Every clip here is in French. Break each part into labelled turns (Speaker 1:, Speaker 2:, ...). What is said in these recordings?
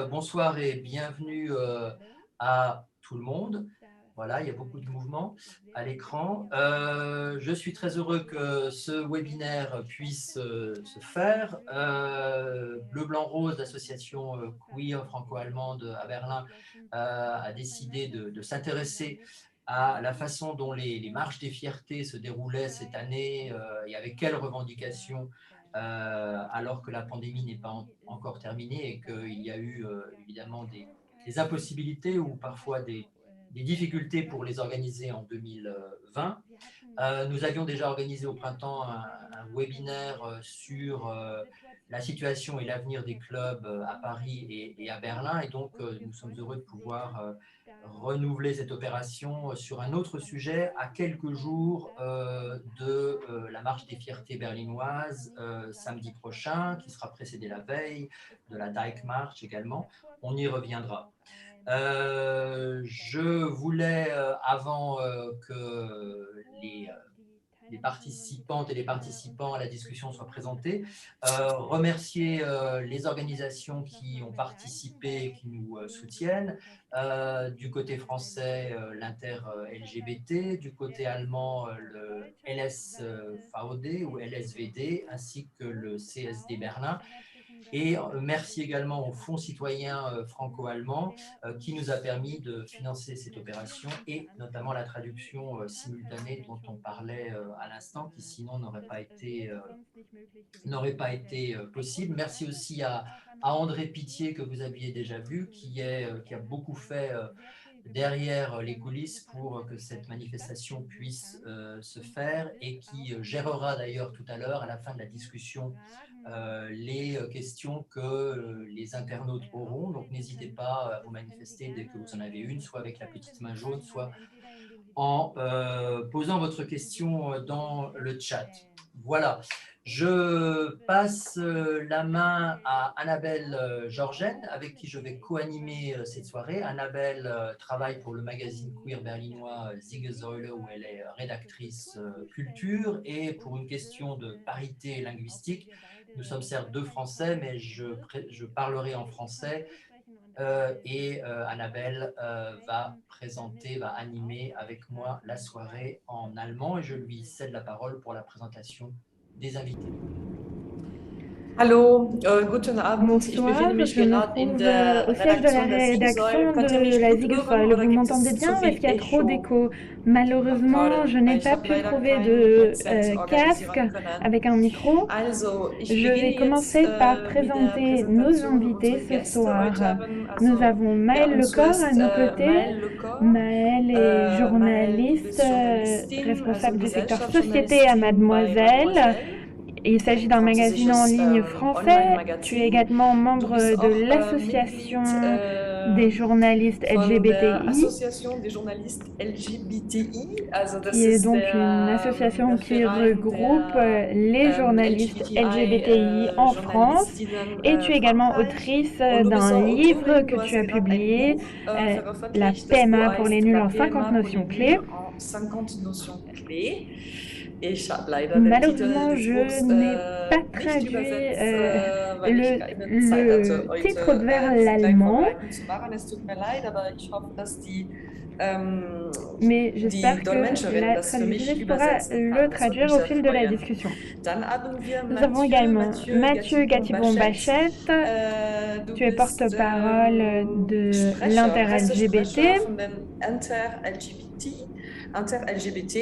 Speaker 1: bonsoir et bienvenue à tout le monde. Voilà, il y a beaucoup de mouvements à l'écran. Je suis très heureux que ce webinaire puisse se faire. Bleu, Blanc, Rose, l'association queer franco-allemande à Berlin, a décidé de s'intéresser à la façon dont les marches des fiertés se déroulaient cette année et avec quelles revendications alors que la pandémie n'est pas encore terminée et qu'il y a eu évidemment des impossibilités ou parfois des difficultés pour les organiser en 2020. Nous avions déjà organisé au printemps un webinaire sur la situation et l'avenir des clubs à Paris et à Berlin, et donc nous sommes heureux de pouvoir renouveler cette opération sur un autre sujet à quelques jours de la marche des fiertés berlinoises samedi prochain, qui sera précédée la veille de la Dyke March également. On y reviendra. Je voulais, avant que les participantes et les participants à la discussion soient présentés, remercier les organisations qui ont participé et qui nous soutiennent. Du côté français, l'Inter-LGBT, du côté allemand, le LSVD ou LSVD, ainsi que le CSD Berlin. Et merci également au Fonds citoyen franco-allemand qui nous a permis de financer cette opération et notamment la traduction simultanée dont on parlait à l'instant, qui sinon n'aurait pas été possible. Merci aussi à André Pitié, que vous aviez déjà vu, qui a beaucoup fait derrière les coulisses pour que cette manifestation puisse se faire et qui gérera d'ailleurs tout à l'heure, à la fin de la discussion, les questions que les internautes auront. Donc n'hésitez pas à vous manifester dès que vous en avez une, soit avec la petite main jaune, soit en posant votre question dans le chat. Voilà, je passe la main à Annabelle Georgen, avec qui je vais co-animer cette soirée. Annabelle travaille pour le magazine queer berlinois Siegesäule, où elle est rédactrice culture, et pour une question de parité linguistique, nous sommes certes deux Français, mais je parlerai en français. Et Annabelle va animer avec moi la soirée en allemand, et je lui cède la parole pour la présentation des invités.
Speaker 2: Hallo, guten Abend. Ich
Speaker 3: Bonsoir,
Speaker 2: befinde mich
Speaker 3: je me
Speaker 2: gerade in
Speaker 3: trouve
Speaker 2: der
Speaker 3: au siège de la
Speaker 2: Redaktion der
Speaker 3: rédaction
Speaker 2: Siegesäule. Könnt ihr mich
Speaker 3: de la
Speaker 2: gut
Speaker 3: Siegesäule.
Speaker 2: hören oder
Speaker 3: Vous
Speaker 2: gibt
Speaker 3: m'entendez
Speaker 2: es zu
Speaker 3: bien ou est-ce
Speaker 2: viel
Speaker 3: qu'il y a trop
Speaker 2: Echo?
Speaker 3: d'écho? Malheureusement, je n'ai
Speaker 2: Ich
Speaker 3: pas
Speaker 2: habe
Speaker 3: pu
Speaker 2: leider
Speaker 3: trouver
Speaker 2: kein
Speaker 3: de
Speaker 2: Headset
Speaker 3: casque
Speaker 2: organisieren können.
Speaker 3: avec un micro.
Speaker 2: Also, ich
Speaker 3: Je
Speaker 2: beginne
Speaker 3: vais
Speaker 2: jetzt
Speaker 3: commencer par
Speaker 2: mit der
Speaker 3: présenter nos
Speaker 2: Präsentation
Speaker 3: invités
Speaker 2: unserer
Speaker 3: ce
Speaker 2: Gäste heute
Speaker 3: soir.
Speaker 2: Abend.
Speaker 3: Nous
Speaker 2: Also,
Speaker 3: avons
Speaker 2: wir
Speaker 3: Maëlle
Speaker 2: haben
Speaker 3: Lecor à
Speaker 2: zuerst
Speaker 3: nos côtés.
Speaker 2: Maëlle Lecor.
Speaker 3: Maëlle est
Speaker 2: Maëlle, du bist
Speaker 3: journaliste,
Speaker 2: Journalistin, also
Speaker 3: responsable du secteur société à
Speaker 2: Gesellschaftsjournalistin bei
Speaker 3: Mademoiselle. Il s'agit d'un magazine en
Speaker 2: französisches
Speaker 3: ligne français. Tu es
Speaker 2: Online-Magazin.
Speaker 3: également
Speaker 2: Du
Speaker 3: membre
Speaker 2: bist
Speaker 3: de
Speaker 2: auch
Speaker 3: l'association
Speaker 2: Mitglied
Speaker 3: des journalistes
Speaker 2: von der
Speaker 3: LGBTI,
Speaker 2: Association des Journalistes LGBTI. Also das
Speaker 3: qui est
Speaker 2: ist
Speaker 3: donc une association qui regroupe les journalistes LGBTI en France. Et tu es également autrice d'un livre que tu as publié, La PMA pour les nuls en 50 notions clés. Malheureusement, je n'ai pas traduit le titre vers l'allemand, mais j'espère que la traductrice pourra le traduire au fil de la discussion. Nous avons également Mathieu Gatibon-Bachette. Tu es porte-parole de l'Inter-LGBT.
Speaker 2: Inter-LGBT,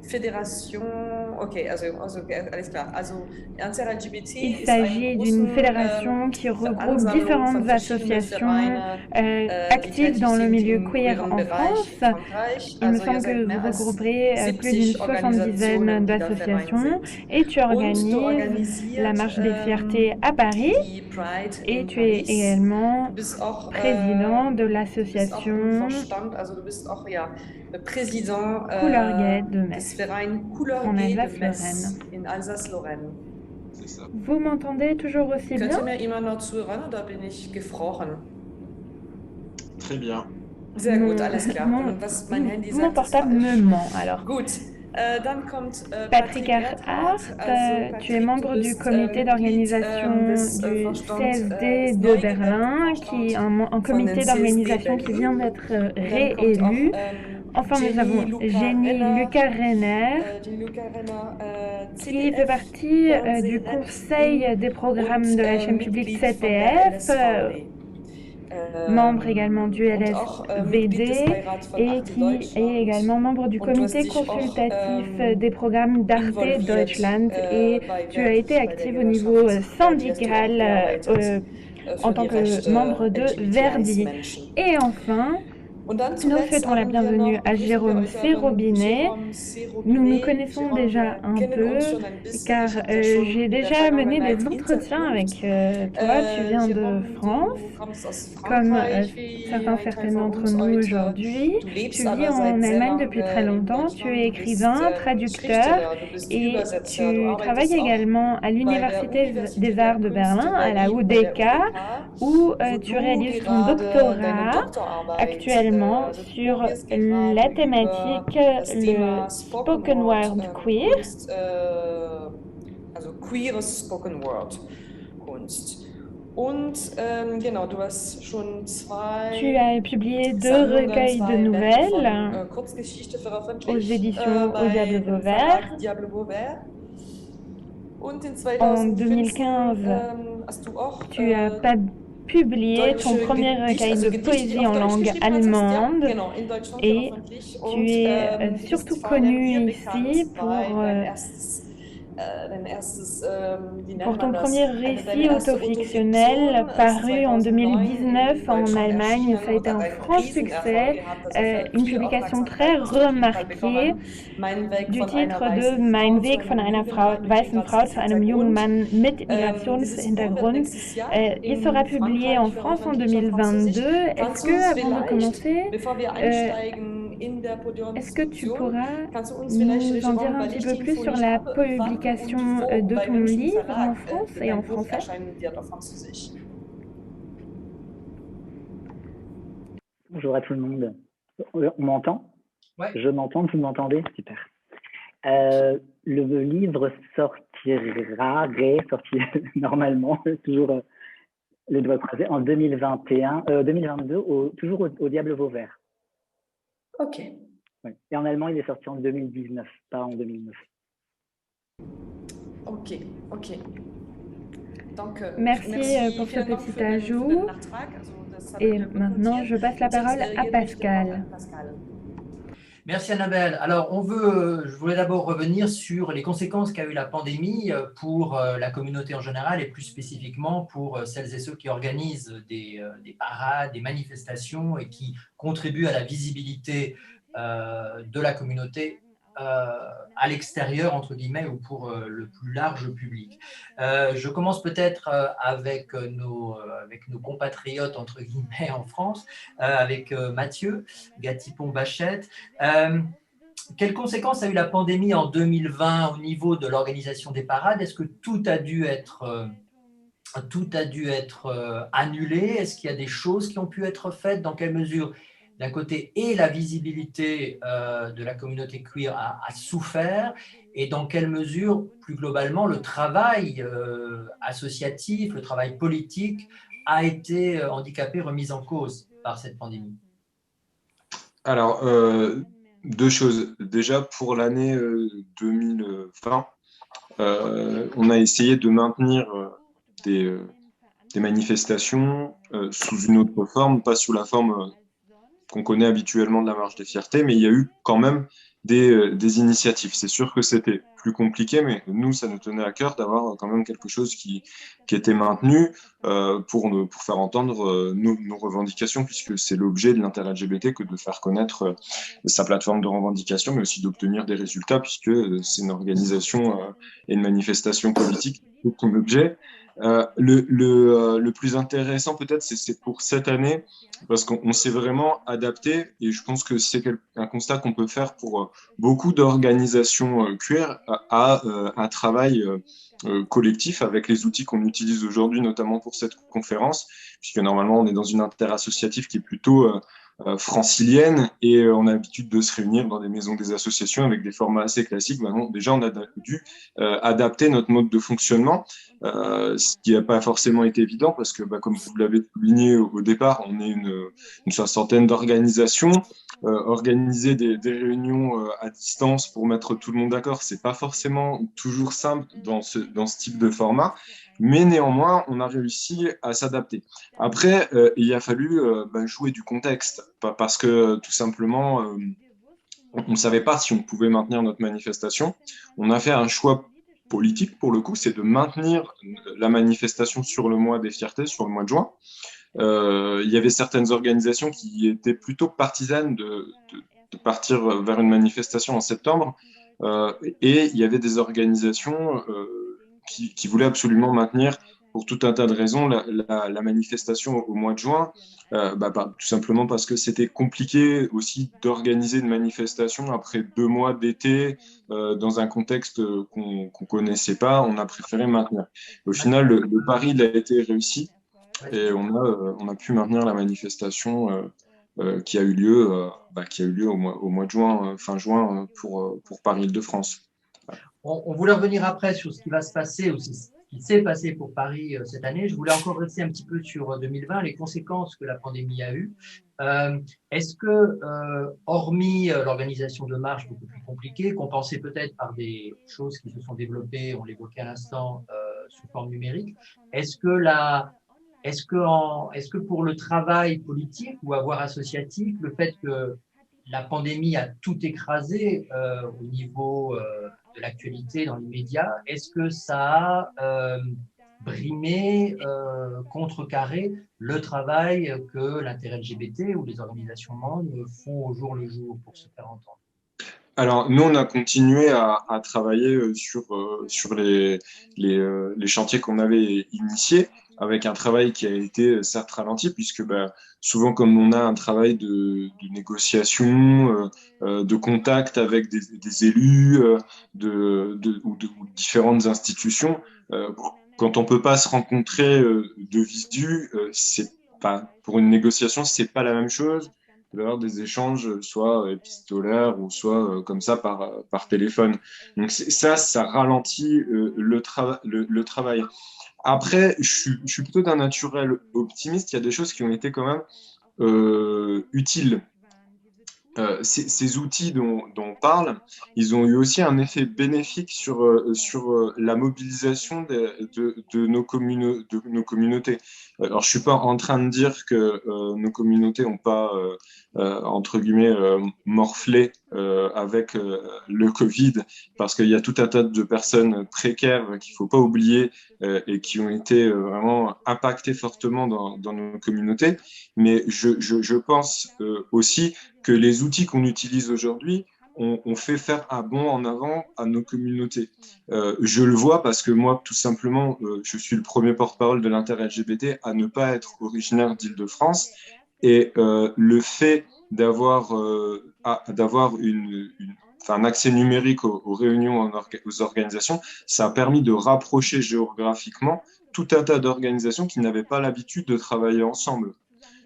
Speaker 2: Fédération, okay, alles klar. Also, Inter-LGBT
Speaker 3: Il s'agit d'une fédération qui regroupe différentes associations actives dans le milieu queer en France. Il me semble que vous regrouperez plus d'une 70aine d'associations et tu organises la marche des fiertés à Paris et tu es également président de l'association Couleur Gay de Metz, en Alsace-Lorraine. Vous m'entendez toujours aussi bien?
Speaker 4: Très bien.
Speaker 2: Sehr gut, alles klar.
Speaker 3: Mon portable me ment alors.
Speaker 2: Gut.
Speaker 3: Patrick Erhardt, tu es membre du comité d'organisation du CSD de Berlin, qui est un comité d'organisation qui vient d'être réélu. Enfin, nous avons Jenny Luca-Renner, qui fait partie du conseil des programmes de la chaîne publique ZDF, membre également du LSVD et qui est également membre du comité consultatif des programmes d'Arte Deutschland, et tu as été active au niveau syndical en tant que membre de Verdi. Et enfin, nous souhaitons la bienvenue à Jérôme Sérobinet. Nous nous connaissons déjà un peu, car j'ai déjà mené des entretiens avec toi. Tu viens de France, comme certains d'entre nous aujourd'hui. Tu vis en Allemagne depuis très longtemps. Tu es écrivain, traducteur, et tu travailles également à l'Université des Arts de Berlin, à la UDK, où tu réalises ton doctorat actuellement sur la thématique le spoken word queer.
Speaker 2: Also queeres Spoken Word Kunst. Und genau, du hast schon
Speaker 3: Tu as publié 2 recueils de nouvelles aux éditions Au Diable Vauvert. En 2015, tu as publié ton premier recueil de poésie en langue allemande, et tu es surtout connu ici pour ton premier récit autofictionnel paru en 2019 en Allemagne. Ça a été un franc succès, une publication très remarquée du titre de Mein Weg von einer weißen Frau zu einem jungen Mann mit Migrationshintergrund. Il sera publié en France en 2022. Est-ce que, avant de commencer, est-ce que tu pourras nous en dire un petit peu plus sur la publication de ton livre en France et en français?
Speaker 4: Bonjour à tout le monde. On m'entend?
Speaker 1: Ouais.
Speaker 4: Je m'entends, vous m'entendez? Super. Le livre sortira normalement, toujours les doigts croisés, en 2022, toujours au Diable Vauvert.
Speaker 2: Ok.
Speaker 4: Ouais. Et en allemand, il est sorti en 2019, pas en 2009.
Speaker 2: Ok, ok. Donc,
Speaker 3: merci pour ce petit ajout. Et maintenant, je passe la parole à Pascal.
Speaker 1: Merci Annabelle. Alors, je voulais d'abord revenir sur les conséquences qu'a eu la pandémie pour la communauté en général et plus spécifiquement pour celles et ceux qui organisent des parades, des manifestations et qui contribuent à la visibilité de la communauté à l'extérieur, entre guillemets, ou pour le plus large public. Je commence peut-être avec nos compatriotes, entre guillemets, en France, avec Mathieu Gatti-Pont-Bachette. Quelles conséquences a eu la pandémie en 2020 au niveau de l'organisation des parades? Est-ce que tout a dû être annulé? Est-ce qu'il y a des choses qui ont pu être faites? Dans quelle mesure, d'un côté, et la visibilité de la communauté queer a souffert, et dans quelle mesure, plus globalement, le travail associatif, le travail politique a été handicapé, remis en cause par cette pandémie?
Speaker 5: Alors, 2 choses. Déjà, pour l'année 2020, on a essayé de maintenir des manifestations sous une autre forme, pas sous la forme qu'on connaît habituellement de la marche des fiertés, mais il y a eu quand même des initiatives. C'est sûr que c'était plus compliqué, mais nous, ça nous tenait à cœur d'avoir quand même quelque chose qui était maintenu pour faire entendre nos revendications, puisque c'est l'objet de l'inter-LGBT que de faire connaître sa plateforme de revendication, mais aussi d'obtenir des résultats, puisque c'est une organisation et une manifestation politique, c'est son objet. Le plus intéressant peut-être, c'est pour cette année, parce qu'on s'est vraiment adapté, et je pense que c'est un constat qu'on peut faire pour beaucoup d'organisations queer à un travail collectif avec les outils qu'on utilise aujourd'hui, notamment pour cette conférence, puisque normalement on est dans une interassociative qui est plutôt francilienne et on a l'habitude de se réunir dans des maisons des associations avec des formats assez classiques. Maintenant, déjà, on a dû adapter notre mode de fonctionnement, ce qui n'a pas forcément été évident parce que, comme vous l'avez souligné au départ, on est une soixantaine d'organisations. Organiser des réunions à distance pour mettre tout le monde d'accord, c'est pas forcément toujours simple dans ce type de format, mais néanmoins, on a réussi à s'adapter. Après, il a fallu jouer du contexte, parce que tout simplement, on ne savait pas si on pouvait maintenir notre manifestation. On a fait un choix politique, pour le coup, c'est de maintenir la manifestation sur le mois des fiertés, sur le mois de juin. Il y avait certaines organisations qui étaient plutôt partisanes de partir vers une manifestation en septembre, et il y avait des organisations qui voulaient absolument maintenir, pour tout un tas de raisons, la manifestation au mois de juin, tout simplement parce que c'était compliqué aussi d'organiser une manifestation après 2 mois d'été, dans un contexte qu'on ne connaissait pas. On a préféré maintenir. Au final, le pari il a été réussi. Et on a pu maintenir la manifestation qui a eu lieu au mois de juin, fin juin, pour Paris-Île-de-France.
Speaker 1: On voulait revenir après sur ce qui va se passer, ou ce qui s'est passé pour Paris cette année. Je voulais encore rester un petit peu sur 2020, les conséquences que la pandémie a eues. Est-ce que, hormis l'organisation de marches beaucoup plus compliquée, compensée peut-être par des choses qui se sont développées, on l'évoquait à l'instant, sous forme numérique, est-ce que pour le travail politique ou à voire associatif, le fait que la pandémie a tout écrasé au niveau de l'actualité dans les médias, est-ce que ça a brimé, contrecarré le travail que l'inter-LGBT ou les organisations membres font au jour le jour pour se faire entendre?
Speaker 5: Alors, nous, on a continué à travailler sur les chantiers qu'on avait initiés, avec un travail qui a été certes ralenti, puisque souvent, comme on a un travail de négociation, de contact avec des élus ou de différentes institutions, quand on peut pas se rencontrer de visu, pour une négociation, c'est pas la même chose d'avoir des échanges soit épistolaires ou soit comme ça par téléphone. Donc ça ralentit le travail. Après, je suis plutôt d'un naturel optimiste. Il y a des choses qui ont été quand même utiles. Ces outils dont on parle, ils ont eu aussi un effet bénéfique sur la mobilisation de nos communautés. Alors, je suis pas en train de dire que nos communautés n'ont pas, entre guillemets, morflé avec le Covid, parce qu'il y a tout un tas de personnes précaires qu'il faut pas oublier et qui ont été vraiment impactées fortement dans nos communautés. Mais je pense aussi que les outils qu'on utilise aujourd'hui ont fait faire un bond en avant à nos communautés. Je le vois parce que moi, tout simplement, je suis le premier porte-parole de l'inter-LGBT à ne pas être originaire d'Île-de-France. Et le fait d'avoir un accès numérique aux réunions, aux organisations, ça a permis de rapprocher géographiquement tout un tas d'organisations qui n'avaient pas l'habitude de travailler ensemble.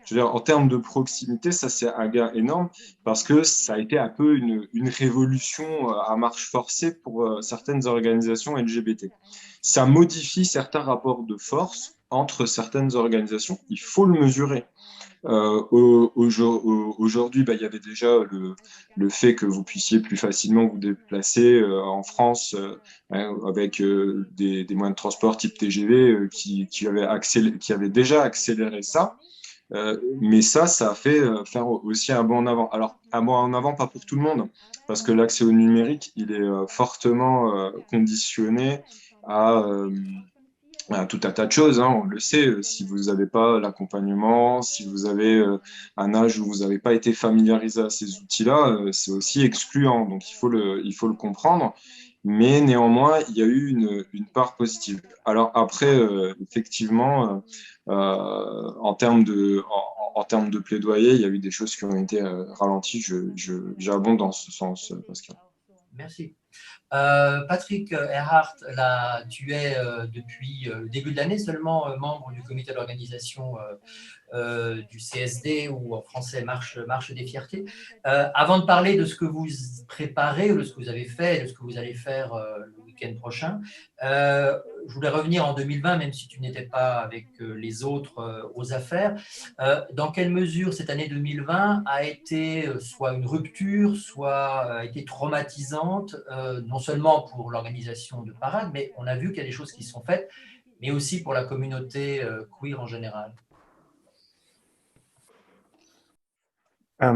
Speaker 5: Je veux dire, en termes de proximité, ça c'est un gain énorme parce que ça a été un peu une révolution à marche forcée pour certaines organisations LGBT. Ça modifie certains rapports de force entre certaines organisations, il faut le mesurer. Aujourd'hui, il y avait déjà le fait que vous puissiez plus facilement vous déplacer en France avec des moyens de transport type TGV qui avaient déjà accéléré ça. Mais ça a fait faire aussi un bond en avant. Alors, un bond en avant, pas pour tout le monde, parce que l'accès au numérique, il est fortement conditionné à tout un tas de choses, hein, on le sait. Si vous n'avez pas l'accompagnement, si vous avez un âge où vous n'avez pas été familiarisé à ces outils-là, c'est aussi excluant. Donc, il faut le comprendre. Mais néanmoins, il y a eu une part positive. Alors après, effectivement, en termes de plaidoyer, il y a eu des choses qui ont été ralenties. J'abonde dans ce sens, Pascal.
Speaker 1: Merci. Patrick Erhardt, là, tu es depuis le début de l'année seulement membre du comité d'organisation du CSD, ou en français Marche des Fiertés. Avant de parler de ce que vous préparez, ou de ce que vous avez fait, et de ce que vous allez faire le week-end prochain, je voulais revenir en 2020, même si tu n'étais pas avec les autres aux affaires. Dans quelle mesure cette année 2020 a été soit une rupture, soit a été traumatisante, non seulement pour l'organisation de parades, mais on a vu qu'il y a des choses qui sont faites, mais aussi pour la communauté queer en général.
Speaker 6: Le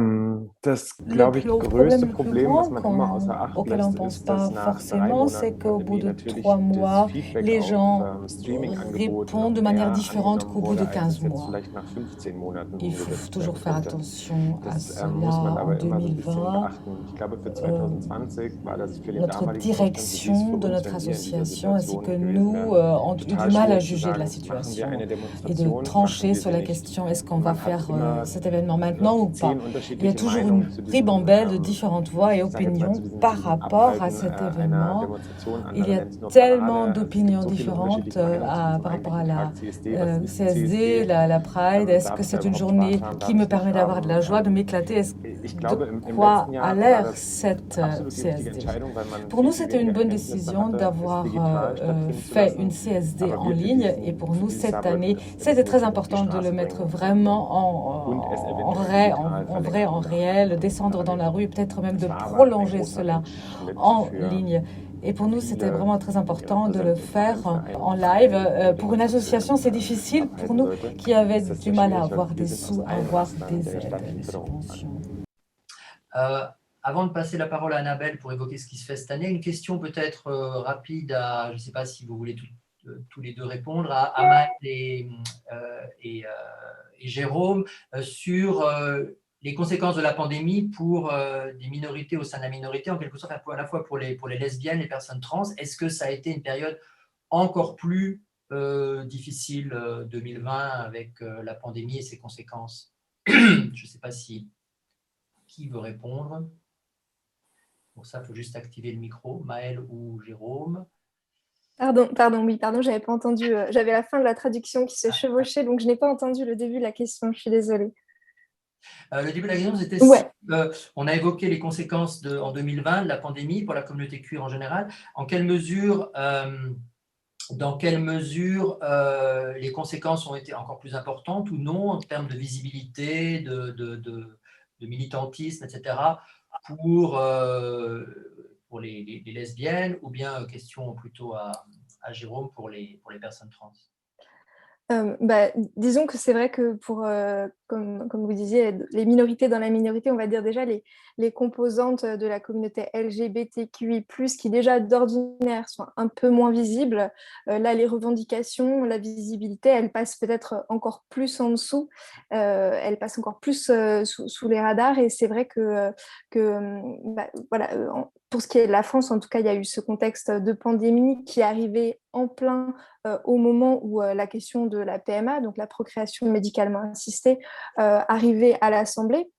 Speaker 6: problème auquel on ne pense pas forcément, c'est qu'au bout de 3 mois, les gens répondent de manière différente qu'au bout de 15 mois. Il faut toujours faire attention à cela. En 2020, notre direction de notre association ainsi que nous ont eu du mal à juger de la situation et de trancher sur la question est-ce qu'on va faire cet événement maintenant ou pas. Il y a toujours une ribambelle de différentes voix et opinions par rapport à cet événement. Il y a tellement d'opinions différentes par rapport à la CSD, la Pride. Est-ce que c'est une journée qui me permet d'avoir de la joie, de m'éclater? De quoi a l'air cette CSD? Pour nous, c'était une bonne décision d'avoir fait une CSD en ligne. Et pour nous, cette année, c'était très important de le mettre vraiment en réel, descendre dans la rue, peut-être même de prolonger cela en ligne. Et pour nous, c'était vraiment très important de le faire en live. Pour une association, c'est difficile pour nous qui avaient du mal à avoir des sous, à avoir des aides, des subventions.
Speaker 1: Avant de passer la parole à Annabelle pour évoquer ce qui se fait cette année, une question peut-être rapide à, je ne sais pas si vous voulez tous les deux répondre, à Maëlle et Jérôme sur les conséquences de la pandémie pour des minorités au sein de la minorité, en quelque sorte, à la fois pour les lesbiennes, les personnes trans. Est-ce que ça a été une période encore plus difficile 2020 avec la pandémie et ses conséquences? Je ne sais pas qui veut répondre. Pour ça, il faut juste activer le micro. Maëlle ou Jérôme?
Speaker 7: Pardon, j'avais pas entendu. J'avais la fin de la traduction qui se chevauchait, donc je n'ai pas entendu le début de la question. Je suis désolée.
Speaker 1: Le début de la question, c'était on a évoqué les conséquences en 2020 de la pandémie pour la communauté queer en général. Dans quelle mesure les conséquences ont été encore plus importantes ou non en termes de visibilité, de militantisme, etc., pour les lesbiennes, ou bien question plutôt à Jérôme pour les personnes trans?
Speaker 7: Disons que c'est vrai que pour, comme vous disiez, les minorités dans la minorité, on va dire déjà les composantes de la communauté LGBTQI+, qui déjà d'ordinaire sont un peu moins visibles. Là, les revendications, la visibilité, elles passent peut-être encore plus en dessous, elles passent encore plus sous les radars. Et c'est vrai que voilà, pour ce qui est de la France, en tout cas, il y a eu ce contexte de pandémie qui est arrivé en plein au moment où la question de la PMA, donc la procréation médicalement assistée, arrivait à l'Assemblée.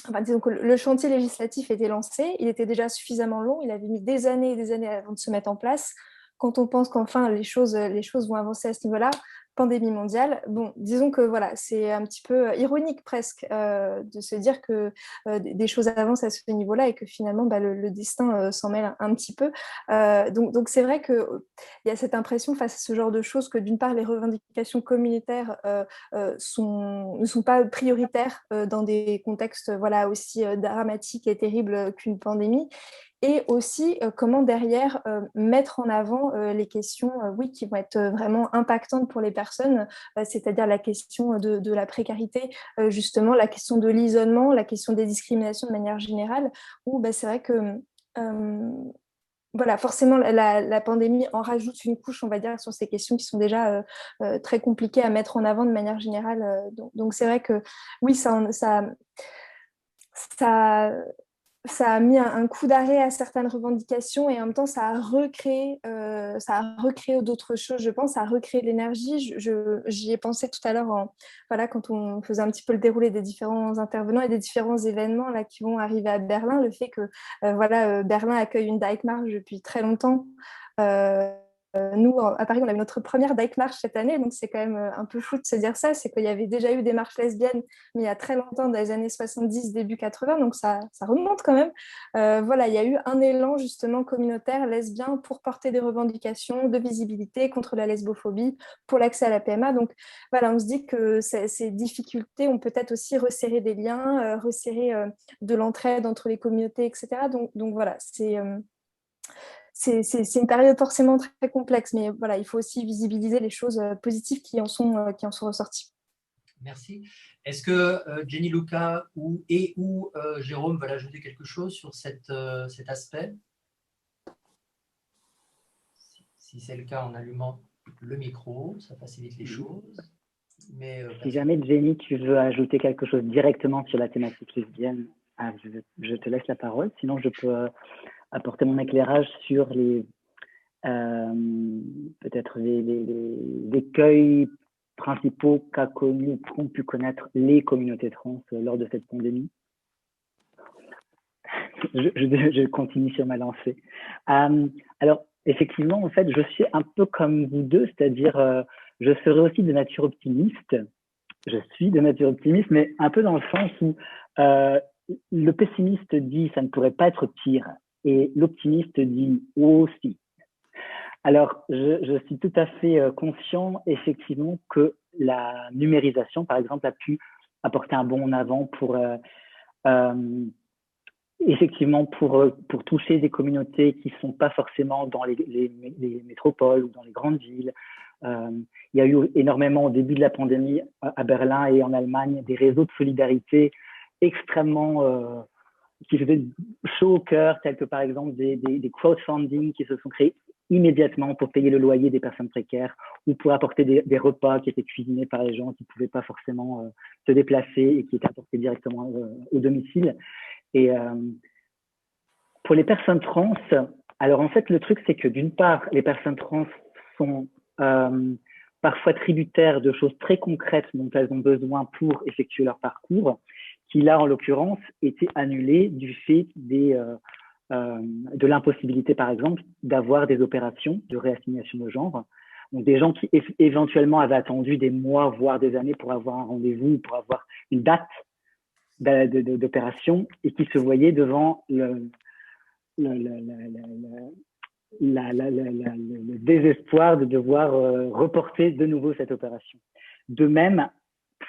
Speaker 7: Enfin, disons que le chantier législatif était lancé, il était déjà suffisamment long, il avait mis des années et des années avant de se mettre en place. Quand on pense qu'enfin les choses vont avancer à ce niveau-là, pandémie mondiale, bon, disons que voilà, c'est un petit peu ironique presque de se dire que des choses avancent à ce niveau-là et que finalement le destin s'en mêle un petit peu. Donc c'est vrai qu'il y a cette impression face à ce genre de choses que d'une part les revendications communautaires ne sont pas prioritaires dans des contextes aussi dramatiques et terribles qu'une pandémie. Et aussi comment derrière mettre en avant les questions qui vont être vraiment impactantes pour les personnes, c'est-à-dire la question de la précarité, justement la question de l'isolement, la question des discriminations de manière générale, où c'est vrai que forcément la pandémie en rajoute une couche, on va dire, sur ces questions qui sont déjà très compliquées à mettre en avant de manière générale. Donc c'est vrai que oui, ça ça a mis un coup d'arrêt à certaines revendications et en même temps, ça a recréé d'autres choses, je pense, ça a recréé de l'énergie. J'y ai pensé tout à l'heure voilà, quand on faisait un petit peu le déroulé des différents intervenants et des différents événements là, qui vont arriver à Berlin. Le fait que voilà, Berlin accueille une Dyke March depuis très longtemps. Nous, à Paris, on a eu notre première Dyke March cette année, donc c'est quand même un peu fou de se dire ça. C'est qu'il y avait déjà eu des marches lesbiennes, mais il y a très longtemps, dans les années 70, début 80, donc ça remonte quand même. Voilà, il y a eu un élan justement communautaire lesbien pour porter des revendications de visibilité contre la lesbophobie, pour l'accès à la PMA. Donc voilà, on se dit que ces difficultés ont peut-être aussi resserré des liens, resserré de l'entraide entre les communautés, etc. Donc voilà, c'est une période forcément très complexe, mais voilà, il faut aussi visibiliser les choses positives qui en sont ressorties.
Speaker 1: Merci. Est-ce que Jenny Luca ou Jérôme veulent ajouter quelque chose sur cet aspect? Si c'est le cas, en allumant le micro, ça facilite les choses. Mais,
Speaker 4: si jamais, Jenny, tu veux ajouter quelque chose directement sur la thématique lesbienne, je te laisse la parole. Sinon, je peux apporter mon éclairage sur peut-être les écueils principaux qu'ont pu connaître les communautés trans lors de cette pandémie. Je continue sur ma lancée. Alors, effectivement, en fait, je suis un peu comme vous deux, c'est-à-dire je serai aussi de nature optimiste. Je suis de nature optimiste, mais un peu dans le sens où le pessimiste dit ça ne pourrait pas être pire et l'optimiste dit aussi. Alors, je suis tout à fait conscient, effectivement, que la numérisation, par exemple, a pu apporter un bond en avant pour effectivement pour toucher des communautés qui ne sont pas forcément dans les métropoles ou dans les grandes villes. Il y a eu énormément au début de la pandémie à Berlin et en Allemagne des réseaux de solidarité extrêmement qui faisaient chaud au cœur, tels que par exemple des crowdfunding qui se sont créés immédiatement pour payer le loyer des personnes précaires ou pour apporter des repas qui étaient cuisinés par les gens qui ne pouvaient pas forcément se déplacer et qui étaient apportés directement au domicile. Et pour les personnes trans, alors en fait, le truc, c'est que d'une part, les personnes trans sont parfois tributaires de choses très concrètes dont elles ont besoin pour effectuer leur parcours, qui là, en l'occurrence, étaient annulées du fait de l'impossibilité, par exemple, d'avoir des opérations de réassignation de genre. Donc, des gens qui éventuellement avaient attendu des mois, voire des années pour avoir un rendez-vous, pour avoir une date d'opération et qui se voyaient devant le désespoir de devoir reporter de nouveau cette opération. De même,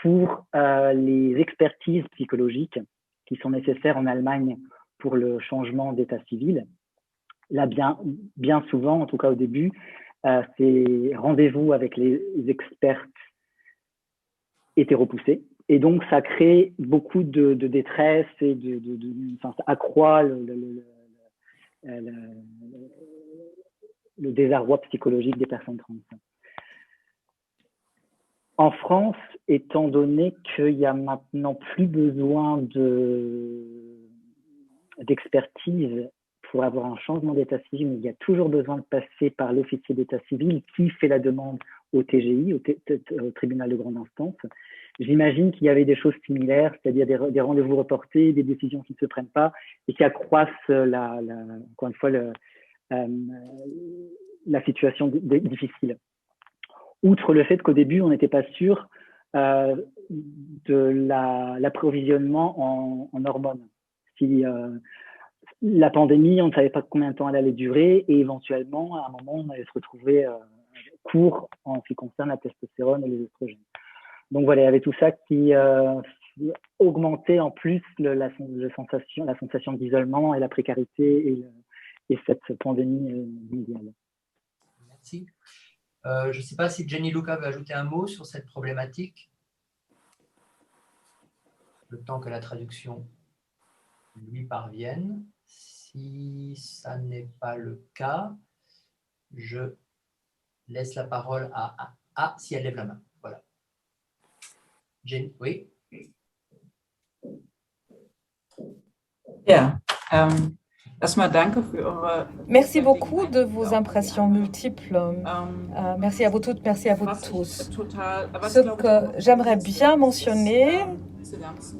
Speaker 4: pour les expertises psychologiques qui sont nécessaires en Allemagne pour le changement d'état civil, là, bien souvent, en tout cas au début, c'est rendez-vous avec les expertes étaient repoussés. Et donc, ça crée beaucoup de détresse et ça accroît le désarroi psychologique des personnes trans. En France, étant donné qu'il n'y a maintenant plus besoin d'expertise pour avoir un changement d'état civil, mais il y a toujours besoin de passer par l'officier d'état civil qui fait la demande au TGI, au tribunal de grande instance. J'imagine qu'il y avait des choses similaires, c'est-à-dire des rendez-vous reportés, des décisions qui ne se prennent pas et qui accroissent encore une fois la situation difficile. Outre le fait qu'au début, on n'était pas sûr de l'approvisionnement en hormones. Si la pandémie, on ne savait pas combien de temps elle allait durer et éventuellement, à un moment, on allait se retrouver court en ce qui concerne la testostérone et les oestrogènes. Donc voilà, il y avait tout ça qui augmentait en plus la sensation d'isolement et la précarité et cette pandémie mondiale.
Speaker 1: Merci. Je ne sais pas si Jenny Luca veut ajouter un mot sur cette problématique. Le temps que la traduction lui parvienne. Si ça n'est pas le cas, je laisse la parole à si elle lève la main. Voilà. Jenny, oui.
Speaker 8: Yeah.
Speaker 6: Merci beaucoup de vos impressions multiples. Merci à vous toutes, merci à vous tous. Ce que j'aimerais bien mentionner,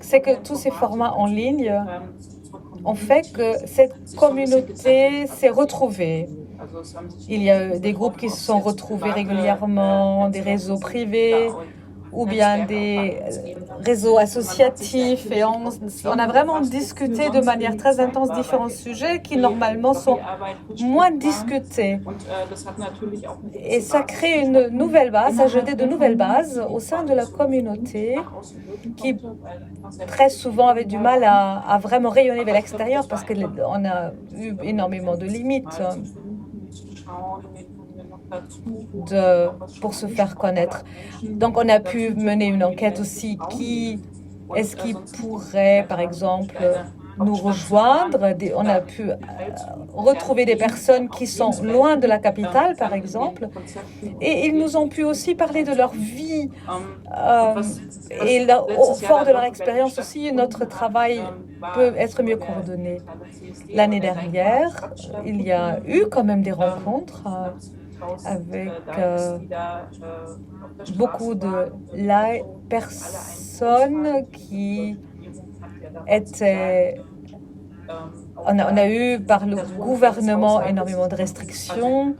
Speaker 6: c'est que tous ces formats en ligne ont fait que cette communauté s'est retrouvée. Il y a des groupes qui se sont retrouvés régulièrement, des réseaux privés ou bien des réseaux associatifs. Et on a vraiment discuté de manière très intense différents sujets qui normalement sont moins discutés. Et ça crée une nouvelle base, ça a jeté de nouvelles bases au sein de la communauté qui très souvent avait du mal à vraiment rayonner vers l'extérieur parce qu'on a eu énormément de limites pour se faire connaître. Donc, on a pu mener une enquête aussi. Est-ce qui pourrait, par exemple, nous rejoindre? On a pu retrouver des personnes qui sont loin de la capitale, par exemple. Et ils nous ont pu aussi parler de leur vie. Et au fort de leur expérience aussi, notre travail peut être mieux coordonné. L'année dernière, il y a eu quand même des rencontres avec beaucoup de personnes qui étaient... On a eu par le gouvernement énormément de restrictions.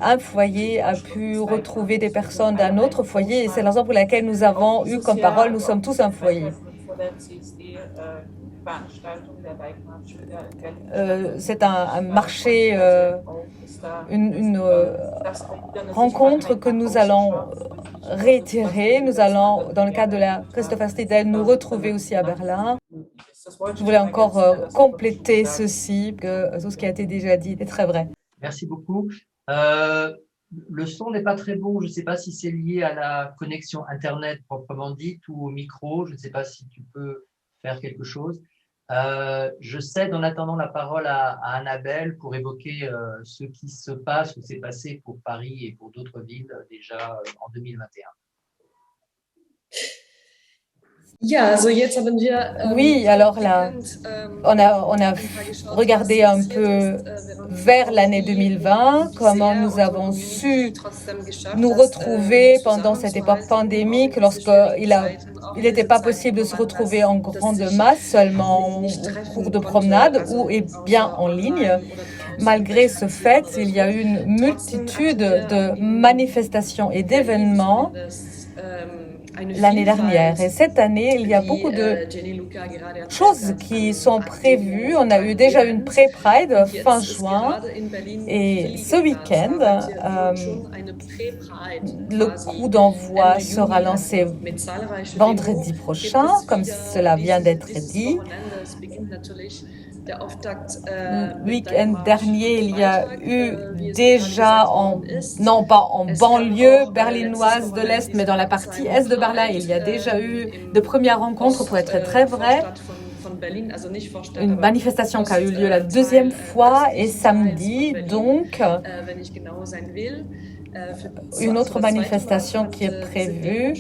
Speaker 6: Un foyer a pu retrouver des personnes d'un autre foyer et c'est la raison pour laquelle nous avons eu comme parole « Nous sommes tous un foyer ». C'est un marché, une rencontre que nous allons réitérer. Nous allons, dans le cadre de la Christopher Street Day, nous retrouver aussi à Berlin. Je voulais encore compléter ceci, que tout ce qui a été déjà dit est très vrai.
Speaker 1: Merci beaucoup. Le son n'est pas très bon. Je ne sais pas si c'est lié à la connexion Internet proprement dite ou au micro. Je ne sais pas si tu peux faire quelque chose. Je cède en attendant la parole à Annabelle pour évoquer ce qui se passe ou s'est passé pour Paris et pour d'autres villes déjà en 2021.
Speaker 6: Oui, alors là, on a regardé un peu vers l'année 2020, comment nous avons su nous retrouver pendant cette époque pandémique, lorsqu'il n'était pas possible de se retrouver en grande masse, seulement au cours de promenade ou et bien en ligne. Malgré ce fait, il y a eu une multitude de manifestations et d'événements l'année dernière. Et cette année, il y a beaucoup de choses qui sont prévues. On a déjà eu une pré-Pride fin juin. Et ce week-end, le coup d'envoi sera lancé vendredi prochain, comme cela vient d'être dit. Le week-end dernier, il y a eu déjà, non pas en banlieue berlinoise de l'Est, mais dans la partie Est de Berlin, il y a déjà eu de premières rencontres, pour être très vrai. Une manifestation qui a eu lieu la deuxième fois et samedi, donc une autre manifestation qui est prévue.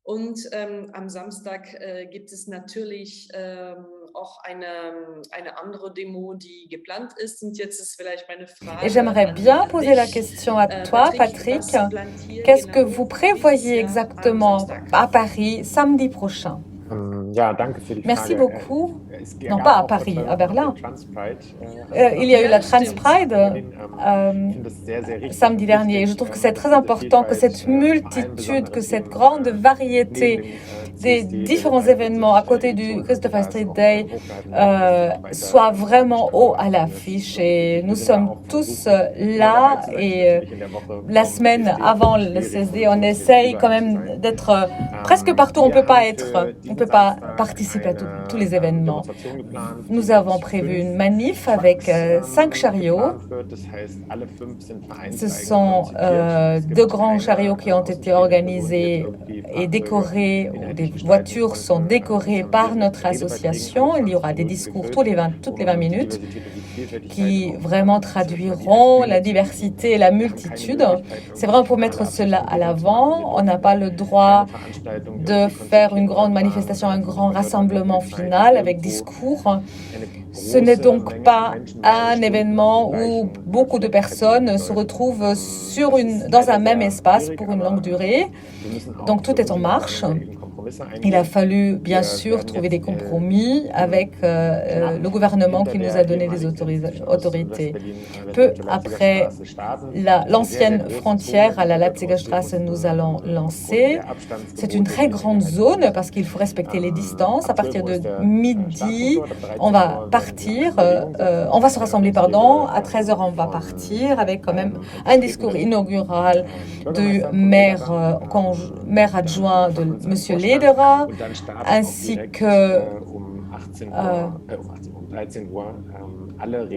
Speaker 2: Und am Samstag gibt es natürlich auch eine andere Demo, die geplant ist. Und jetzt ist vielleicht meine Frage.
Speaker 6: Et j'aimerais bien poser la question à toi, Patrick. Qu'est-ce que vous prévoyez exactement à Paris samedi prochain? Merci beaucoup. Non, pas à Paris, à Berlin. Il y a eu la Trans Pride samedi dernier. Je trouve que c'est très important que cette multitude, que cette grande variété des différents événements à côté du Christopher Street Day soit vraiment haut à l'affiche. Et nous sommes tous là. Et la semaine avant le CSD, on essaye quand même d'être presque partout. On peut pas participer à tous les événements. Nous avons prévu une manif avec 5 chariots. Ce sont 2 grands chariots qui ont été organisés et décorés. Des voitures sont décorées par notre association. Il y aura des discours toutes les 20 minutes. qui vraiment traduiront la diversité et la multitude. C'est vraiment pour mettre cela à l'avant. On n'a pas le droit de faire une grande manifestation, un grand rassemblement final avec discours. Ce n'est donc pas un événement où beaucoup de personnes se retrouvent dans un même espace pour une longue durée. Donc tout est en marche. Il a fallu, bien sûr, trouver des compromis avec le gouvernement qui nous a donné les autorités. Peu après l'ancienne frontière à la Leipziger Straße, nous allons lancer. C'est une très grande zone parce qu'il faut respecter les distances. À partir de midi, on va partir, on va se rassembler, pardon. À 13h, on va partir avec quand même un discours inaugural du maire adjoint de M. Lederer, ainsi que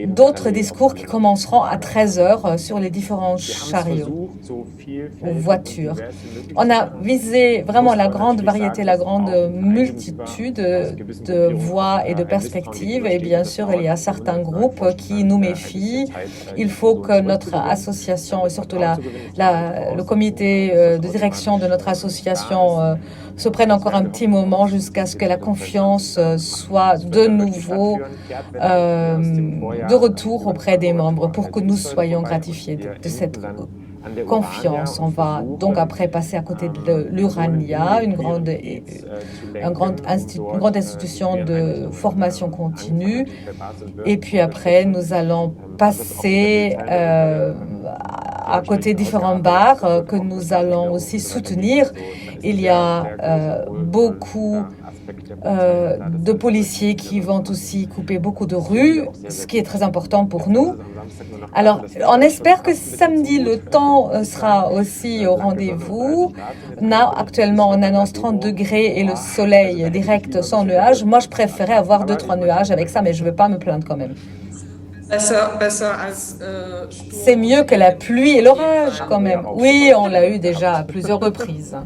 Speaker 6: d'autres discours qui commenceront à 13h sur les différents chariots ou voitures. On a visé vraiment la grande variété, la grande multitude de voix et de perspectives. Et bien sûr, il y a certains groupes qui nous méfient. Il faut que notre association et surtout le comité de direction de notre association se prenne encore un petit moment jusqu'à ce que la confiance soit de nouveau de retour auprès des membres pour que nous soyons gratifiés de cette confiance. On va donc après passer à côté de l'Urania, une grande institution de formation continue. Et puis après, nous allons passer à côté différents bars que nous allons aussi soutenir. Il y a beaucoup de policiers qui vont aussi couper beaucoup de rues, ce qui est très important pour nous. Alors, on espère que samedi, le temps sera aussi au rendez-vous. Actuellement, on annonce 30 degrés et le soleil direct sans nuages. Moi, je préférais avoir 2-3 nuages avec ça, mais je ne vais pas me plaindre quand même. C'est mieux que la pluie et l'orage quand même. Oui, on l'a eu déjà à plusieurs reprises.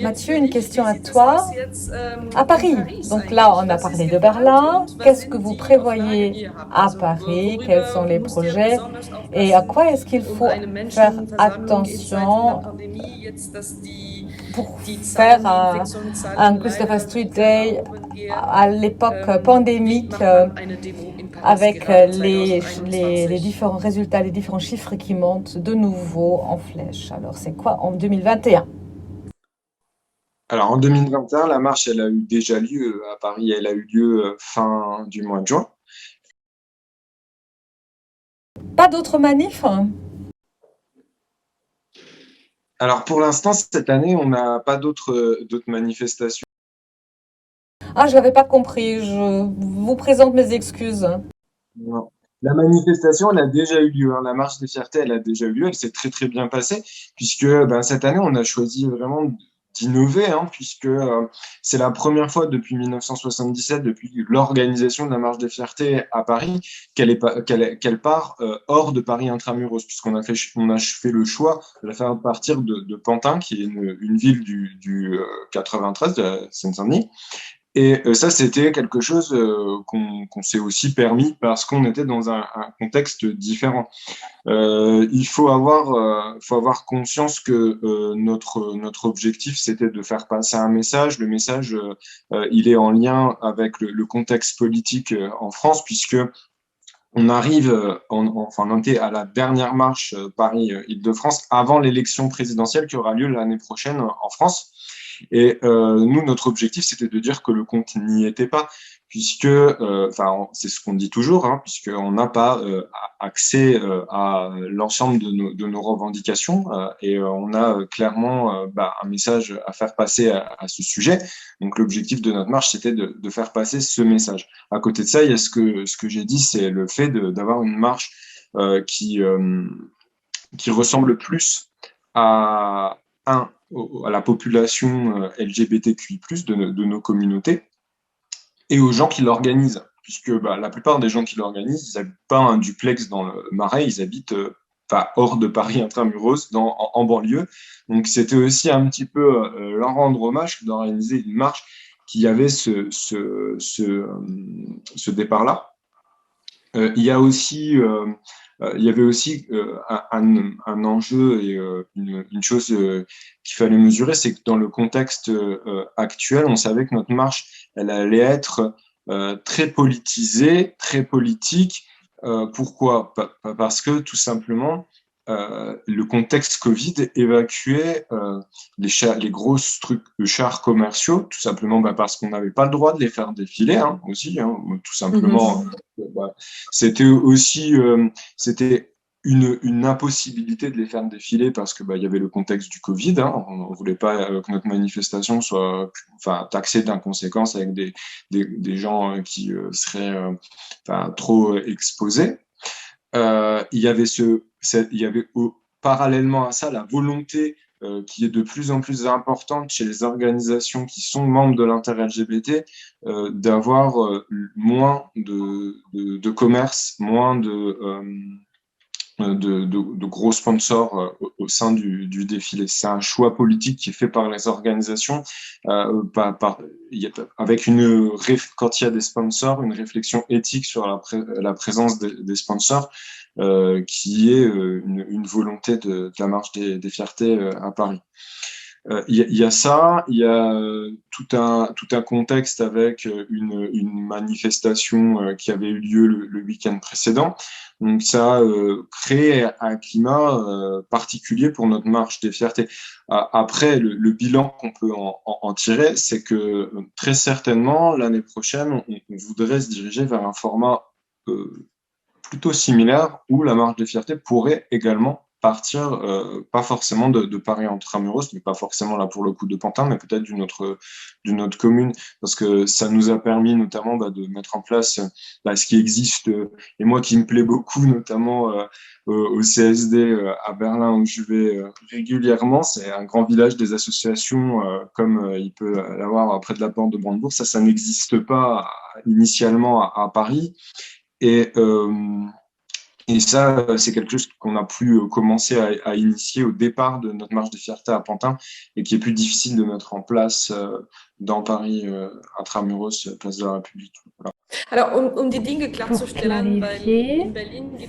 Speaker 6: Mathieu, une question à toi. À Paris, donc là, on a parlé de Berlin. Qu'est-ce que vous prévoyez à Paris? Quels sont les projets? Et à quoi est-ce qu'il faut faire attention pour faire un Christopher Street Day à l'époque pandémique avec les différents résultats, les différents chiffres qui montent de nouveau en flèche. Alors, c'est quoi en 2021?
Speaker 5: Alors, en 2021, la marche, elle a eu déjà lieu à Paris. Elle a eu lieu fin du mois de juin.
Speaker 6: Pas d'autres manifs?
Speaker 5: Alors, pour l'instant, cette année, on n'a pas d'autres manifestations.
Speaker 6: Ah, je n'avais pas compris. Je vous présente mes excuses.
Speaker 5: Non. La manifestation, elle a déjà eu lieu. La marche des fiertés, elle a déjà eu lieu. Elle s'est très, très bien passée puisque cette année, on a choisi vraiment d'innover puisque c'est la première fois depuis 1977, depuis l'organisation de la marche des fiertés à Paris, qu'elle part hors de Paris intramuros, puisqu'on a fait le choix de la faire partir de Pantin, qui est une ville du 93 de la Seine-Saint-Denis. Et ça, c'était quelque chose qu'on s'est aussi permis parce qu'on était dans un contexte différent. Il faut avoir conscience que notre objectif, c'était de faire passer un message. Le message, il est en lien avec le contexte politique en France, puisque on arrive, on était à la dernière marche Paris-Île-de-France avant l'élection présidentielle qui aura lieu l'année prochaine en France. Et nous, notre objectif, c'était de dire que le compte n'y était pas, puisque, c'est ce qu'on dit toujours, puisqu'on n'a pas accès à l'ensemble de nos revendications, et on a clairement un message à faire passer à ce sujet. Donc, l'objectif de notre marche, c'était de faire passer ce message. À côté de ça, il y a ce que j'ai dit, c'est le fait d'avoir une marche qui ressemble plus à la population LGBTQI+, de nos communautés, et aux gens qui l'organisent, puisque la plupart des gens qui l'organisent, ils n'habitent pas un duplex dans le Marais, ils habitent hors de Paris intramuros, en banlieue. Donc c'était aussi un petit peu leur rendre hommage d'organiser une marche qui avait ce départ-là. il y avait aussi un enjeu et une chose qu'il fallait mesurer, c'est que dans le contexte actuel, on savait que notre marche, elle allait être très politisée, très politique. Pourquoi? Parce que tout simplement, le contexte Covid évacuait les gros chars commerciaux, tout simplement parce qu'on n'avait pas le droit de les faire défiler, hein, aussi, hein, tout simplement. C'était aussi c'était une impossibilité de les faire défiler parce que il y avait le contexte du Covid. Hein, on ne voulait pas que notre manifestation soit taxée d'inconséquences avec des gens qui seraient trop exposés. Il y avait parallèlement à ça la volonté qui est de plus en plus importante chez les organisations qui sont membres de l'inter-LGBT d'avoir moins de commerce, moins de gros sponsors au sein du défilé. C'est un choix politique qui est fait par les organisations avec quand il y a des sponsors, une réflexion éthique sur la présence des sponsors qui est une volonté de la marche des fiertés à Paris. Il y a ça, il y a tout un contexte avec une manifestation qui avait eu lieu le week-end précédent. Donc ça crée un climat particulier pour notre marche des fiertés. Après, le bilan qu'on peut en tirer, c'est que très certainement, l'année prochaine, on voudrait se diriger vers un format plutôt similaire où la marche des fiertés pourrait également partir, pas forcément de Paris intramuros, mais pas forcément là pour le coup de Pantin, mais peut-être d'une autre commune, parce que ça nous a permis notamment de mettre en place ce qui existe, et moi qui me plaît beaucoup, notamment au CSD à Berlin où je vais régulièrement. C'est un grand village des associations comme il peut l'avoir près de la porte de Brandebourg. Ça n'existe pas initialement à Paris. Et ça, c'est quelque chose qu'on a pu commencer à initier au départ de notre marche des fiertés à Pantin et qui est plus difficile de mettre en place dans Paris, intramuros, place de la République. Voilà.
Speaker 2: Alors,
Speaker 3: Pour clarifier,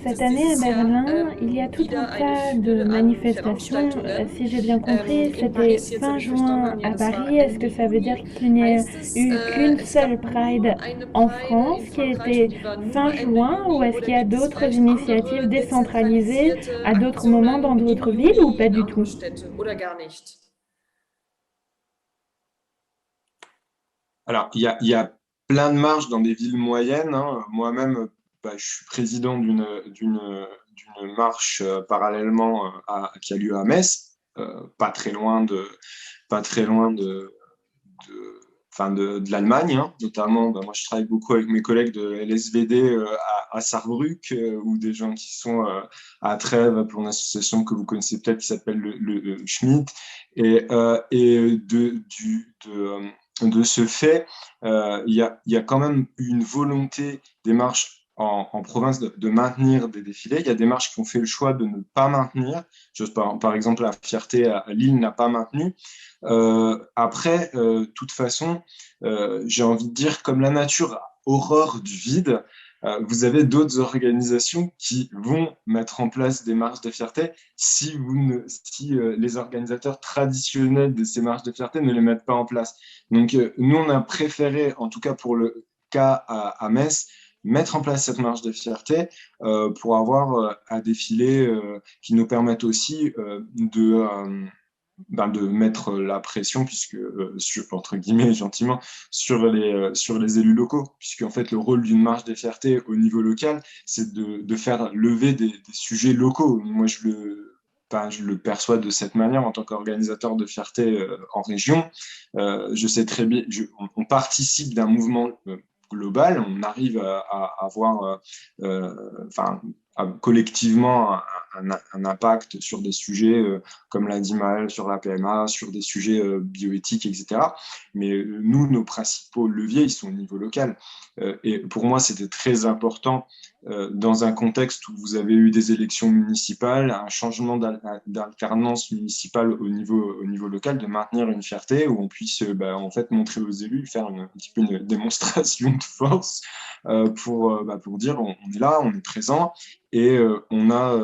Speaker 3: cette année à Berlin, il y a tout un tas de manifestations. Si j'ai bien compris, c'était fin juin à Paris. Est-ce que ça veut dire qu'il n'y a eu qu'une seule Pride en France qui a été fin juin, ou est-ce qu'il y a d'autres initiatives décentralisées à d'autres moments dans d'autres villes, ou pas du tout?
Speaker 5: Alors, il y a plein de marches dans des villes moyennes. Hein. Moi-même, je suis président d'une marche parallèlement qui a lieu à Metz, pas très loin de l'Allemagne, hein. Notamment, moi je travaille beaucoup avec mes collègues de LSVD à Sarrebruck, ou des gens qui sont à Trèves pour une association que vous connaissez peut-être qui s'appelle le Schmitt. Et de ce fait, il y a quand même une volonté des marches en province de maintenir des défilés. Il y a des marches qui ont fait le choix de ne pas maintenir. Par exemple, la fierté à Lille n'a pas maintenu. Après, toute façon, j'ai envie de dire, comme la nature a horreur du vide, vous avez d'autres organisations qui vont mettre en place des marches de fierté si les organisateurs traditionnels de ces marches de fierté ne les mettent pas en place. Donc, nous, on a préféré, en tout cas pour le cas à Metz, mettre en place cette marche de fierté pour avoir un défilé qui nous permette aussi de mettre la pression, puisque entre guillemets gentiment, sur les élus locaux, puisque en fait le rôle d'une marche des fiertés au niveau local, c'est de faire lever des sujets locaux. Moi je le perçois de cette manière en tant qu'organisateur de fierté en région. Je sais très bien, on participe d'un mouvement global, on arrive à avoir collectivement un impact sur des sujets, comme l'a dit Maëlle, sur la PMA, sur des sujets bioéthiques, etc. Mais nous, nos principaux leviers, ils sont au niveau local. Et pour moi, c'était très important, dans un contexte où vous avez eu des élections municipales, un changement d'alternance municipale au niveau local, de maintenir une fierté où on puisse en fait montrer aux élus, faire un petit peu une démonstration de force pour dire on est là, on est présent et on a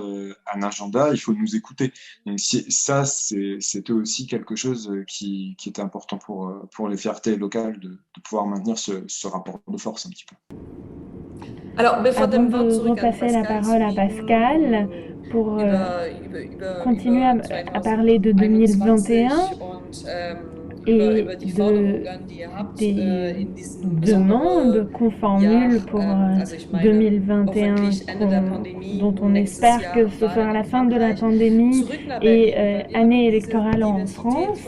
Speaker 5: un agenda, il faut nous écouter. Donc ça, c'était aussi quelque chose qui était important pour les fiertés locales de pouvoir maintenir ce rapport de force un petit peu.
Speaker 2: Alors,
Speaker 3: Avant de repasser la parole à Pascal pour continuer à parler de 2021 et des demandes qu'on formule pour 2021, dont on espère que ce sera la fin de la pandémie et année électorale en France.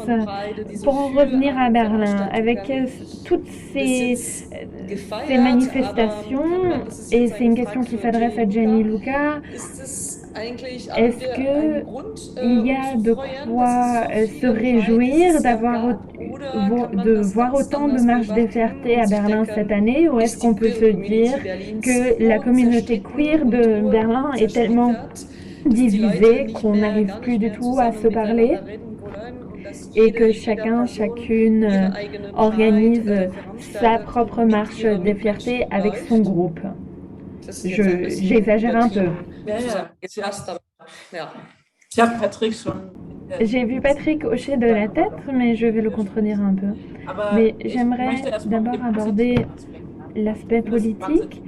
Speaker 3: Pour en revenir à Berlin, avec toutes ces manifestations, et c'est une question qui s'adresse à Jenny Luca, est-ce qu'il y a de quoi se réjouir de voir autant de marches des fiertés à Berlin cette année, ou est-ce qu'on peut se dire que la communauté queer de Berlin est tellement divisée qu'on n'arrive plus du tout à se parler et que chacune organise sa propre marche des fiertés avec son groupe? J'exagère un peu. J'ai vu Patrick hocher de la tête, mais je vais le contredire un peu. Mais j'aimerais d'abord aborder l'aspect politique.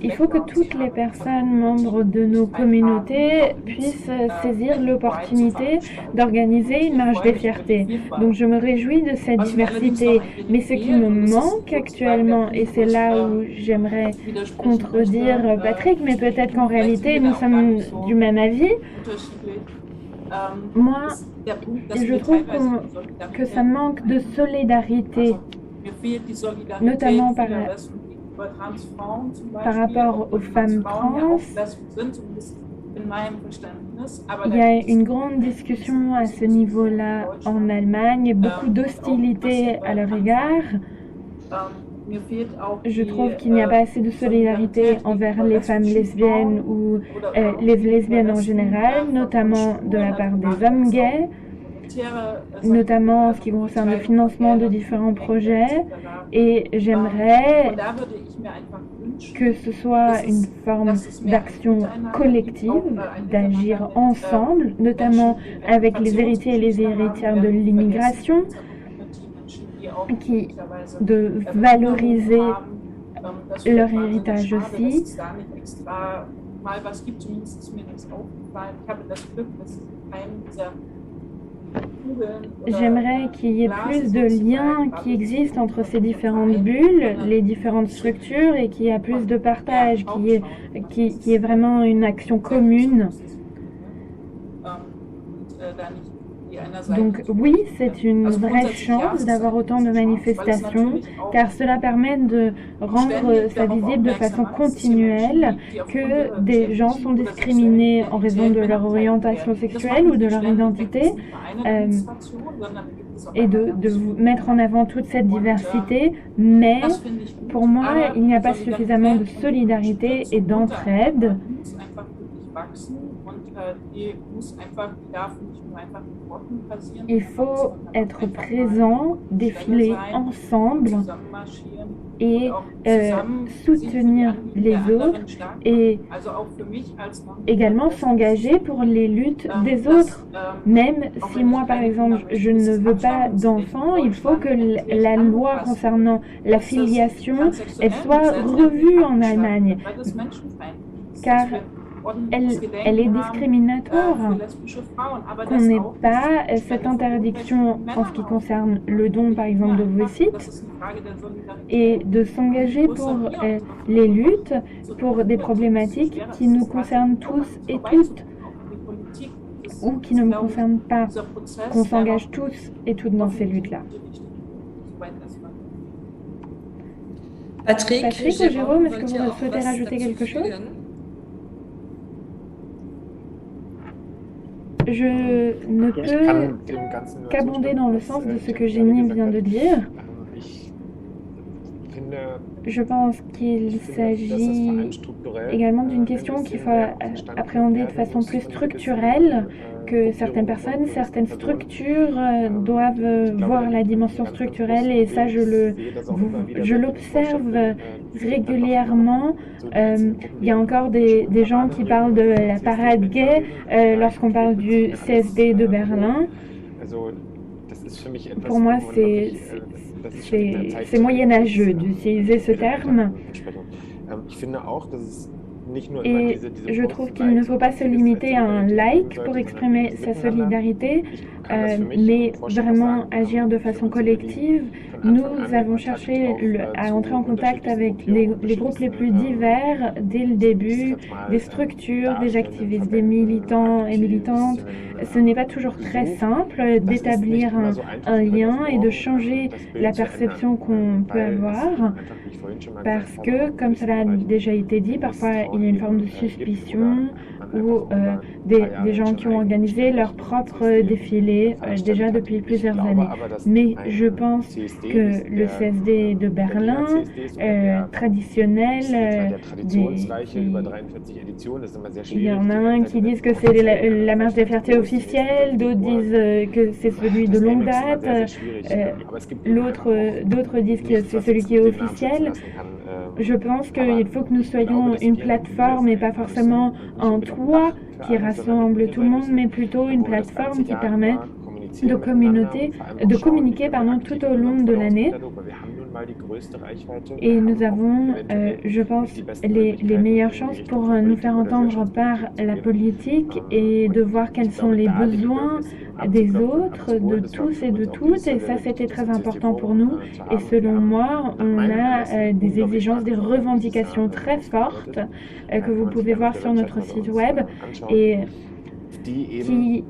Speaker 3: Il faut que toutes les personnes membres de nos communautés puissent saisir l'opportunité d'organiser une marche des fiertés. Donc je me réjouis de cette diversité. Mais ce qui me manque actuellement, et c'est là où j'aimerais contredire Patrick, mais peut-être qu'en réalité nous sommes du même avis, moi je trouve que ça manque de solidarité, notamment par rapport aux femmes trans. Il y a une grande discussion à ce niveau-là en Allemagne, beaucoup d'hostilité à leur égard. Je trouve qu'il n'y a pas assez de solidarité envers les femmes lesbiennes ou les lesbiennes en général, notamment de la part des hommes gays, notamment en ce qui concerne le financement de différents projets. Et j'aimerais que ce soit une forme d'action collective, d'agir ensemble, notamment avec les héritiers et les héritières de l'immigration, de valoriser leur héritage aussi. J'aimerais qu'il y ait plus de liens qui existent entre ces différentes bulles, les différentes structures, et qu'il y ait plus de partage, qu'il y ait vraiment une action commune. Donc oui, c'est une vraie chance d'avoir autant de manifestations, car cela permet de rendre ça visible de façon continuelle que des gens sont discriminés en raison de leur orientation sexuelle ou de leur identité, et de mettre en avant toute cette diversité. Mais pour moi, il n'y a pas suffisamment de solidarité et d'entraide. Il faut être présent, défiler ensemble et soutenir les autres, et également s'engager pour les luttes des autres. Même si moi, par exemple, je ne veux pas d'enfants, il faut que la loi concernant la filiation soit revue en Allemagne, car elle est discriminatoire, qu'on n'ait pas cette interdiction en ce qui concerne le don, par exemple, d'ovocytes, et de s'engager pour les luttes, pour des problématiques qui nous concernent tous et toutes, ou qui ne me concernent pas, qu'on s'engage tous et toutes dans ces luttes-là.
Speaker 2: Patrick
Speaker 3: ou Jérôme, est-ce que vous souhaitez rajouter quelque chose? Je ne peux qu'abonder dans le sens de ce que Jenny vient de dire. Je pense qu'il s'agit également d'une question qu'il faut appréhender de façon plus structurelle, que certaines personnes, certaines structures doivent voir la dimension structurelle, et ça je l'observe régulièrement. Il y a encore des gens qui parlent de la parade gay lorsqu'on parle du CSD de Berlin. Pour moi, c'est moyenâgeux d'utiliser ce terme. Et je trouve qu'il ne faut pas se limiter à un like pour exprimer sa solidarité, mais vraiment agir de façon collective. Nous avons cherché à entrer en contact avec les groupes les plus divers dès le début, des structures, des activistes, des militants et militantes. Ce n'est pas toujours très simple d'établir un lien et de changer la perception qu'on peut avoir, parce que, comme cela a déjà été dit, parfois il y a une forme de suspicion ou des gens qui ont organisé leur propre défilé déjà depuis plusieurs années. Mais je pense que le CSD de Berlin, traditionnel, il y en a un qui disent que c'est la marche des fiertés officielle, d'autres disent que c'est celui de longue date, d'autres disent que c'est celui qui est officiel. Je pense qu'il faut que nous soyons une plateforme et pas forcément un toit qui rassemble tout le monde, mais plutôt une plateforme qui permet de communiquer tout au long de l'année. Et nous avons, je pense, les meilleures chances pour nous faire entendre par la politique et de voir quels sont les besoins des autres, de tous et de toutes. Et ça, c'était très important pour nous. Et selon moi, on a des exigences, des revendications très fortes que vous pouvez voir sur notre site web et qui,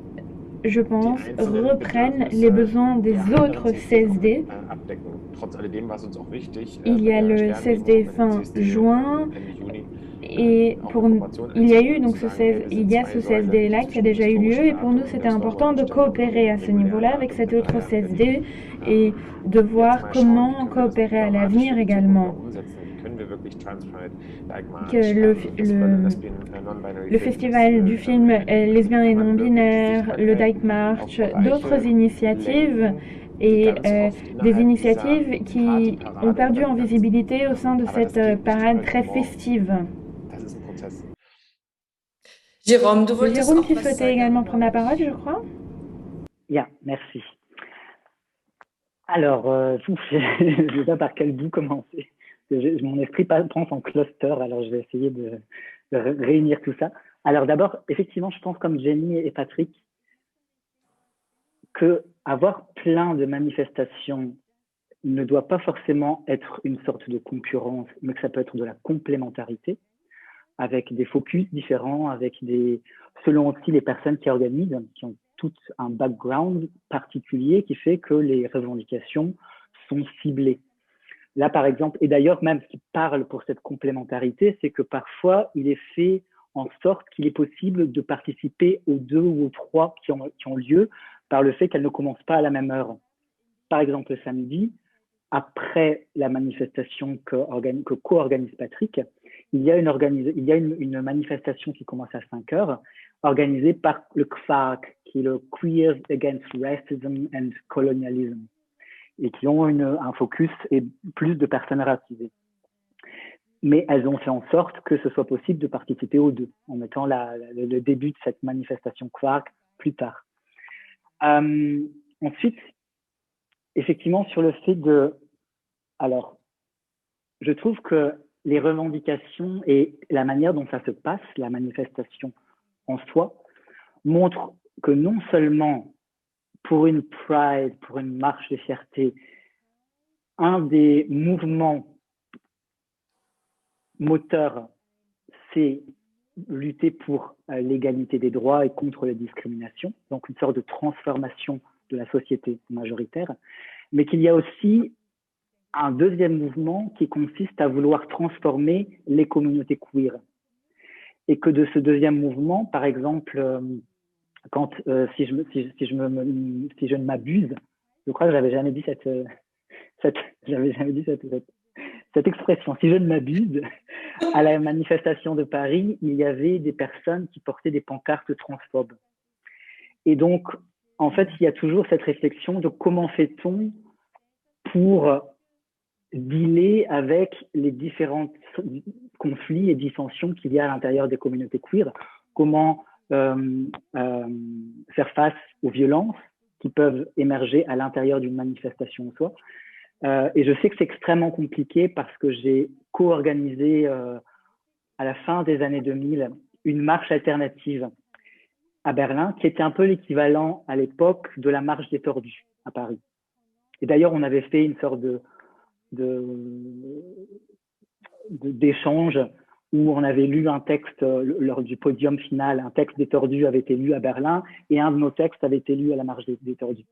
Speaker 3: je pense, reprennent les besoins des autres CSD. Il y a le CSD fin juin et il y a ce CSD là qui a déjà eu lieu, et pour nous c'était important de coopérer à ce niveau-là avec cet autre CSD et de voir comment coopérer à l'avenir également. Que le festival du film lesbien et non-binaire, le Dyke March, d'autres initiatives et des initiatives qui ont perdu en visibilité au sein de cette parade très festive.
Speaker 2: Jérôme,
Speaker 3: qui souhaitait également prendre la parole, je crois.
Speaker 4: Bien, merci. Alors, je ne sais pas par quel bout commencer. Mon esprit pense en cluster, alors je vais essayer de réunir tout ça. Alors d'abord, effectivement, je pense comme Jenny et Patrick que avoir plein de manifestations ne doit pas forcément être une sorte de concurrence, mais que ça peut être de la complémentarité, avec des focus différents, selon aussi les personnes qui organisent, qui ont tout un background particulier qui fait que les revendications sont ciblées. Là, par exemple, et d'ailleurs, même ce qui parle pour cette complémentarité, c'est que parfois, il est fait en sorte qu'il est possible de participer aux 2 ou aux 3 qui ont lieu par le fait qu'elles ne commencent pas à la même heure. Par exemple, le samedi, après la manifestation que co-organise Patrick, il y a une manifestation qui commence à 5 heures, organisée par le CFAC, qui est le Queers Against Racism and Colonialism, et qui ont un focus et plus de personnes racisées. Mais elles ont fait en sorte que ce soit possible de participer aux 2, en mettant le début de cette manifestation Quark plus tard. Ensuite, effectivement, sur le fait alors, je trouve que les revendications et la manière dont ça se passe, la manifestation en soi, montrent que non seulement pour une Pride, pour une marche de fierté, un des mouvements moteurs, c'est lutter pour l'égalité des droits et contre les discriminations, donc une sorte de transformation de la société majoritaire, mais qu'il y a aussi un deuxième mouvement qui consiste à vouloir transformer les communautés queer. Et que de ce deuxième mouvement, par exemple, quand, si je ne m'abuse, je crois que j'avais jamais dit cette expression, si je ne m'abuse, à la manifestation de Paris, il y avait des personnes qui portaient des pancartes transphobes. Et donc, en fait, il y a toujours cette réflexion de comment fait-on pour dealer avec les différents conflits et dissensions qu'il y a à l'intérieur des communautés queer, comment faire face aux violences qui peuvent émerger à l'intérieur d'une manifestation en soi. Et je sais que c'est extrêmement compliqué parce que j'ai co-organisé à la fin des années 2000 une marche alternative à Berlin qui était un peu l'équivalent à l'époque de la marche des tordus à Paris. Et d'ailleurs, on avait fait une sorte d'échange où on avait lu un texte lors du podium final, un texte des tordus avait été lu à Berlin et un de nos textes avait été lu à la marche des tordus.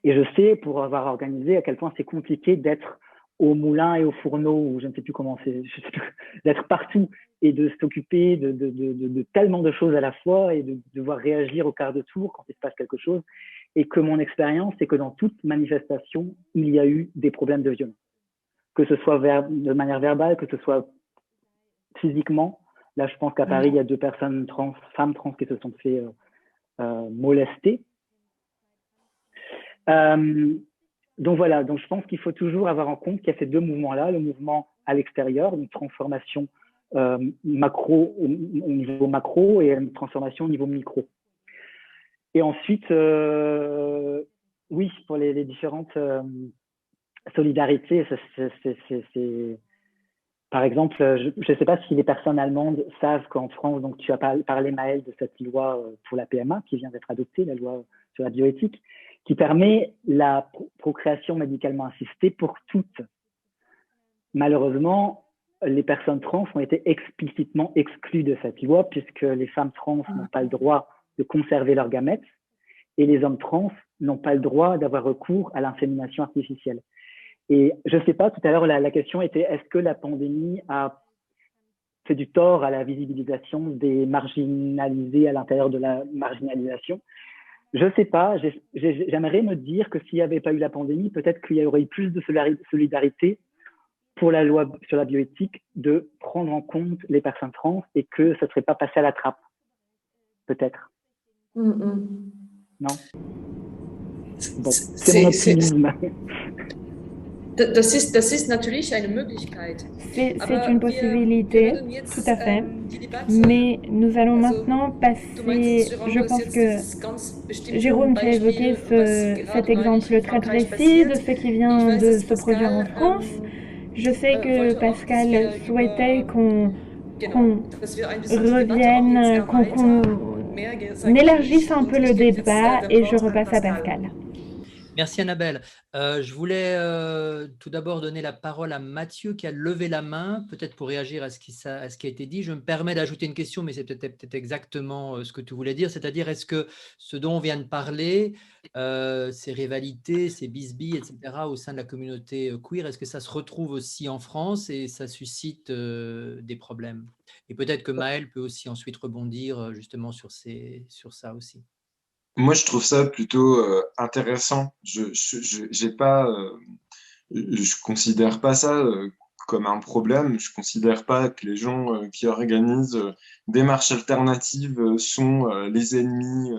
Speaker 4: Et je sais, pour avoir organisé, à quel point c'est compliqué d'être au moulin et au fourneau, ou je ne sais plus comment c'est, d'être partout et de s'occuper de tellement de choses à la fois et de devoir réagir au quart de tour quand il se passe quelque chose. Et que mon expérience, c'est que dans toute manifestation, il y a eu des problèmes de violence. Que ce soit de manière verbale, que ce soit physiquement. Là, je pense qu'à Paris, il y a 2 personnes trans, femmes trans qui se sont fait molester. Donc voilà, donc je pense qu'il faut toujours avoir en compte qu'il y a ces 2 mouvements-là, le mouvement à l'extérieur, une transformation macro au niveau macro et une transformation au niveau micro. Et ensuite, oui, pour les différentes solidarités, par exemple, je ne sais pas si les personnes allemandes savent qu'en France, donc tu as parlé Maëlle de cette loi pour la PMA qui vient d'être adoptée, la loi sur la bioéthique, qui permet la procréation médicalement assistée pour toutes. Malheureusement, les personnes trans ont été explicitement exclues de cette loi puisque les femmes trans n'ont pas le droit de conserver leurs gamètes et les hommes trans n'ont pas le droit d'avoir recours à l'insémination artificielle. Et je ne sais pas, tout à l'heure, la question était est-ce que la pandémie a fait du tort à la visibilisation des marginalisés à l'intérieur de la marginalisation? Je ne sais pas, j'aimerais me dire que s'il n'y avait pas eu la pandémie, peut-être qu'il y aurait eu plus de solidarité pour la loi sur la bioéthique de prendre en compte les personnes trans et que ça ne serait pas passé à la trappe. Peut-être. Non? Bon, c'est mon optimisme.
Speaker 2: Das ist natürlich eine Möglichkeit.
Speaker 3: C'est une possibilité, tout à fait. Mais nous allons maintenant passer, je pense que Jérôme qui a évoqué cet exemple très précis de ce qui vient de se produire en France. Je sais que Pascal souhaitait qu'on revienne, qu'on élargisse un peu le débat et je repasse à Pascal.
Speaker 1: Merci Annabelle. Je voulais tout d'abord donner la parole à Mathieu qui a levé la main, peut-être pour réagir à ce qui a été dit. Je me permets d'ajouter une question, mais c'est peut-être exactement ce que tu voulais dire, c'est-à-dire est-ce que ce dont on vient de parler, ces rivalités, ces bisbilles, etc., au sein de la communauté queer, est-ce que ça se retrouve aussi en France et ça suscite des problèmes? Et peut-être que Maëlle peut aussi ensuite rebondir justement sur ça aussi.
Speaker 5: Moi, je trouve ça plutôt intéressant. Je considère pas ça comme un problème. Je considère pas que les gens qui organisent des marches alternatives sont les ennemis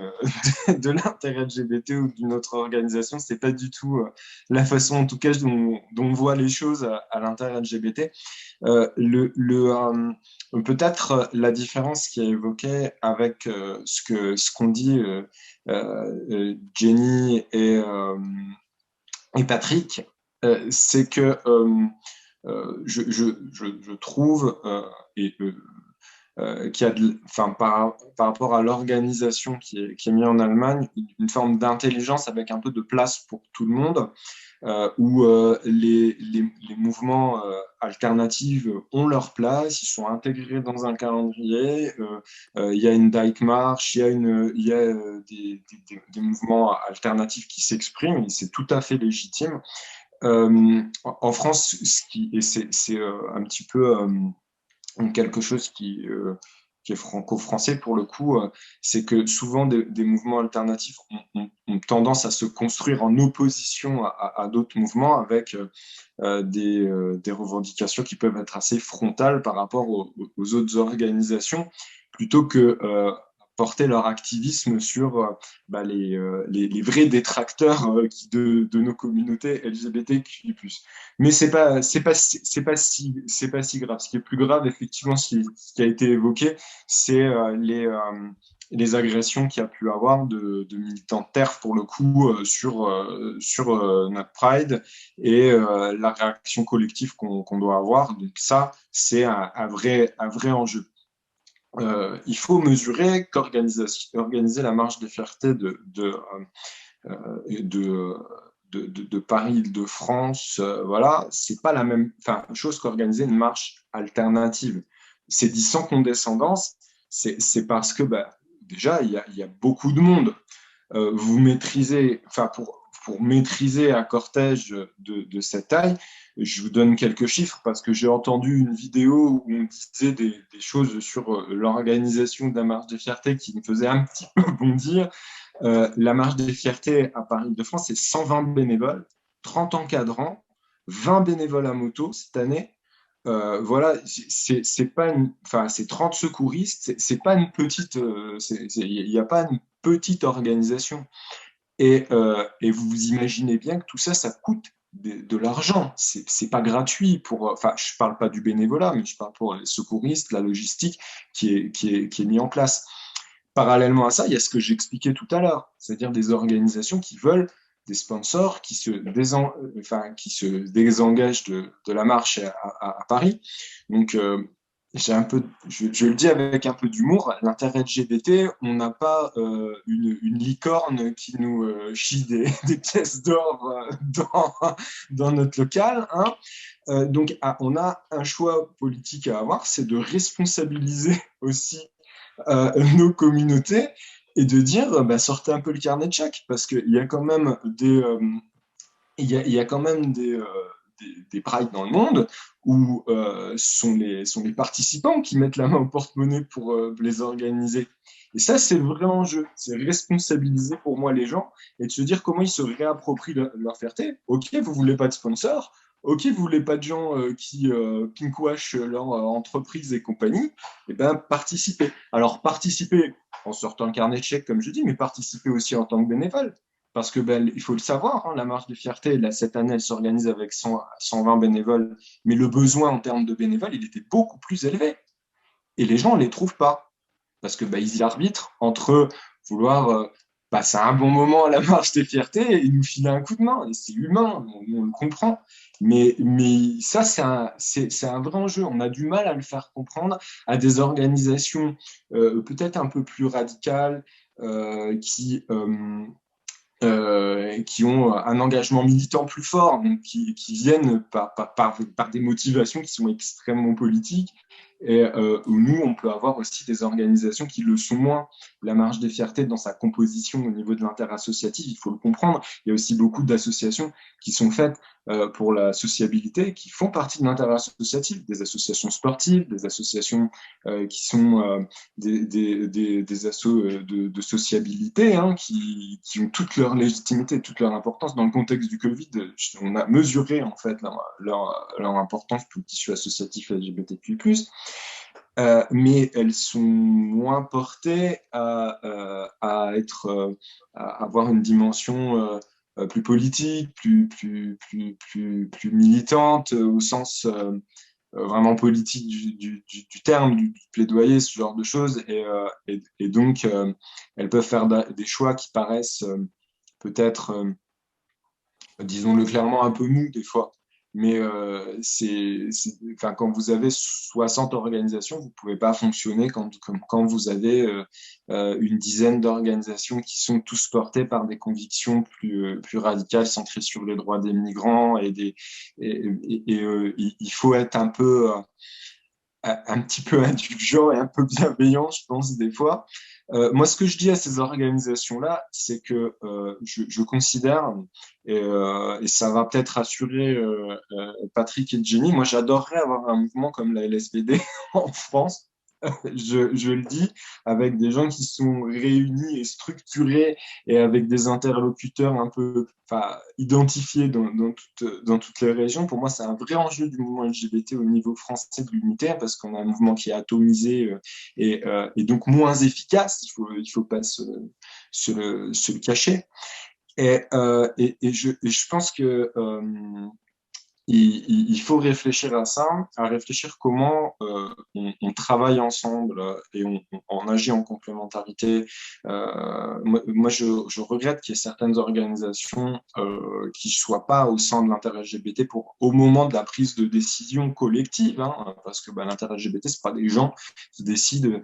Speaker 5: de l'intérêt LGBT ou d'une autre organisation. C'est pas du tout la façon, en tout cas, dont on voit les choses à l'intérêt LGBT. Peut-être la différence qui est évoquée avec ce qu'ont dit Jenny et Patrick, c'est que je trouve qu'il y a, par rapport à l'organisation qui est mise en Allemagne, une forme d'intelligence avec un peu de place pour tout le monde, où les mouvements alternatifs ont leur place, ils sont intégrés dans un calendrier, il y a une Dyke March, il y a des mouvements alternatifs qui s'expriment, et c'est tout à fait légitime. En France, et c'est un petit peu quelque chose qui est franco-français pour le coup, c'est que souvent des mouvements alternatifs ont tendance à se construire en opposition à d'autres mouvements avec des revendications qui peuvent être assez frontales par rapport aux autres organisations, plutôt que porter leur activisme sur les vrais détracteurs de nos communautés LGBTQI+. Mais c'est pas si grave. Ce qui est plus grave, effectivement, ce qui a été évoqué, c'est les agressions qu'il y a pu avoir de militants TERF, pour le coup, sur notre Pride, et la réaction collective qu'on doit avoir. Donc ça, c'est un vrai enjeu. Il faut mesurer qu'organiser la marche des fiertés de Paris-Île-de-France, voilà, c'est pas la même chose qu'organiser une marche alternative. C'est dit sans condescendance, c'est parce que déjà, il y a beaucoup de monde. Vous maîtrisez, pour maîtriser un cortège de cette taille, je vous donne quelques chiffres parce que j'ai entendu une vidéo où on disait des choses sur l'organisation de la marche des fiertés qui me faisaient un petit peu bondir. La marche des fiertés à Paris-de-France, c'est 120 bénévoles, 30 encadrants, 20 bénévoles à moto cette année. Voilà, c'est pas c'est 30 secouristes, c'est pas une petite, il n'y a pas une petite organisation. Et vous imaginez bien que tout ça, ça coûte de l'argent. C'est pas gratuit je parle pas du bénévolat, mais je parle pour les secouristes, la logistique qui est mis en place. Parallèlement à ça, il y a ce que j'expliquais tout à l'heure, c'est-à-dire des organisations qui veulent des sponsors qui se désengagent de la marche à Paris. Donc, je le dis avec un peu d'humour, l'inter-LGBT, on n'a pas une licorne qui nous chie des pièces d'or dans notre local. Hein. Donc, on a un choix politique à avoir, c'est de responsabiliser aussi nos communautés et de dire sortez un peu le carnet de chèques, parce qu'il y a quand même des prides dans le monde où sont les participants qui mettent la main au porte-monnaie pour les organiser. Et ça, c'est le vrai enjeu. C'est responsabiliser pour moi les gens et de se dire comment ils se réapproprient leur fierté. Ok, vous voulez pas de sponsors. Ok, vous voulez pas de gens qui pinkwashent leur entreprise et compagnie. Eh ben, participez. Alors, participez en sortant le carnet de chèques, comme je dis, mais participez aussi en tant que bénévole. Parce que il faut le savoir, hein, la marche de fierté, là, cette année, elle s'organise avec 120 bénévoles, mais le besoin en termes de bénévoles, il était beaucoup plus élevé. Et les gens ne les trouvent pas. Parce que ils y arbitrent entre vouloir passer un bon moment à la marche des fiertés et nous filer un coup de main. Et c'est humain, on le comprend. Mais ça, c'est un vrai enjeu. On a du mal à le faire comprendre à des organisations peut-être un peu plus radicales qui ont un engagement militant plus fort, donc qui viennent par des motivations qui sont extrêmement politiques, et où nous, on peut avoir aussi des organisations qui le sont moins. La marche des fiertés, dans sa composition au niveau de l'interassociatif, il faut le comprendre, il y a aussi beaucoup d'associations qui sont faites pour la sociabilité, qui font partie de l'interassociatif, des associations sportives, des associations qui sont des assos de sociabilité, hein, qui ont toute leur légitimité, toute leur importance. Dans le contexte du Covid, on a mesuré en fait leur importance pour le tissu associatif LGBTQI+, mais elles sont moins portées à avoir une dimension plus politique, plus militante, au sens vraiment politique du terme, du plaidoyer, ce genre de choses. Et donc, elles peuvent faire des choix qui paraissent peut-être, disons-le clairement, un peu mous des fois. Mais quand vous avez 60 organisations, vous ne pouvez pas fonctionner comme quand vous avez une dizaine d'organisations qui sont tous portées par des convictions plus radicales, centrées sur les droits des migrants. Il faut être un petit peu indulgent et un peu bienveillant, je pense, des fois. Moi, ce que je dis à ces organisations-là, c'est que je considère, et ça va peut-être rassurer Patrick et Jenny, moi j'adorerais avoir un mouvement comme la LSBD en France. Je le dis, avec des gens qui sont réunis et structurés et avec des interlocuteurs un peu identifiés dans toutes les régions. Pour moi, c'est un vrai enjeu du mouvement LGBT au niveau français de l'unité, parce qu'on a un mouvement qui est atomisé et donc moins efficace, il faut pas se le cacher. Et je pense que il faut réfléchir à ça, à réfléchir comment on travaille ensemble et on agit en complémentarité. Moi, je regrette qu'il y ait certaines organisations qui ne soient pas au sein de l'inter-LGBT au moment de la prise de décision collective, hein, parce que l'inter-LGBT, ce n'est pas des gens qui décident,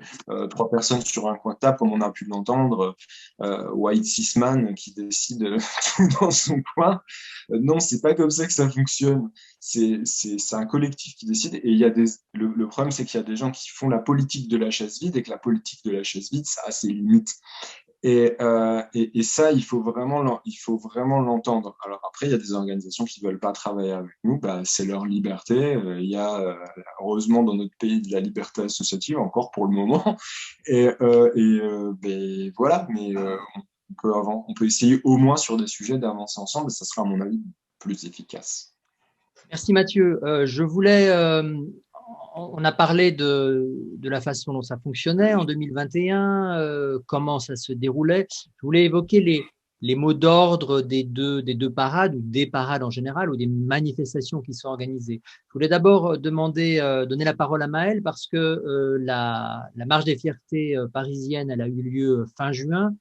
Speaker 5: 3 personnes sur un coin de table, comme on a pu l'entendre, White Cis-Man qui décide tout dans son coin. Non, c'est pas comme ça que ça fonctionne. C'est un collectif qui décide, et le problème, c'est qu'il y a des gens qui font la politique de la chaise vide, et que la politique de la chaise vide, ça a ses limites. Et ça, il faut vraiment l'entendre. Alors après, il y a des organisations qui ne veulent pas travailler avec nous, c'est leur liberté. Il y a heureusement dans notre pays de la liberté associative, encore pour le moment. Voilà, mais on peut essayer au moins sur des sujets d'avancer ensemble, et ça sera à mon avis plus efficace.
Speaker 1: Merci Mathieu. On a parlé de la façon dont ça fonctionnait en 2021, comment ça se déroulait. Je voulais évoquer les mots d'ordre des deux parades, ou des parades en général, ou des manifestations qui sont organisées. Je voulais d'abord donner la parole à Maëlle, parce que la marche des fiertés parisienne, elle a eu lieu fin juin.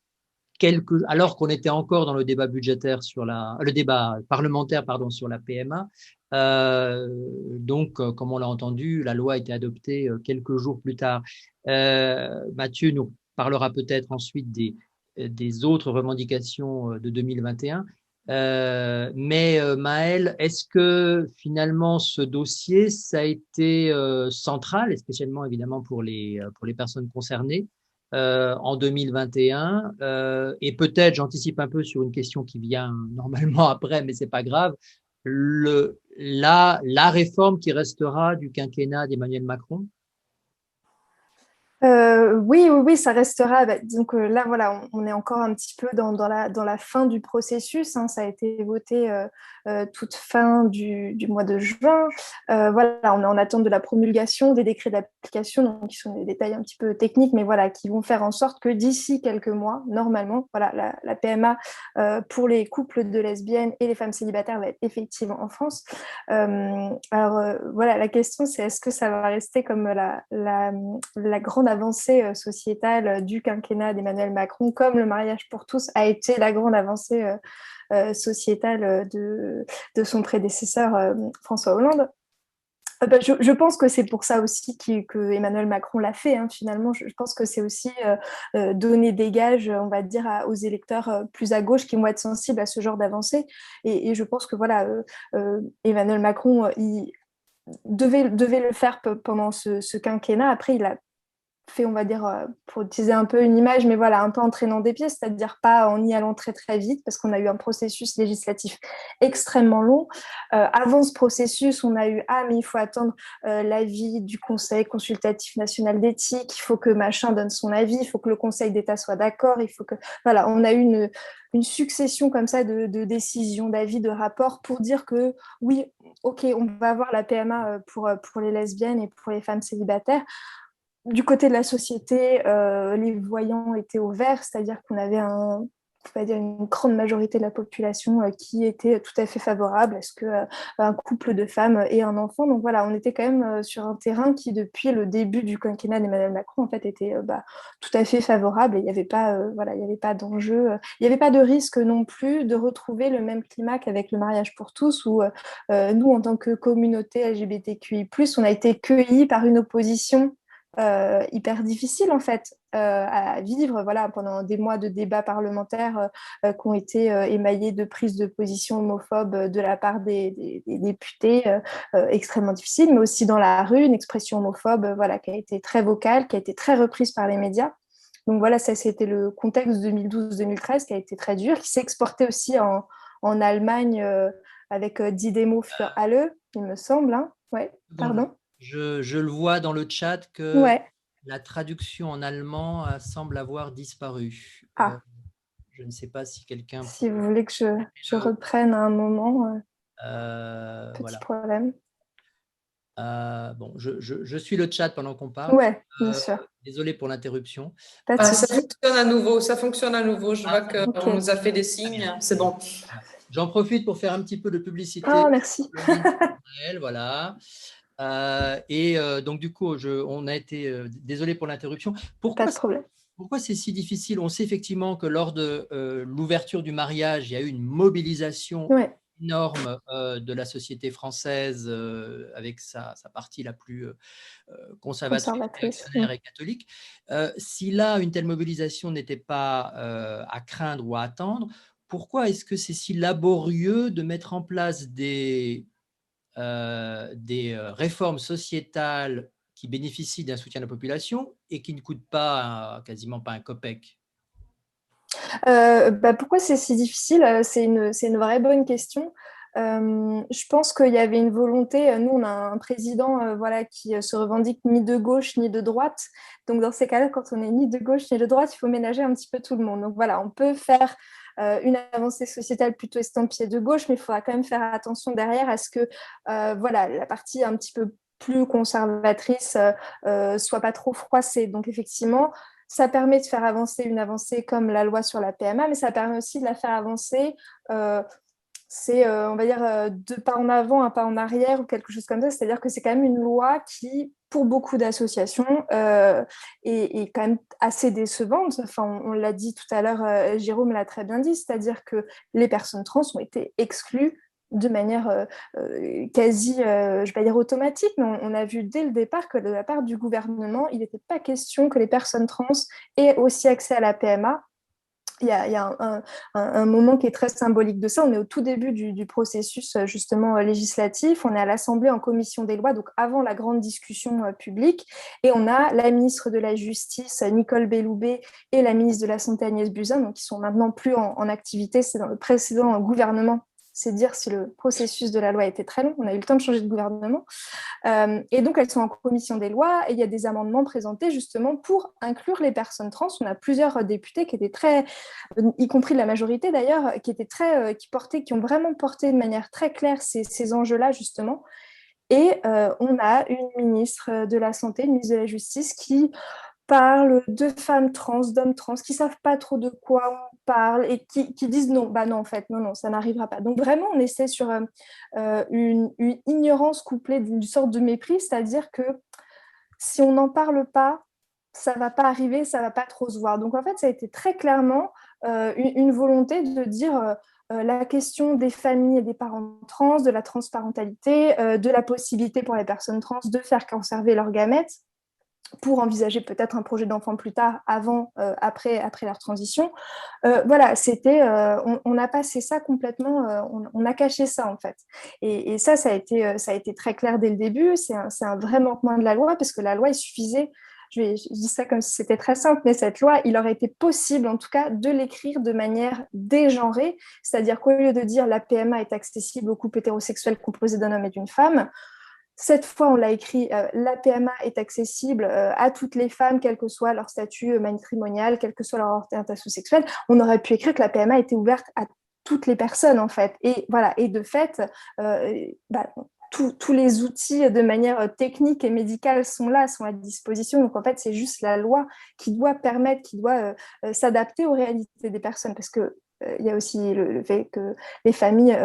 Speaker 1: Alors qu'on était encore dans le débat budgétaire le débat parlementaire, sur la PMA. Donc, comme on l'a entendu, la loi a été adoptée quelques jours plus tard. Mathieu nous parlera peut-être ensuite des autres revendications de 2021. Mais Maëlle, est-ce que finalement ce dossier, ça a été central, et spécialement évidemment pour les personnes concernées, en 2021, et peut-être, j'anticipe un peu sur une question qui vient normalement après, mais c'est pas grave, la réforme qui restera du quinquennat d'Emmanuel Macron?
Speaker 7: Oui, ça restera. Donc là, voilà, on est encore un petit peu dans la fin du processus, hein. Ça a été voté toute fin du mois de juin. Voilà, on est en attente de la promulgation des décrets d'application, donc qui sont des détails un petit peu techniques, mais voilà, qui vont faire en sorte que d'ici quelques mois, normalement, voilà, la PMA pour les couples de lesbiennes et les femmes célibataires va être effective en France. Voilà, la question, c'est est-ce que ça va rester comme la grande avancée sociétale du quinquennat d'Emmanuel Macron, comme le mariage pour tous a été la grande avancée sociétale de son prédécesseur François Hollande. Je pense que c'est pour ça aussi que Emmanuel Macron l'a fait, hein, finalement. Je pense que c'est aussi donner des gages, on va dire, aux électeurs plus à gauche qui vont être sensibles à ce genre d'avancée. Et je pense que voilà, Emmanuel Macron il devait le faire pendant ce quinquennat. Après, il a fait, on va dire, pour utiliser un peu une image, mais voilà, un peu en traînant des pieds, c'est-à-dire pas en y allant très très vite, parce qu'on a eu un processus législatif extrêmement long. Avant ce processus, on a eu mais il faut attendre l'avis du Conseil consultatif national d'éthique, il faut que machin donne son avis, il faut que le Conseil d'État soit d'accord, il faut que voilà, on a eu une succession comme ça de décisions, d'avis, de rapports pour dire que oui, ok, on va avoir la PMA pour les lesbiennes et pour les femmes célibataires. Du côté de la société, les voyants étaient au vert, c'est-à-dire qu'on avait une grande majorité de la population qui était tout à fait favorable à ce qu'un couple de femmes ait un enfant. Donc voilà, on était quand même sur un terrain qui, depuis le début du quinquennat d'Emmanuel Macron, en fait, était tout à fait favorable. Et il n'y avait pas d'enjeu, il n'y avait pas de risque non plus de retrouver le même climat qu'avec le mariage pour tous, où nous, en tant que communauté LGBTQI+, on a été cueillis par une opposition hyper difficile en fait à vivre, voilà, pendant des mois de débats parlementaires qui ont été émaillés de prises de position homophobes de la part des députés, extrêmement difficile, mais aussi dans la rue, une expression homophobe voilà, qui a été très vocale, qui a été très reprise par les médias. Donc voilà, ça c'était le contexte 2012-2013 qui a été très dur, qui s'est exporté aussi en Allemagne avec Die Demo für alle, il me semble. Hein. Ouais, pardon.
Speaker 1: Je le vois dans le chat que
Speaker 7: ouais.
Speaker 1: La traduction en allemand semble avoir disparu.
Speaker 7: Ah.
Speaker 1: Je ne sais pas si quelqu'un...
Speaker 7: Si vous voulez que je reprenne à un moment, petit
Speaker 1: voilà.
Speaker 7: problème.
Speaker 1: Bon, je suis le chat pendant qu'on parle.
Speaker 7: Ouais, bien sûr.
Speaker 1: Désolé pour l'interruption.
Speaker 2: Ça fonctionne à nouveau. Je vois qu'on nous a fait des signes. C'est bon.
Speaker 1: J'en profite pour faire un petit peu de publicité.
Speaker 7: Ah, merci.
Speaker 1: Voilà. Donc, du coup, on a été... désolé pour l'interruption.
Speaker 7: Pas de problème.
Speaker 1: Pourquoi c'est si difficile? On sait effectivement que lors de l'ouverture du mariage, il y a eu une mobilisation énorme de la société française avec sa partie la plus conservatrice et catholique. Si là, une telle mobilisation n'était pas à craindre ou à attendre, pourquoi est-ce que c'est si laborieux de mettre en place des réformes sociétales qui bénéficient d'un soutien de la population et qui ne coûtent quasiment pas un copec?
Speaker 7: Pourquoi c'est si difficile? C'est une vraie bonne question. Je pense qu'il y avait une volonté. Nous, on a un président qui se revendique ni de gauche ni de droite. Donc, dans ces cas-là, quand on n'est ni de gauche ni de droite, il faut ménager un petit peu tout le monde. Donc, voilà, on peut faire une avancée sociétale plutôt estampillée de gauche, mais il faudra quand même faire attention derrière à ce que la partie un petit peu plus conservatrice soit pas trop froissée. Donc, effectivement, ça permet de faire avancer une avancée comme la loi sur la PMA, mais ça permet aussi de la faire avancer. C'est, on va dire, 2 pas en avant, 1 pas en arrière ou quelque chose comme ça. C'est-à-dire que c'est quand même une loi qui, pour beaucoup d'associations, est quand même assez décevante. Enfin, on l'a dit tout à l'heure, Jérôme l'a très bien dit, c'est-à-dire que les personnes trans ont été exclues de manière quasi, je ne vais pas dire automatique, mais on a vu dès le départ que de la part du gouvernement, il n'était pas question que les personnes trans aient aussi accès à la PMA. Il y a un moment qui est très symbolique de ça. On est au tout début du processus justement législatif. On est à l'Assemblée en commission des lois, donc avant la grande discussion publique. Et on a la ministre de la Justice, Nicole Belloubet, et la ministre de la Santé, Agnès Buzyn, donc qui sont maintenant plus en activité. C'est dans le précédent gouvernement. C'est dire si le processus de la loi a été très long. On a eu le temps de changer de gouvernement. Et donc, elles sont en commission des lois et il y a des amendements présentés justement pour inclure les personnes trans. On a plusieurs députés qui étaient très, y compris de la majorité d'ailleurs, qui ont vraiment porté de manière très claire ces enjeux-là justement. Et on a une ministre de la Santé, une ministre de la Justice qui parle de femmes trans, d'hommes trans, qui ne savent pas trop de quoi on parle et qui disent non, non, en fait, non, ça n'arrivera pas. Donc vraiment, on essaie sur une ignorance couplée d'une sorte de mépris, c'est-à-dire que si on n'en parle pas, ça ne va pas arriver, ça ne va pas trop se voir. Donc en fait, ça a été très clairement une volonté de dire la question des familles et des parents trans, de la transparentalité, de la possibilité pour les personnes trans de faire conserver leurs gamètes, pour envisager peut-être un projet d'enfant plus tard, après leur transition. Voilà, on a passé ça complètement, on a caché ça en fait. Et ça a été très clair dès le début, c'est un vrai manquement de la loi, parce que la loi, il suffisait, je dis ça comme si c'était très simple, mais cette loi, il aurait été possible en tout cas de l'écrire de manière dégenrée, c'est-à-dire qu'au lieu de dire la PMA est accessible aux couples hétérosexuels composés d'un homme et d'une femme, cette fois, on l'a écrit, la PMA est accessible à toutes les femmes, quel que soit leur statut matrimonial, quelle que soit leur orientation sexuelle. On aurait pu écrire que la PMA était ouverte à toutes les personnes, en fait. Et voilà. Et de fait, tous les outils de manière technique et médicale sont là, sont à disposition. Donc, en fait, c'est juste la loi qui doit permettre, qui doit s'adapter aux réalités des personnes. Parce que il y a aussi le fait que les familles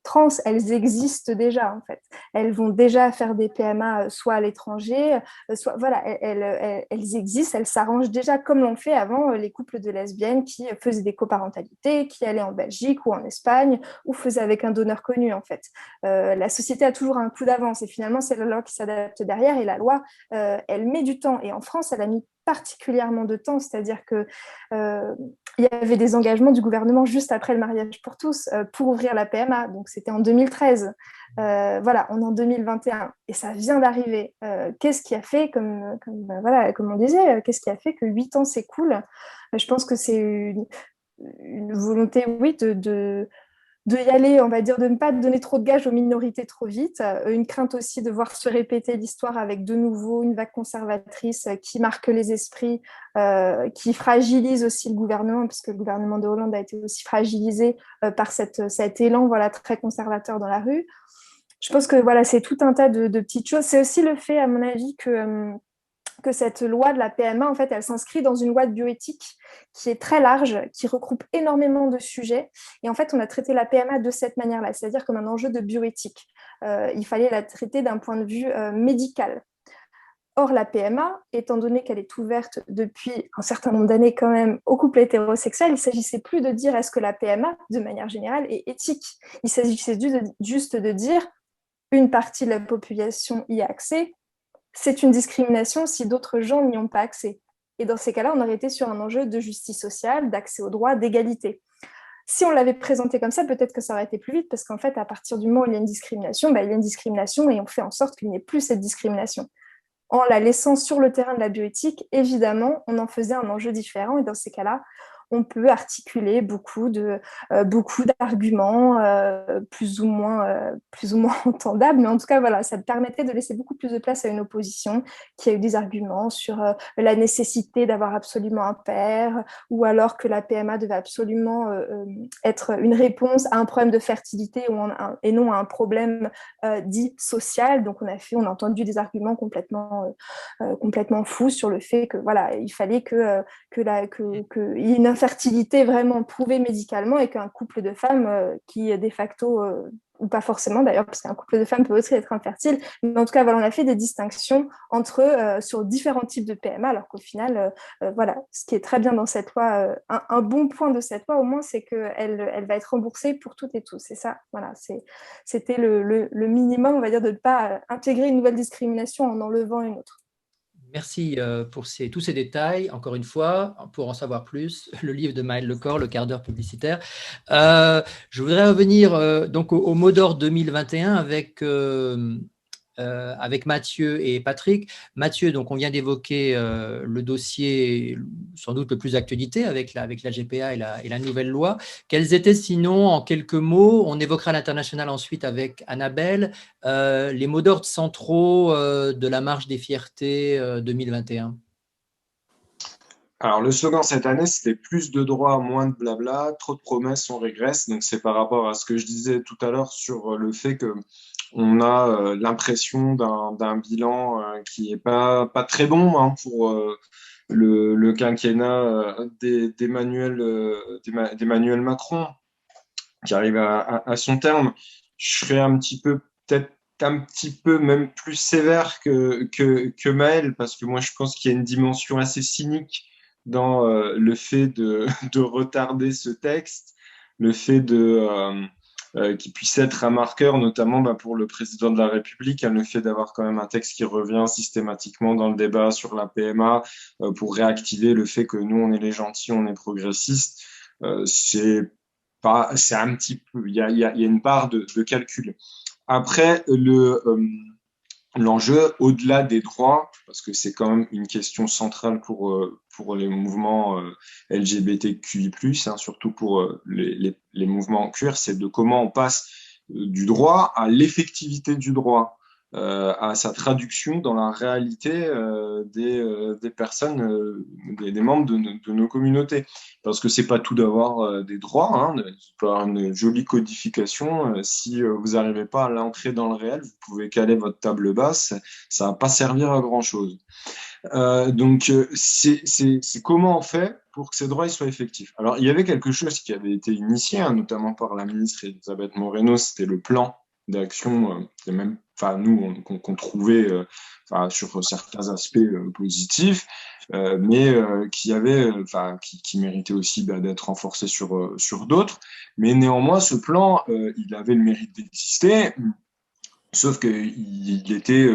Speaker 7: trans, elles existent déjà en fait. Elles vont déjà faire des PMA soit à l'étranger, soit voilà, elles existent, elles s'arrangent déjà comme l'ont fait avant les couples de lesbiennes qui faisaient des coparentalités, qui allaient en Belgique ou en Espagne ou faisaient avec un donneur connu en fait. La société a toujours un coup d'avance et finalement c'est la loi qui s'adapte derrière et la loi elle met du temps et en France elle a mis particulièrement de temps, c'est-à-dire que il y avait des engagements du gouvernement juste après le mariage pour tous pour ouvrir la PMA, donc c'était en 2013. Voilà, on est en 2021 et ça vient d'arriver. Qu'est-ce qui a fait, comme on disait, qu'est-ce qui a fait que 8 ans s'écoulent? Je pense que c'est une volonté, oui, de y aller, on va dire, de ne pas donner trop de gages aux minorités trop vite, une crainte aussi de voir se répéter l'histoire avec de nouveau une vague conservatrice qui marque les esprits, qui fragilise aussi le gouvernement, puisque le gouvernement de Hollande a été aussi fragilisé par cet élan très conservateur dans la rue. Je pense que voilà, c'est tout un tas de petites choses. C'est aussi le fait, à mon avis, que cette loi de la PMA, en fait, elle s'inscrit dans une loi de bioéthique qui est très large, qui regroupe énormément de sujets. Et en fait, on a traité la PMA de cette manière-là, c'est-à-dire comme un enjeu de bioéthique. Il fallait la traiter d'un point de vue médical. Or, la PMA, étant donné qu'elle est ouverte depuis un certain nombre d'années quand même aux couples hétérosexuels, il ne s'agissait plus de dire est-ce que la PMA, de manière générale, est éthique. Il s'agissait juste de dire une partie de la population y a accès, c'est une discrimination si d'autres gens n'y ont pas accès. Et dans ces cas-là, on aurait été sur un enjeu de justice sociale, d'accès aux droits, d'égalité. Si on l'avait présenté comme ça, peut-être que ça aurait été plus vite, parce qu'en fait, à partir du moment où il y a une discrimination, il y a une discrimination et on fait en sorte qu'il n'y ait plus cette discrimination. En la laissant sur le terrain de la bioéthique, évidemment, on en faisait un enjeu différent. Et dans ces cas-là, on peut articuler beaucoup d'arguments plus ou moins entendables, mais en tout cas, voilà, ça permettait de laisser beaucoup plus de place à une opposition qui a eu des arguments sur la nécessité d'avoir absolument un père, ou alors que la PMA devait absolument être une réponse à un problème de fertilité et non à un problème dit social. Donc, on a entendu des arguments complètement fous sur le fait que voilà, il fallait qu'il y ait une infertilité vraiment prouvée médicalement et qu'un couple de femmes qui de facto ou pas forcément d'ailleurs, parce qu'un couple de femmes peut aussi être infertile, mais en tout cas, voilà, on a fait des distinctions entre eux sur différents types de PMA, alors qu'au final, voilà, ce qui est très bien dans cette loi, un bon point de cette loi au moins, c'est qu'elle va être remboursée pour toutes et tous. Et ça, voilà, c'était le minimum, on va dire, de ne pas intégrer une nouvelle discrimination en enlevant une autre.
Speaker 1: Merci pour tous ces détails. Encore une fois, pour en savoir plus, le livre de Maëlle Lecor, Le quart d'heure publicitaire. Je voudrais revenir donc au mot d'ordre 2021 avec Mathieu et Patrick. Mathieu, donc on vient d'évoquer le dossier sans doute le plus d'actualité avec la GPA et la nouvelle loi. Quels étaient sinon, en quelques mots, on évoquera l'international ensuite avec Annabelle, les mots d'ordre centraux de la marche des fiertés 2021?
Speaker 5: Alors, le slogan cette année, c'était plus de droits, moins de blabla, trop de promesses, on régresse. Donc, c'est par rapport à ce que je disais tout à l'heure sur le fait que on a l'impression d'un bilan qui est pas très bon pour le quinquennat d'Emmanuel Macron, qui arrive à son terme. Je serais peut-être un petit peu même plus sévère que Maëlle, parce que moi, je pense qu'il y a une dimension assez cynique dans le fait de retarder ce texte, le fait qu'il puisse être un marqueur, notamment pour le président de la République, le fait d'avoir quand même un texte qui revient systématiquement dans le débat sur la PMA pour réactiver le fait que nous, on est les gentils, on est progressistes. C'est un petit peu, il y a une part de calcul. Après, l'enjeu, au-delà des droits, parce que c'est quand même une question centrale pour les mouvements LGBTQI+, surtout pour les mouvements queer, c'est de comment on passe du droit à l'effectivité du droit, à sa traduction dans la réalité des personnes, des membres de nos communautés. Parce que c'est pas tout d'avoir des droits, c'est pas une jolie codification. Si vous n'arrivez pas à l'entrer dans le réel, vous pouvez caler votre table basse, ça va pas servir à grand chose. Donc c'est comment on fait pour que ces droits soient effectifs. Alors il y avait quelque chose qui avait été initié, notamment par la ministre Elisabeth Moreno, c'était le plan d'action, nous qu'on trouvait sur certains aspects positifs, mais qui méritait aussi d'être renforcé sur d'autres. Mais néanmoins, ce plan, il avait le mérite d'exister, sauf qu'il était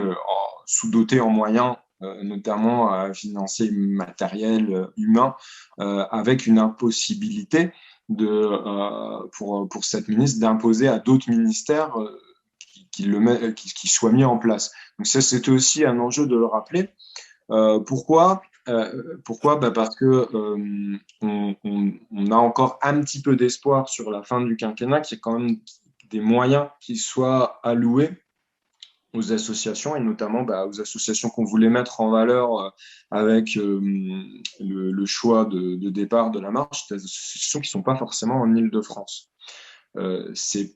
Speaker 5: sous-doté en moyens notamment financier, matériel, humain, avec une impossibilité pour cette ministre d'imposer à d'autres ministères qui soient mis en place. Donc ça, c'était aussi un enjeu de le rappeler. Pourquoi? Parce que on a encore un petit peu d'espoir sur la fin du quinquennat, qu'il y ait quand même des moyens qui soient alloués aux associations, et notamment aux associations qu'on voulait mettre en valeur avec le choix de départ de la marche, des associations qui ne sont pas forcément en Île-de-France. C'est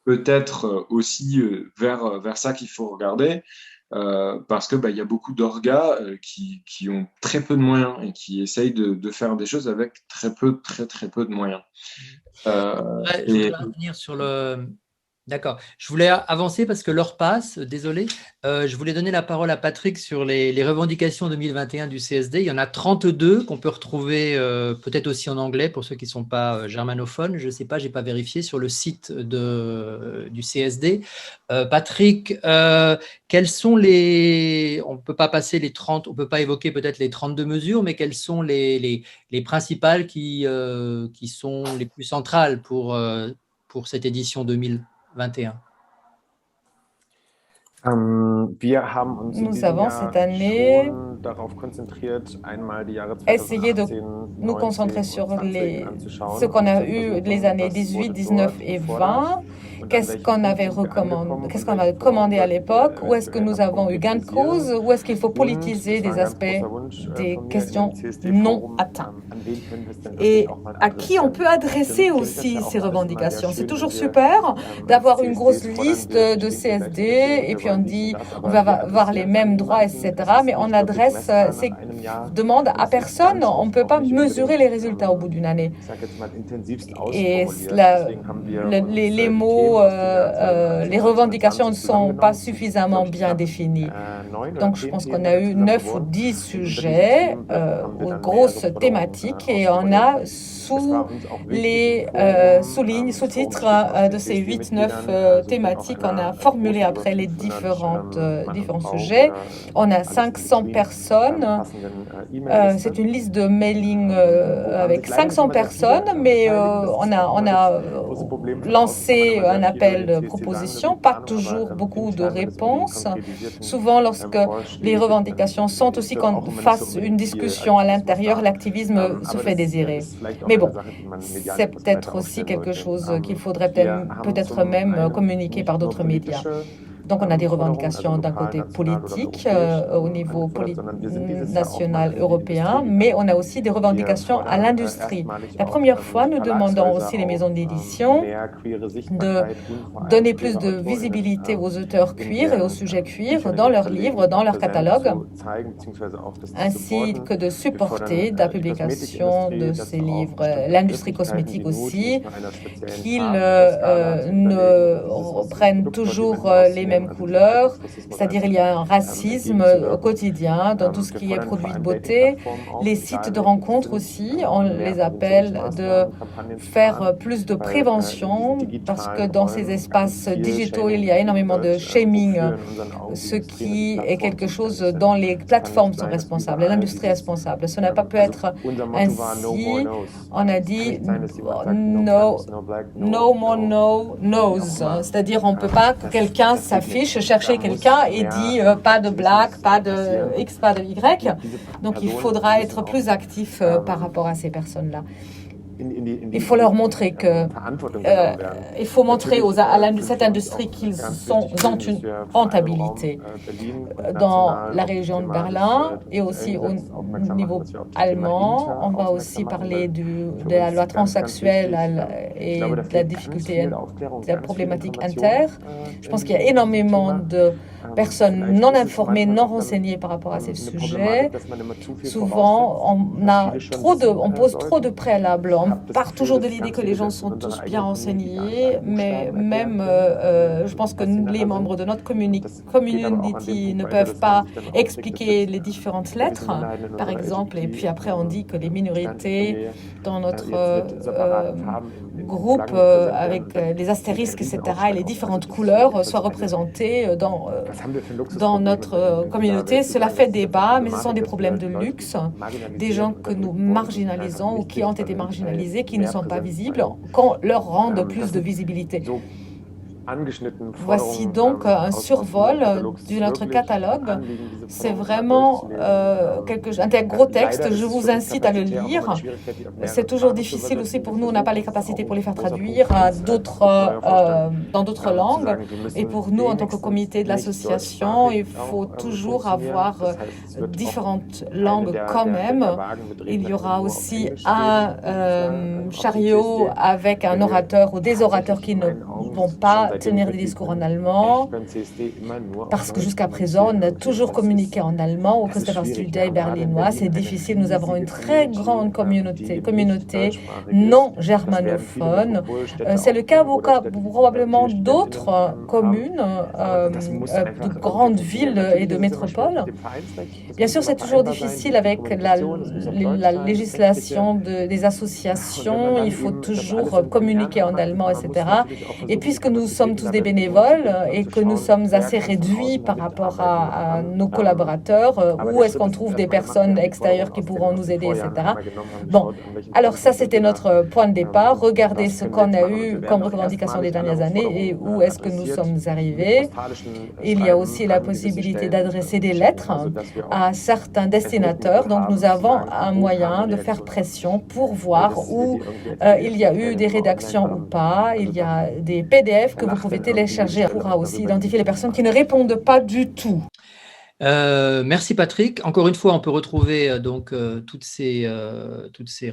Speaker 5: peut-être aussi vers ça qu'il faut regarder, parce que y a beaucoup d'orgas qui ont très peu de moyens et qui essayent de faire des choses avec très peu de moyens.
Speaker 1: Je voudrais revenir sur le... D'accord. Je voulais avancer parce que l'heure passe, désolé. Je voulais donner la parole à Patrick sur les revendications 2021 du CSD. Il y en a 32 qu'on peut retrouver peut-être aussi en anglais pour ceux qui ne sont pas germanophones. Je ne sais pas, je n'ai pas vérifié sur le site du CSD. Patrick, quelles sont on ne peut pas passer les 30, on ne peut pas évoquer peut-être les 32 mesures, mais quelles sont les principales qui sont les plus centrales pour cette édition 2021?
Speaker 6: Nous avons cette année essayé de nous concentrer sur ce qu'on a eu les années 18, 19 et 20. Qu'est-ce qu'on avait commandé à l'époque? Où est-ce que nous avons eu gain de cause? Où est-ce qu'il faut politiser des aspects, des questions non atteintes? Et à qui on peut adresser aussi ces revendications? C'est toujours super d'avoir une grosse liste de CSD et puis on dit on va avoir les mêmes droits, etc. Mais on adresse ces demandes à personne. On ne peut pas mesurer les résultats au bout d'une année. Et les mots, les revendications ne sont pas suffisamment bien définies. Donc je pense qu'on a eu 9 ou 10 sujets, grosses thématiques, et on a sous-titres de ces 8-9 thématiques, on a formulé après les différents sujets. On a 500 personnes. C'est une liste de mailing avec 500 personnes, mais on a lancé un appel de proposition, pas toujours beaucoup de réponses. Souvent, lorsque les revendications sont aussi qu'on fasse une discussion à l'intérieur, l'activisme se fait désirer. Mais bon, c'est peut-être aussi quelque chose qu'il faudrait peut-être même communiquer par d'autres médias. Donc, on a des revendications d'un côté politique au niveau national européen, mais on a aussi des revendications à l'industrie. La première fois, nous demandons aussi les maisons d'édition de donner plus de visibilité aux auteurs cuir et aux sujets cuir dans leurs livres, dans leur catalogue, ainsi que de supporter la publication de ces livres. L'industrie cosmétique aussi, qu'ils ne prennent toujours les mêmes couleurs, c'est-à-dire il y a un racisme au quotidien dans tout ce qui est produit de beauté. Les sites de rencontres aussi, on les appelle de faire plus de prévention parce que dans ces espaces digitaux, il y a énormément de shaming, ce qui est quelque chose dont les plateformes sont responsables, l'industrie est responsable. Ça n'a pas pu être ainsi. On a dit no more no no's, c'est-à-dire on ne peut pas que quelqu'un s'affiche, chercher quelqu'un et dit pas de black, pas de X, pas de Y. Donc il faudra être plus actif par rapport à ces personnes-là. Il faut leur montrer il faut montrer à cette industrie qu'ils ont une rentabilité. Dans la région de Berlin et aussi au niveau allemand, on va aussi parler de la loi transsexuelle et de la difficulté, de la problématique inter. Je pense qu'il y a énormément de personnes non informées, non renseignées par rapport à ces sujets. Souvent, on pose trop de préalables. on part toujours de l'idée que les gens sont tous bien renseignés, mais même, je pense que les membres de notre community ne peuvent pas expliquer les différentes lettres, par exemple, et puis après on dit que les minorités dans notre groupe, avec les astérisques, etc., et les différentes couleurs soient représentées dans notre communauté. Cela fait débat, mais ce sont des problèmes de luxe, des gens que nous marginalisons ou qui ont été marginalisés, qui ne sont pas visibles, qu'on leur rende plus de visibilité. Voici donc un survol de notre catalogue. C'est vraiment un gros texte. Je vous incite à le lire. C'est toujours difficile aussi pour nous. On n'a pas les capacités pour les faire traduire dans d'autres langues. Et pour nous, en tant que comité de l'association, il faut toujours avoir différentes langues quand même. Il y aura aussi un chariot avec un orateur ou des orateurs qui ne vont pas tenir des discours en allemand, parce que jusqu'à présent, on a toujours communiqué en allemand au Christopherstudier berlinois. C'est difficile. Nous avons une très grande communauté non germanophone. C'est le cas probablement d'autres communes, de grandes villes et de métropoles. Bien sûr, c'est toujours difficile avec la législation des associations. Il faut toujours communiquer en allemand, etc. Et puisque nous sommes tous des bénévoles et que nous sommes assez réduits par rapport à nos collaborateurs, où est-ce qu'on trouve des personnes extérieures qui pourront nous aider, etc. Bon, alors ça c'était notre point de départ. Regardez ce qu'on a eu comme revendication des dernières années et où est-ce que nous sommes arrivés. Il y a aussi la possibilité d'adresser des lettres à certains destinataires. Donc nous avons un moyen de faire pression pour voir où il y a eu des rédactions ou pas. Il y a des PDF que vous pouvez télécharger. On pourra aussi identifier les personnes qui ne répondent pas du tout.
Speaker 1: Merci Patrick. Encore une fois, on peut retrouver donc toutes ces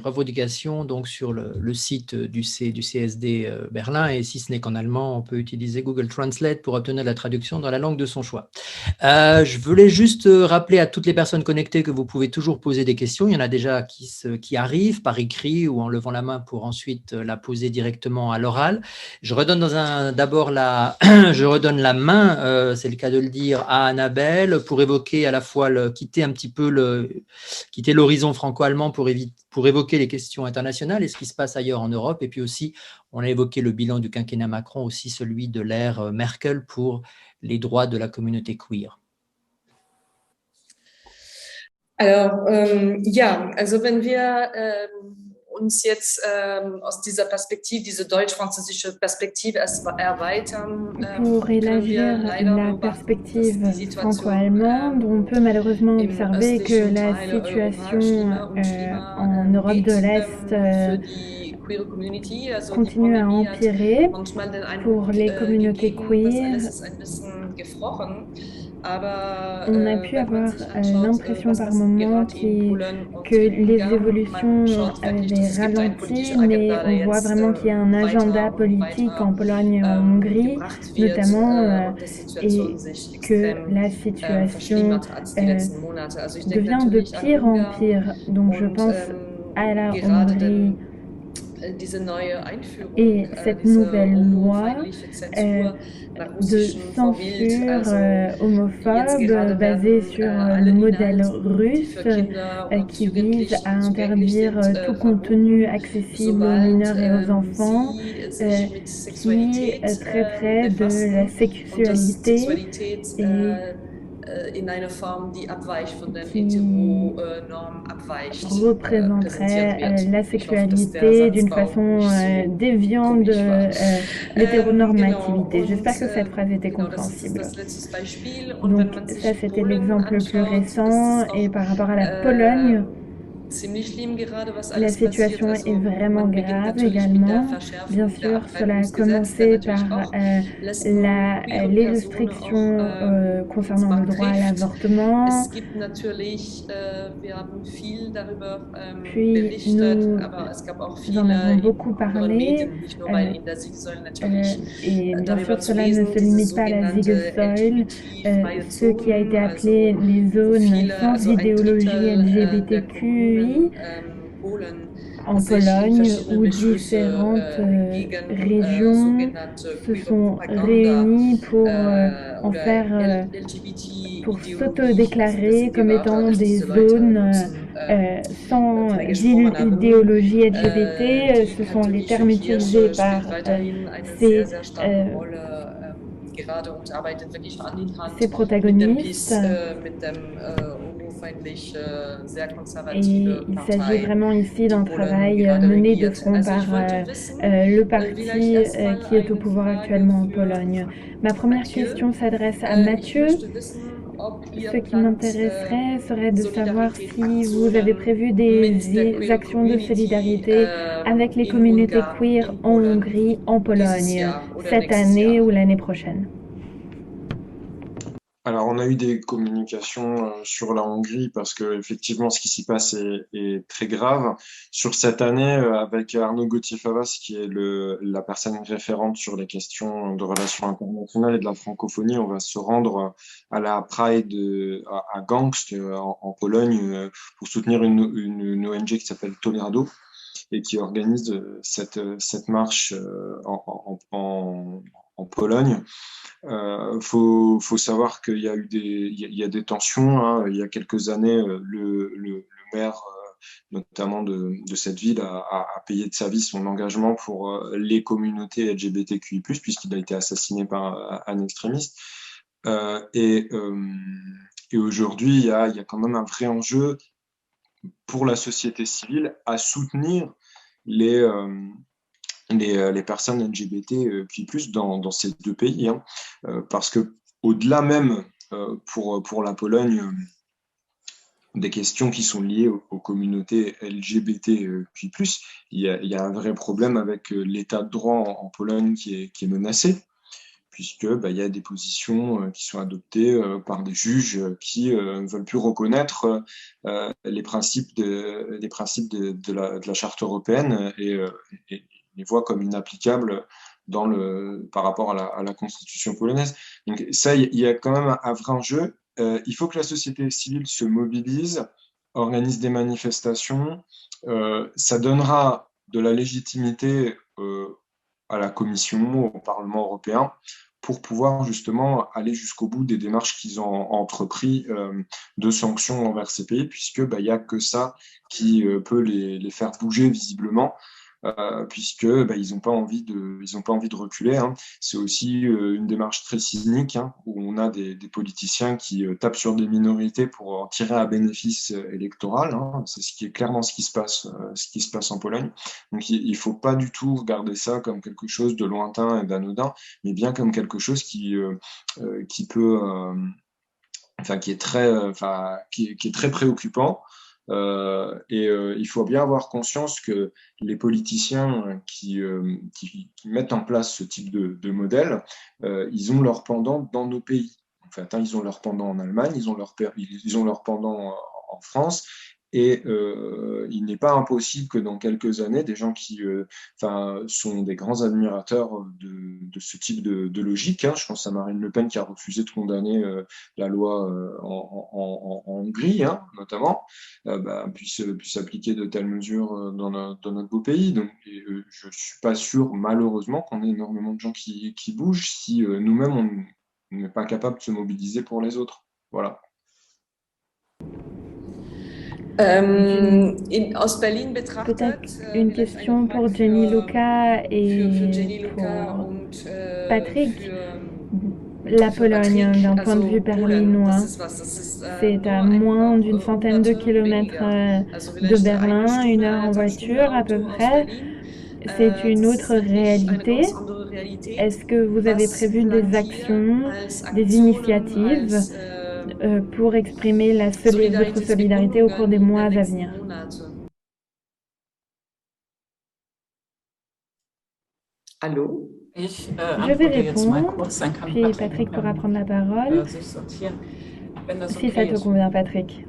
Speaker 1: revendications donc sur le site du CSD Berlin, et si ce n'est qu'en allemand, on peut utiliser Google Translate pour obtenir la traduction dans la langue de son choix. Je voulais juste rappeler à toutes les personnes connectées que vous pouvez toujours poser des questions. Il y en a déjà qui arrivent par écrit ou en levant la main pour ensuite la poser directement à l'oral. Je redonne d'abord je redonne la main, c'est le cas de le dire, à Annabelle pour évoquer à la fois quitter l'horizon franco-allemand pour évoquer les questions internationales et ce qui se passe ailleurs en Europe. Et puis aussi, on a évoqué le bilan du quinquennat Macron, aussi celui de l'ère Merkel pour les droits de la communauté queer.
Speaker 2: Alors, also wenn wir uns jetzt aus dieser Perspektive, diese deutsch-französische Perspektive erweitern,
Speaker 3: pour élargir la perspective franco-allemande, on peut malheureusement observer que la situation en Europe de l'Est continue à empirer pour les communautés queer. On a pu avoir l'impression par moments que les évolutions avaient ralenti, mais on voit vraiment qu'il y a un agenda politique en Pologne et en Hongrie, notamment, et que la situation devient de pire en pire. Donc je pense à la Hongrie et cette nouvelle loi de censure homophobe basée sur le modèle russe qui vise à interdire tout contenu accessible aux mineurs et aux enfants, qui traiterait de la sexualité et qui représenterait la sexualité d'une façon déviante de l'hétéronormativité. J'espère que cette phrase était compréhensible. Donc ça, c'était l'exemple le plus récent. Et par rapport à la Pologne, la situation est vraiment grave également. Bien sûr, cela a commencé par les restrictions concernant le droit à l'avortement. Puis nous en avons beaucoup parlé. Et bien sûr, cela ne se limite pas à la Siegessäule, ce qui a été appelé les zones sans idéologie LGBTQI. en Pologne où différentes régions se sont réunies pour en faire, pour s'autodéclarer comme étant des zones sans idéologie LGBT. Ce sont les termes utilisés par ces protagonistes. Et il s'agit vraiment ici d'un travail mené de front par le parti qui est au pouvoir actuellement en Pologne. Ma première question s'adresse à Mathieu. Ce qui m'intéresserait serait de savoir si vous avez prévu des actions de solidarité avec les communautés queer en Hongrie, en Pologne, cette année ou l'année prochaine.
Speaker 5: Alors, on a eu des communications sur la Hongrie parce que effectivement, ce qui s'y passe est très grave. Sur cette année, avec Arnaud Gauthier-Favas, qui est la personne référente sur les questions de relations internationales et de la francophonie, on va se rendre à la Pride à Gdańsk, en Pologne, pour soutenir une ONG qui s'appelle Tolerado et qui organise cette marche en Pologne. Faut savoir qu'il y a eu il y a des tensions, hein. Il y a quelques années, le maire, notamment de cette ville, a payé de sa vie son engagement pour les communautés LGBTQI+, puisqu'il a été assassiné par un extrémiste. Et aujourd'hui, il y a quand même un vrai enjeu pour la société civile à soutenir les personnes LGBTQI+, dans ces deux pays, hein, parce que au-delà même pour la Pologne, des questions qui sont liées aux communautés LGBTQI+, il y a un vrai problème avec l'état de droit en Pologne qui est menacé, puisque il y a des positions qui sont adoptées par des juges qui ne veulent plus reconnaître les principes de la Charte européenne et les voient comme inapplicables par rapport à la Constitution polonaise. Donc ça, il y a quand même un vrai enjeu. Il faut que la société civile se mobilise, organise des manifestations. Ça donnera de la légitimité à la Commission, au Parlement européen, pour pouvoir justement aller jusqu'au bout des démarches qu'ils ont entrepris de sanctions envers ces pays, puisque il n'y a que ça qui peut les faire bouger visiblement. Puisque ils n'ont pas envie de reculer, hein. C'est aussi une démarche très cynique, hein, où on a des politiciens qui tapent sur des minorités pour en tirer un bénéfice électoral, hein. C'est clairement ce qui se passe en Pologne. Donc il faut pas du tout regarder ça comme quelque chose de lointain et d'anodin, mais bien comme quelque chose qui peut qui est très préoccupant. Il faut bien avoir conscience que les politiciens qui mettent en place ce type de modèle, ils ont leur pendant dans nos pays. En fait, hein, ils ont leur pendant en Allemagne, ils ont leur pendant en France. Et il n'est pas impossible que dans quelques années, des gens qui sont des grands admirateurs de ce type de logique, hein, je pense à Marine Le Pen qui a refusé de condamner la loi en Hongrie, hein, notamment, puisse appliquer de telles mesures dans notre beau pays. Donc, je ne suis pas sûr, malheureusement, qu'on ait énormément de gens qui bougent si nous-mêmes, on n'est pas capable de se mobiliser pour les autres. Voilà.
Speaker 3: Peut-être une question pour Jenny Luca et pour Patrick. La Pologne, d'un point de vue berlinois, c'est à moins d'une centaine de kilomètres de Berlin, 1 heure en voiture à peu près. C'est une autre réalité. Est-ce que vous avez prévu des actions, des initiatives pour exprimer votre solidarité au cours des mois à venir?
Speaker 2: Allô?
Speaker 3: Je vais répondre, puis Patrick pourra prendre la parole. Si ça te convient, Patrick.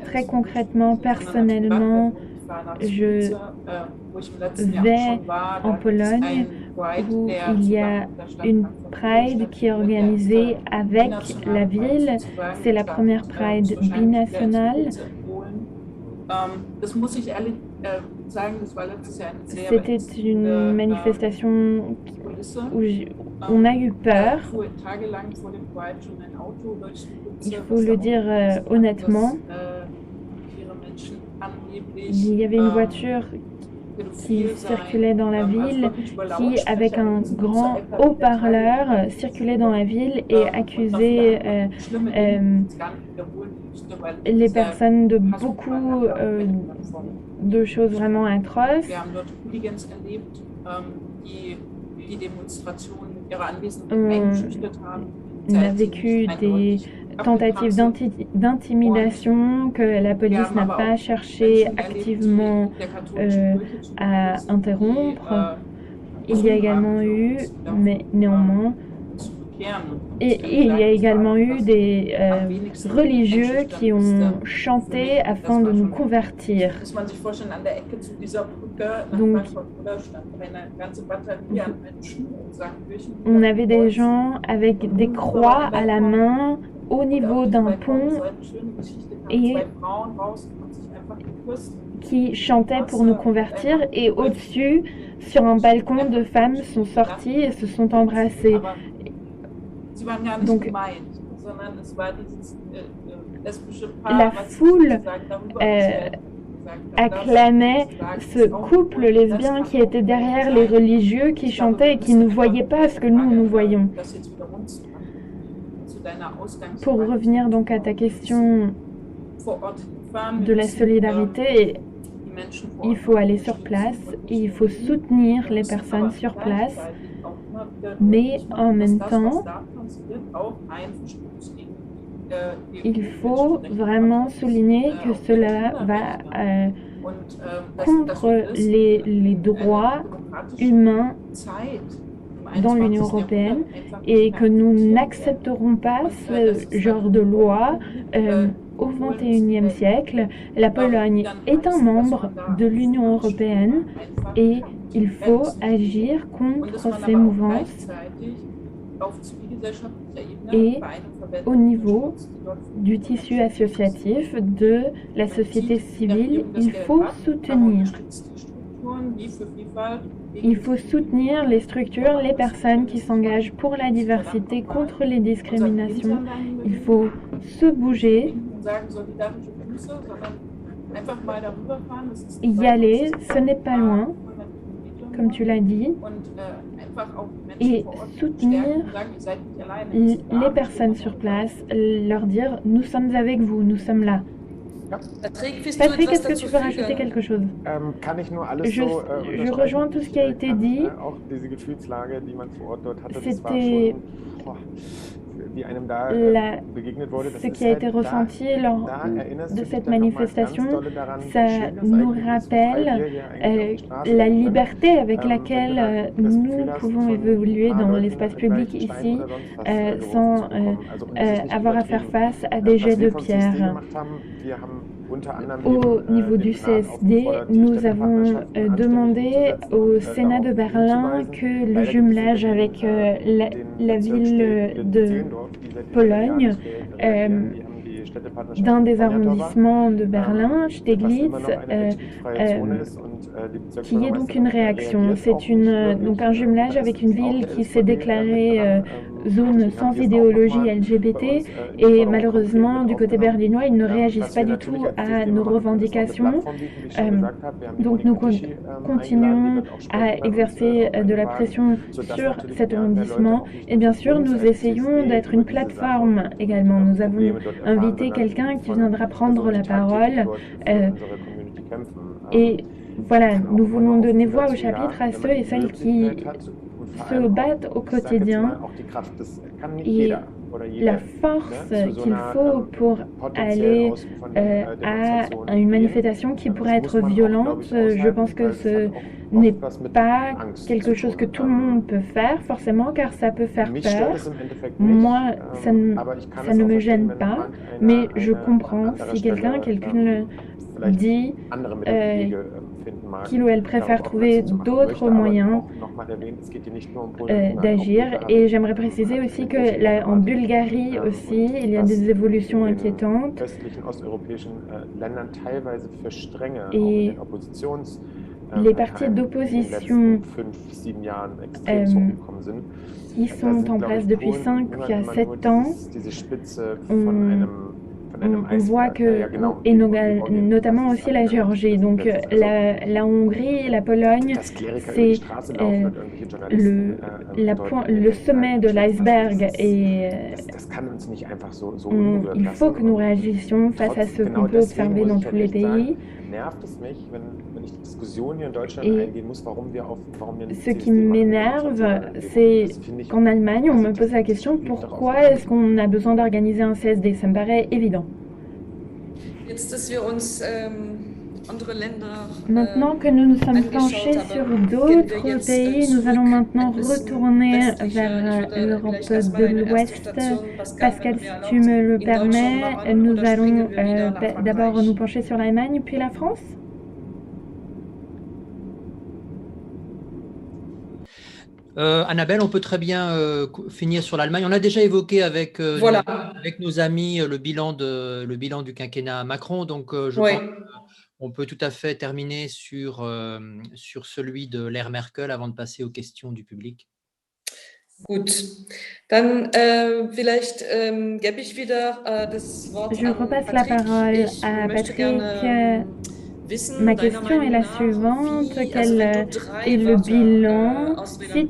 Speaker 3: Très concrètement, personnellement, je vais en Pologne où il y a une Pride qui est organisée avec la ville. C'est la première Pride binationale. C'était une manifestation où on a eu peur. Il faut le dire honnêtement. Il y avait une voiture qui circulait dans la ville, qui, avec un grand haut-parleur, circulait dans la ville et accusait les personnes de beaucoup de choses vraiment atroces. On a vécu des tentatives d'intimidation que la police n'a pas cherché activement à interrompre. Il y a également eu, mais néanmoins, il y a également eu des religieux qui ont chanté afin de nous convertir. Donc, on avait des gens avec des croix à la main au niveau d'un pont et qui chantaient pour nous convertir, et au-dessus, sur un balcon, deux femmes sont sorties et se sont embrassées. Donc, la foule acclamait ce couple lesbien qui était derrière les religieux qui chantaient et qui ne voyaient pas ce que nous voyons. Pour revenir donc à ta question de la solidarité, il faut aller sur place, il faut soutenir les personnes sur place, mais en même temps, il faut vraiment souligner que cela va contre les droits humains dans l'Union européenne et que nous n'accepterons pas ce genre de loi au XXIe siècle. La Pologne est un membre de l'Union européenne et il faut agir contre ces mouvances. Et au niveau du tissu associatif, de la société civile, il faut soutenir. Il faut soutenir les structures, les personnes qui s'engagent pour la diversité, contre les discriminations. Il faut se bouger, y aller, ce n'est pas loin, comme tu l'as dit, et soutenir les personnes sur place, leur dire « nous sommes avec vous, nous sommes là ». Patrick, est-ce que tu veux rajouter quelque chose? Je rejoins tout ce qui a été dit. C'était ce qui a été ressenti lors de cette manifestation. Ça nous rappelle la liberté avec laquelle nous pouvons évoluer dans l'espace public ici sans avoir à faire face à des jets de pierre. Au niveau du CSD, nous avons demandé au Sénat de Berlin que le jumelage avec la ville de Pologne, d'un des arrondissements de Berlin, Steglitz, qui est donc une réaction. C'est donc un jumelage avec une ville qui s'est déclarée zone sans idéologie LGBT, et malheureusement du côté berlinois ils ne réagissent pas du tout à nos revendications. Donc nous continuons à exercer de la pression sur cet arrondissement, et bien sûr nous essayons d'être une plateforme également. Nous avons invité quelqu'un qui viendra prendre la parole et voilà, nous voulons donner voix au chapitre à ceux et celles qui se battent au quotidien, et la force qu'il faut pour aller à une manifestation qui pourrait être violente. Je pense que ce n'est pas quelque chose que tout le monde peut faire forcément, car ça peut faire peur. Moi, ça ne me gêne pas, mais je comprends si quelqu'un dit qu'il ou elle préfère trouver d'autres moyens d'agir. Et j'aimerais préciser aussi que en Bulgarie aussi, il y a des évolutions inquiétantes. Et les partis d'opposition qui sont en place depuis 5 à 7 ans, on voit que, et notamment aussi la Géorgie, donc la Hongrie et la Pologne, c'est le sommet de l'iceberg et il faut que nous réagissions face à ce qu'on peut observer dans tous les pays. Et ce qui m'énerve, c'est qu'en Allemagne, on me pose la question pourquoi est-ce qu'on a besoin d'organiser un CSD? Ça me paraît évident. Maintenant que nous nous sommes penchés sur d'autres pays, nous allons maintenant retourner vers l'Europe de l'Ouest. Pascal, si tu me le permets, nous allons d'abord nous pencher sur l'Allemagne, puis la France.
Speaker 1: Annabelle, on peut très bien finir sur l'Allemagne. On a déjà évoqué avec nos amis le bilan du quinquennat Macron, donc je pense qu'on peut tout à fait terminer sur celui de l'ère Merkel avant de passer aux questions du public.
Speaker 2: Gut, dann vielleicht gebe ich wieder das Wort
Speaker 3: Je repasse la parole à Patrick. Ma question est la suivante, quel est le bilan? Si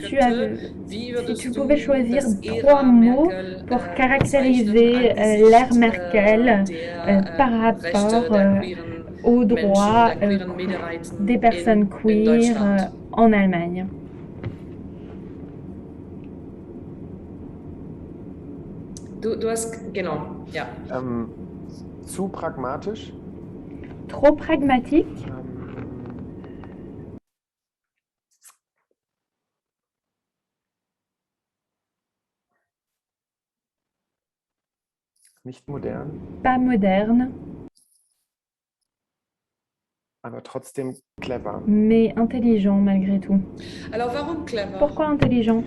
Speaker 3: tu pouvais choisir 3 mots pour caractériser l'ère Merkel par rapport aux droits des personnes queer en Allemagne.
Speaker 2: Du hast, genau, ja.
Speaker 5: Zu pragmatisch.
Speaker 3: Trop pragmatique.
Speaker 5: Nicht modern.
Speaker 3: Pas moderne.
Speaker 5: Aber trotzdem clever.
Speaker 3: Mais intelligent malgré tout.
Speaker 2: Alors, warum clever?
Speaker 3: Pourquoi intelligent?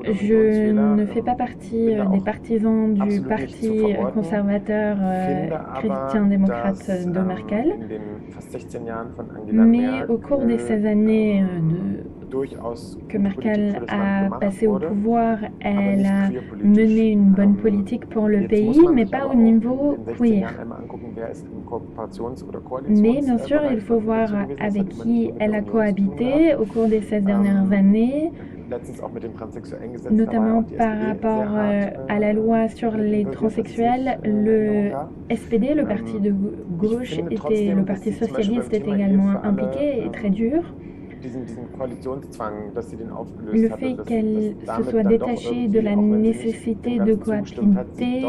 Speaker 3: Je ne fais pas partie des partisans du parti conservateur chrétien-démocrate de Merkel, mais au cours des 16 années que Merkel a passé au pouvoir, elle a mené une bonne politique pour le pays, mais pas au niveau queer. Mais bien sûr, il faut voir avec qui elle a cohabité au cours des 16 dernières années, notamment par rapport à la loi sur les transsexuels. Le SPD, le parti de gauche, le parti socialiste était également impliqué et très dur. Le fait qu'elle se soit détachée de la nécessité de cohabiter,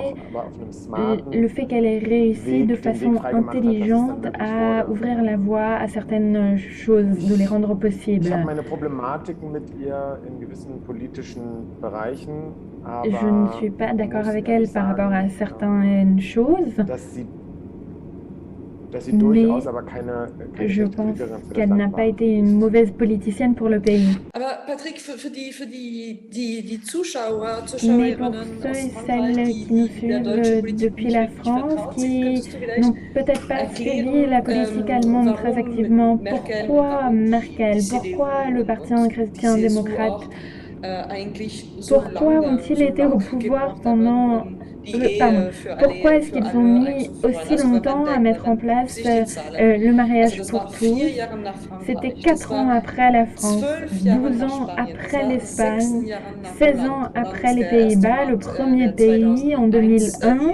Speaker 3: le fait qu'elle ait réussi de façon intelligente à ouvrir la voie à certaines choses, de les rendre possibles. Je ne suis pas d'accord avec elle par rapport à certaines choses. Mais je pense qu'elle n'a pas été une mauvaise politicienne pour le pays.
Speaker 2: Mais pour
Speaker 3: ceux et celles qui nous suivent depuis la France, qui n'ont peut-être pas suivi la politique allemande très activement, pourquoi Merkel? Pourquoi le Parti chrétien-démocrate? Pourquoi ont-ils été au pouvoir pendant... Pourquoi est-ce qu'ils ont mis aussi longtemps à mettre en place le mariage pour tous? C'était 4 ans après la France, 12 ans après l'Espagne, 16 ans après les Pays-Bas, le premier pays en 2001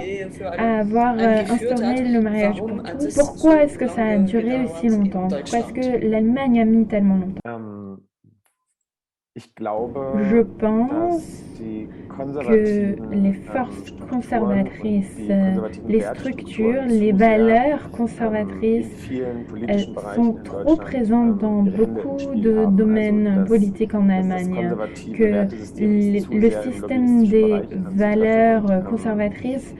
Speaker 3: à avoir instauré le mariage pour tous. Pourquoi est-ce que ça a duré aussi longtemps? Pourquoi est-ce que l'Allemagne a mis tellement longtemps? Je pense que les forces conservatrices, les structures, les valeurs conservatrices sont trop présentes dans beaucoup de domaines politiques en Allemagne, que le système des valeurs conservatrices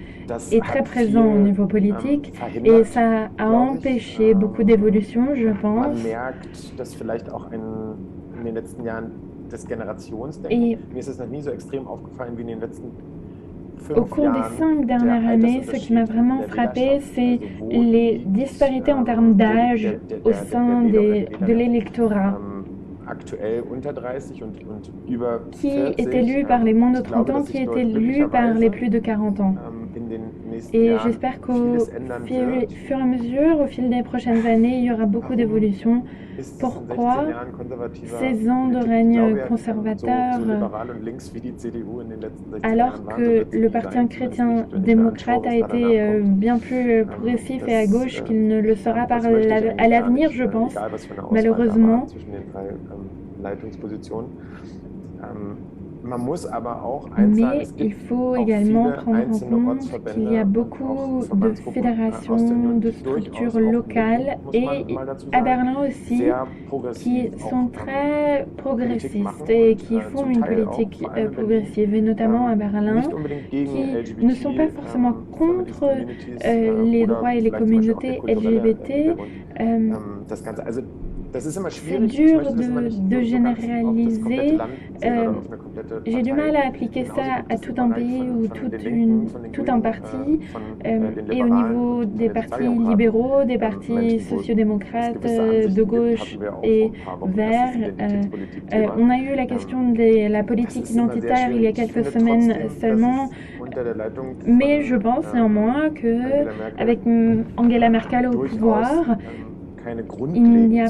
Speaker 3: est très présent au niveau politique et ça a empêché beaucoup d'évolution, je pense. Et au cours des 5 dernières années, ce qui m'a vraiment frappé, c'est les disparités en termes d'âge au sein de l'électorat, qui est élu par les moins de 30 ans, qui est élu par les plus de 40 ans. Et j'espère qu'au fur et à mesure, au fil des prochaines années, il y aura beaucoup d'évolutions. Pourquoi 16 ans de règne conservateur, alors que le Parti chrétien-démocrate a été bien plus progressif et à gauche qu'il ne le sera à l'avenir, je pense, malheureusement. Mais il faut également prendre en compte qu'il y a beaucoup de fédérations, de structures locales et à Berlin aussi qui sont très progressistes et qui font une politique progressive, et notamment à Berlin, qui ne sont pas forcément contre les droits et les communautés LGBT. C'est dur de généraliser. J'ai du mal à appliquer ça à tout un pays ou tout un parti. Et au niveau des partis libéraux, des partis sociodémocrates, de gauche et verts, on a eu la question de la politique identitaire il y a quelques semaines seulement. Mais je pense néanmoins qu'avec Angela Merkel au pouvoir, il n'y a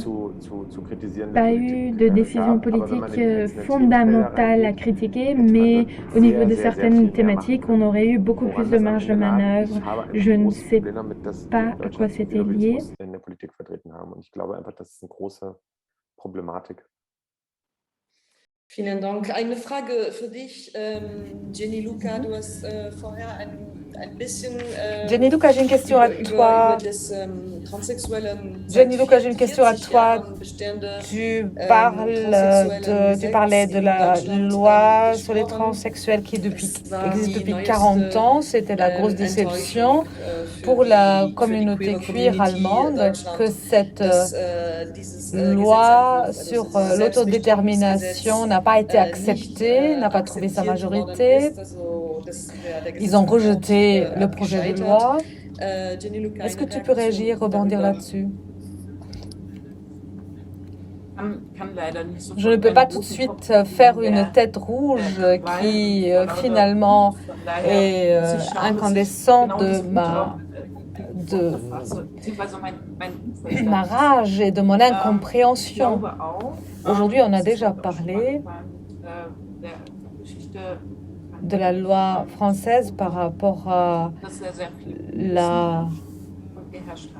Speaker 3: pas eu de décision politique fondamentale à critiquer, mais au niveau de certaines thématiques, on aurait eu beaucoup plus de marge de manœuvre. Je ne sais pas à quoi c'était lié.
Speaker 2: Vielen Dank. Eine Frage für dich, Jenny Luca. Du hast vorher ein bisschen
Speaker 6: Jenny Luca, j'ai une question à toi. Jenny Luca, j'ai une question à toi. Tu parlais de la loi sur les transsexuels qui existe depuis 40 ans. C'était la grosse déception pour la communauté queer allemande que cette loi sur l'autodétermination n'a pas été acceptée, n'a pas trouvé sa majorité. Ils ont rejeté le projet de loi. Est-ce que tu peux réagir, rebondir là-dessus? Je ne peux pas tout de suite faire une tête rouge qui finalement est incandescente de ma rage et de mon incompréhension. Aujourd'hui, on a déjà parlé de la loi française par rapport à la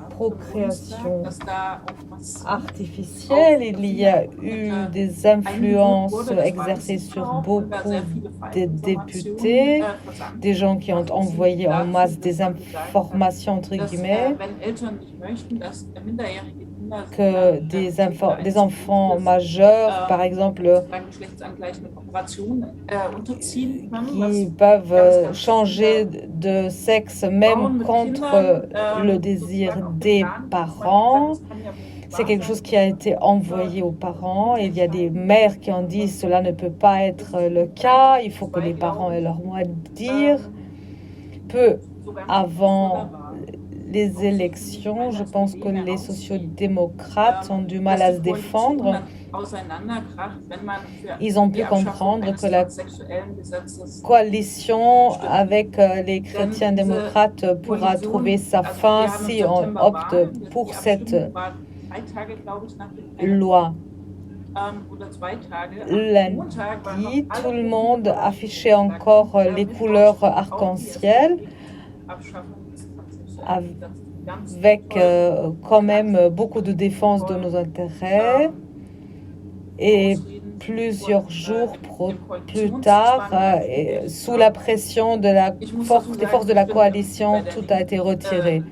Speaker 6: procréation artificielle. Il y a eu des influences exercées sur beaucoup de députés, des gens qui ont envoyé en masse des informations, entre guillemets, que des enfants majeurs, par exemple, qui peuvent changer de sexe même contre le désir des parents. C'est quelque chose qui a été envoyé aux parents. Il y a des mères qui ont dit que cela ne peut pas être le cas, il faut que les parents aient leur mot à dire. Peu avant les élections, je pense que les sociodémocrates ont du mal à se défendre. Ils ont pu comprendre que la coalition avec les chrétiens démocrates pourra trouver sa fin si on opte pour cette loi. Lundi, tout le monde affichait encore les couleurs arc-en-ciel, avec quand même beaucoup de défense de nos intérêts. Et plusieurs jours plus tard, sous la pression de des forces de la coalition, tout a été retiré.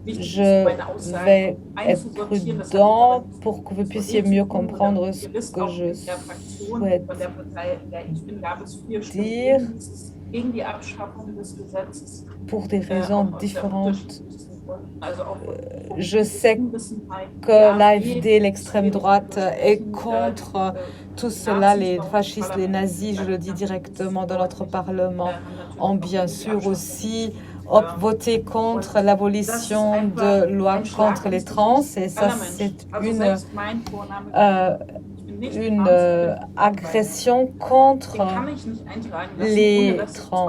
Speaker 6: Je vais être prudent pour que vous puissiez mieux comprendre ce que je souhaite dire pour des raisons différentes. Je sais que l'AfD, l'extrême droite, est contre tout cela. Les fascistes, les nazis, je le dis directement dans notre Parlement, ont bien sûr aussi voté contre l'abolition de lois contre les trans. Et ça, c'est une agression contre les trans.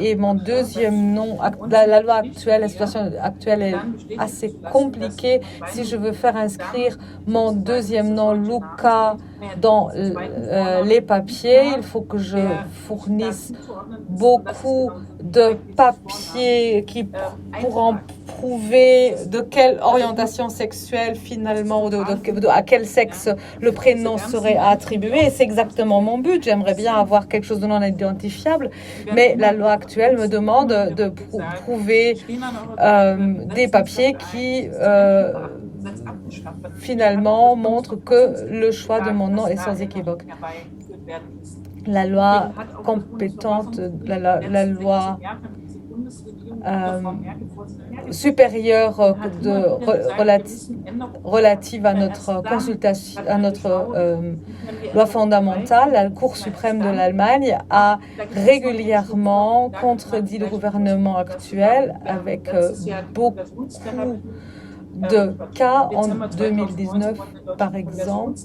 Speaker 6: Et mon deuxième nom, la loi actuelle, la situation actuelle est assez compliquée. Si je veux faire inscrire mon deuxième nom, Luca, dans les papiers, il faut que je fournisse beaucoup de papiers qui pourront prouver de quelle orientation sexuelle finalement, à quel sexe le prénom serait attribué. Et c'est exactement mon but. J'aimerais bien avoir quelque chose de non identifiable, mais la loi actuelle me demande de prouver des papiers qui finalement montrent que le choix de mon nom est sans équivoque. La loi compétente, la loi supérieure relative à notre consultation, à notre loi fondamentale, la Cour suprême de l'Allemagne a régulièrement contredit le gouvernement actuel avec beaucoup de cas. En 2019, par exemple,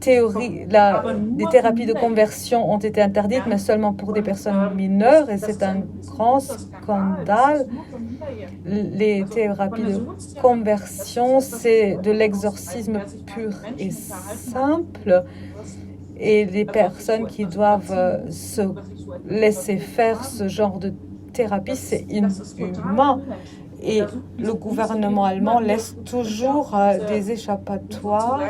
Speaker 6: des thérapies de conversion ont été interdites, mais seulement pour des personnes mineures, et c'est un grand scandale. Les thérapies de conversion, c'est de l'exorcisme pur et simple, et les personnes qui doivent se laisser faire ce genre de thérapie, c'est inhumain. Et le gouvernement allemand laisse toujours des échappatoires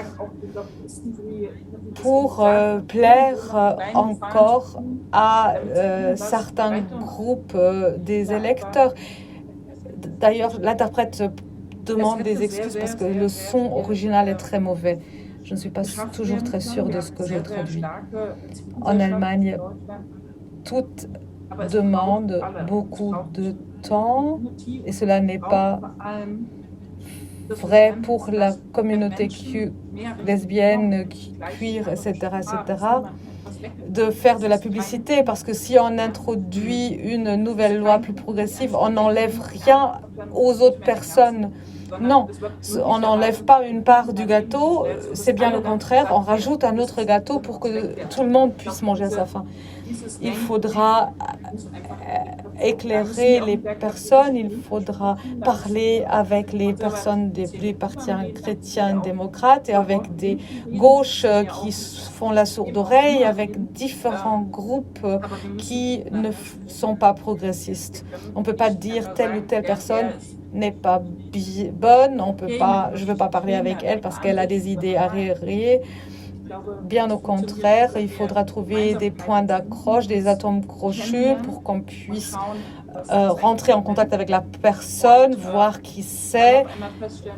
Speaker 6: pour plaire encore à certains groupes des électeurs. D'ailleurs, l'interprète demande des excuses parce que le son original est très mauvais. Je ne suis pas toujours très sûre de ce que je traduis. En Allemagne, toute demande beaucoup de temps, et cela n'est pas vrai pour la communauté lesbienne, queer, etc., de faire de la publicité, parce que si on introduit une nouvelle loi plus progressive, on n'enlève rien aux autres personnes. Non, on n'enlève pas une part du gâteau, c'est bien le contraire, on rajoute un autre gâteau pour que tout le monde puisse manger à sa faim. Il faudra éclairer les personnes, il faudra parler avec les personnes des partis chrétiens démocrates et avec des gauches qui font la sourde oreille, avec différents groupes qui ne sont pas progressistes. On ne peut pas dire telle ou telle personne n'est pas bonne, je ne veux pas parler avec elle parce qu'elle a des idées arriérées. Bien au contraire, il faudra trouver des points d'accroche, des atomes crochus pour qu'on puisse rentrer en contact avec la personne, voir qui c'est,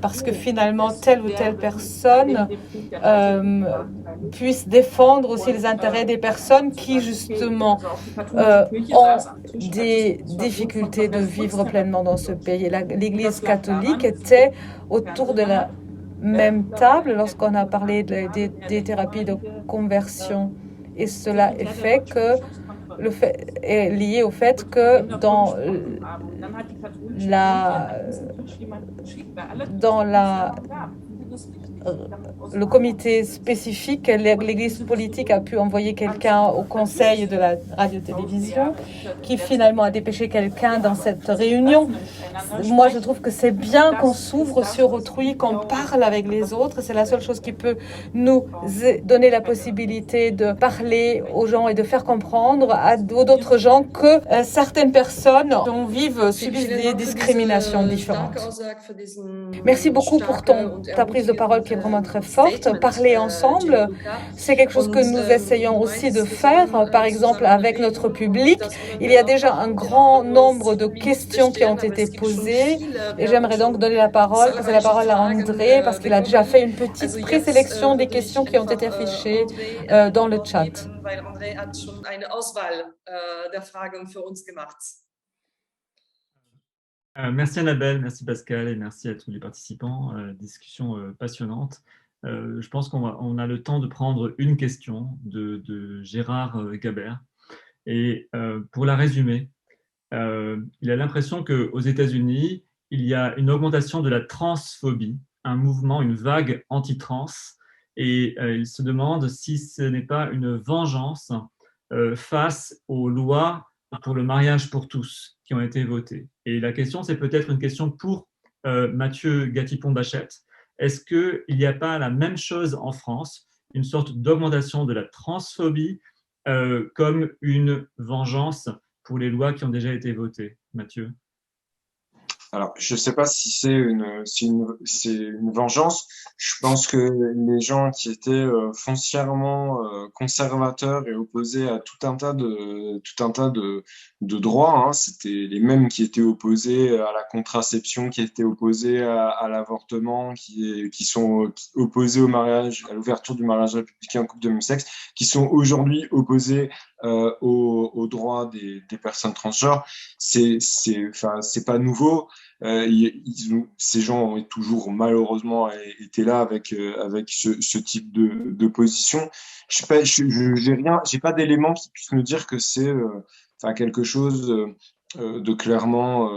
Speaker 6: parce que finalement, telle ou telle personne puisse défendre aussi les intérêts des personnes qui, justement, ont des difficultés de vivre pleinement dans ce pays. L'Église catholique était autour de la même table lorsqu'on a parlé des thérapies de conversion, et cela est lié au fait que dans la le comité spécifique, l'Église politique a pu envoyer quelqu'un au conseil de la radio-télévision qui finalement a dépêché quelqu'un dans cette réunion. Moi, je trouve que c'est bien qu'on s'ouvre sur autrui, qu'on parle avec les autres. C'est la seule chose qui peut nous donner la possibilité de parler aux gens et de faire comprendre à d'autres gens que certaines personnes subissent des discriminations différentes. Merci beaucoup pour ta prise de parole qui est vraiment très forte. Parler ensemble, c'est quelque chose que nous essayons aussi de faire, par exemple avec notre public. Il y a déjà un grand nombre de questions qui ont été posées et j'aimerais donc passer la parole à André parce qu'il a déjà fait une petite présélection des questions qui ont été affichées dans le chat.
Speaker 8: Merci Annabelle, merci Pascal et merci à tous les participants. Discussion passionnante. Je pense qu'on a le temps de prendre une question de Gérard Gabert. Et pour la résumer, il a l'impression qu'aux États-Unis, il y a une augmentation de la transphobie, un mouvement, une vague anti-trans. Et il se demande si ce n'est pas une vengeance face aux lois pour le mariage pour tous qui ont été votées. Et la question, c'est peut-être une question pour Mathieu Gatti-Pont-Bachette. Est-ce qu'il n'y a pas la même chose en France, une sorte d'augmentation de la transphobie comme une vengeance pour les lois qui ont déjà été votées? Mathieu?
Speaker 5: Alors, je ne sais pas si c'est une vengeance. Je pense que les gens qui étaient foncièrement conservateurs et opposés à tout un tas de droits, hein, c'était les mêmes qui étaient opposés à la contraception, qui étaient opposés à l'avortement, qui sont opposés au mariage, à l'ouverture du mariage républicain en couple de même sexe, qui sont aujourd'hui opposés aux droits des personnes transgenres. C'est pas nouveau. Ces gens ont toujours malheureusement été là avec ce type de position. J'ai pas d'éléments qui puissent me dire que c'est quelque chose de clairement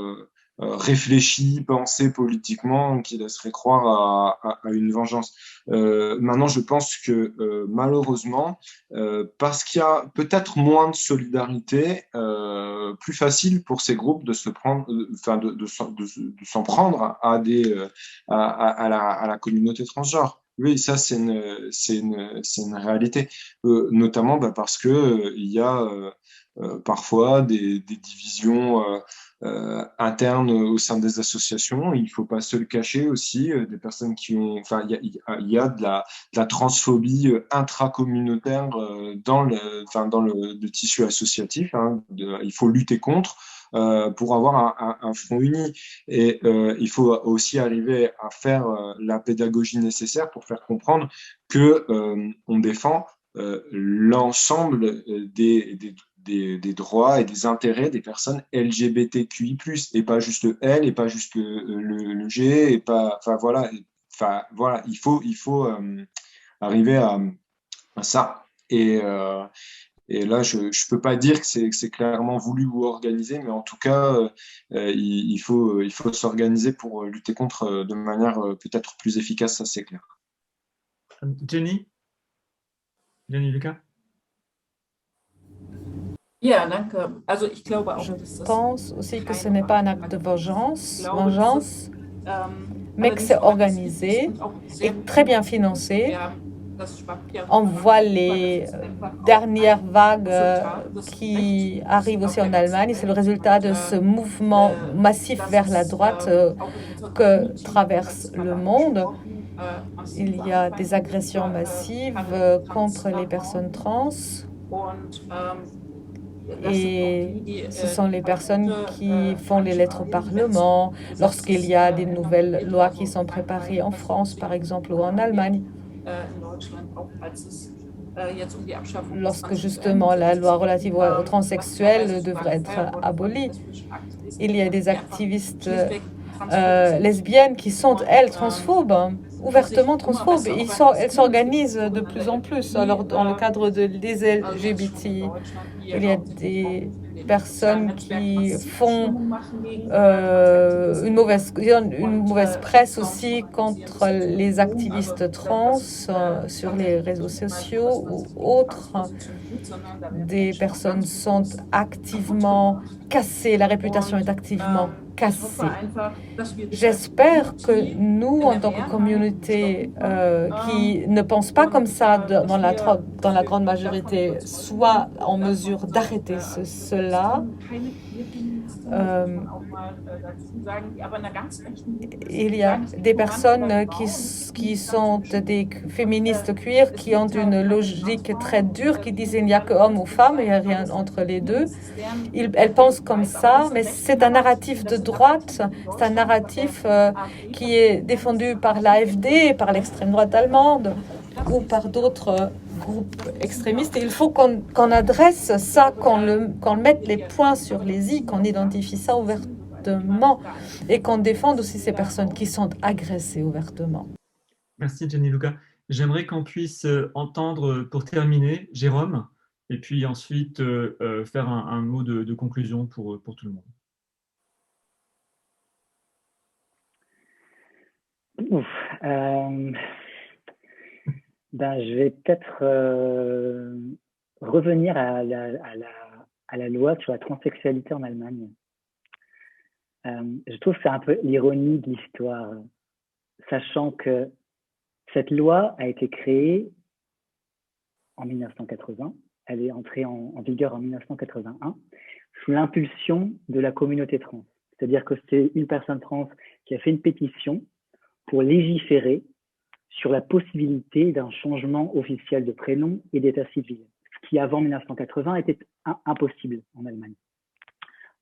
Speaker 5: réfléchi, pensé politiquement, qui laisserait croire à une vengeance. Maintenant, je pense que malheureusement, parce qu'il y a peut-être moins de solidarité, plus facile pour ces groupes de se prendre, de s'en prendre à la communauté transgenre. Oui, ça c'est une réalité, notamment parce que il y a parfois des divisions internes au sein des associations. Il ne faut pas se le cacher aussi, des personnes qui ont, il y a de la transphobie intracommunautaire dans le tissu associatif. Hein, il faut lutter contre pour avoir un front uni. Et il faut aussi arriver à faire la pédagogie nécessaire pour faire comprendre que on défend l'ensemble des droits et des intérêts des personnes LGBTQI+, et pas juste elle, et pas juste le G, et pas, voilà, il faut arriver à ça. Et là, je ne peux pas dire que c'est clairement voulu ou organisé, mais en tout cas, il faut s'organiser pour lutter contre de manière peut-être plus efficace, ça c'est clair.
Speaker 8: Jenny Lucas?
Speaker 6: Je pense aussi que ce n'est pas un acte de vengeance, mais que c'est organisé et très bien financé. On voit les dernières vagues qui arrivent aussi en Allemagne. C'est le résultat de ce mouvement massif vers la droite que traverse le monde. Il y a des agressions massives contre les personnes trans. Et ce sont les personnes qui font les lettres au Parlement lorsqu'il y a des nouvelles lois qui sont préparées en France, par exemple, ou en Allemagne. Lorsque justement la loi relative aux transsexuels devrait être abolie, il y a des activistes lesbiennes qui sont, elles, transphobes, ouvertement transphobes. Elles s'organisent de plus en plus. Alors, dans le cadre des LGBT, il y a des personnes qui font une mauvaise presse aussi contre les activistes trans sur les réseaux sociaux ou autres. Des personnes sont activement cassées, la réputation est activement cassée. J'espère que nous, en tant que communauté qui ne pense pas comme ça dans la grande majorité, soient en mesure d'arrêter cela. Il y a des personnes qui sont des féministes queer qui ont une logique très dure, qui disent qu'il n'y a que hommes ou femmes, il n'y a rien entre les deux. Elles pensent comme ça, mais c'est un narratif de droite, c'est un narratif qui est défendu par l'AfD, par l'extrême droite allemande ou par d'autres groupes extrémistes. Et il faut qu'on adresse ça, qu'on mette les points sur les i, qu'on identifie ça ouvertement et qu'on défende aussi ces personnes qui sont agressées ouvertement.
Speaker 8: Merci Jenny Luca. J'aimerais qu'on puisse entendre pour terminer Jérôme et puis ensuite faire un mot de conclusion pour tout le monde.
Speaker 4: Je vais peut-être revenir à la loi sur la transsexualité en Allemagne. Je trouve que c'est un peu l'ironie de l'histoire, sachant que cette loi a été créée en 1980, elle est entrée en vigueur en 1981, sous l'impulsion de la communauté trans. C'est-à-dire que c'est une personne trans qui a fait une pétition pour légiférer sur la possibilité d'un changement officiel de prénom et d'état civil, ce qui avant 1980 était impossible en Allemagne.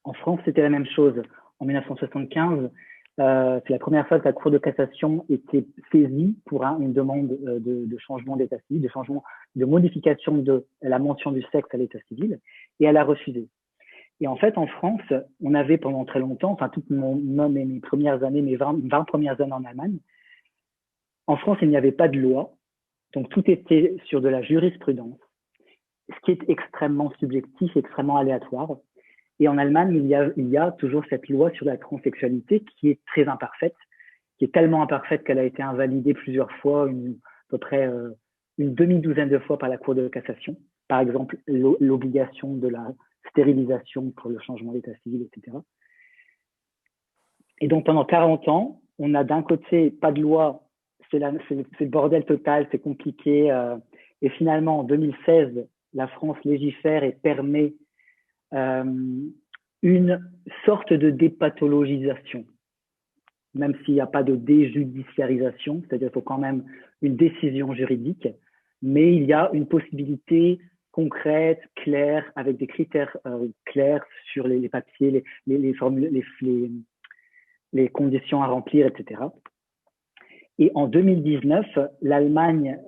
Speaker 4: En France, c'était la même chose. En 1975, c'est la première fois que la Cour de cassation était saisie pour une demande de changement d'état civil, de modification de la mention du sexe à l'état civil, et elle a refusé. Et en fait, en France, on avait pendant très longtemps, enfin toutes mes premières années, mes 20 premières années en Allemagne, en France, il n'y avait pas de loi, donc tout était sur de la jurisprudence, ce qui est extrêmement subjectif, extrêmement aléatoire. Et en Allemagne, il y a toujours cette loi sur la transsexualité qui est très imparfaite, qui est tellement imparfaite qu'elle a été invalidée plusieurs fois, à peu près une demi-douzaine de fois par la Cour de cassation. Par exemple, l'obligation de la stérilisation pour le changement d'état civil, etc. Et donc, pendant 40 ans, on a d'un côté pas de loi, c'est le bordel total, c'est compliqué. Et finalement, en 2016, la France légifère et permet une sorte de dépathologisation, même s'il n'y a pas de déjudiciarisation, c'est-à-dire qu'il faut quand même une décision juridique, mais il y a une possibilité concrète, claire, avec des critères clairs sur les papiers, les conditions à remplir, etc. Et en 2019, l'Allemagne,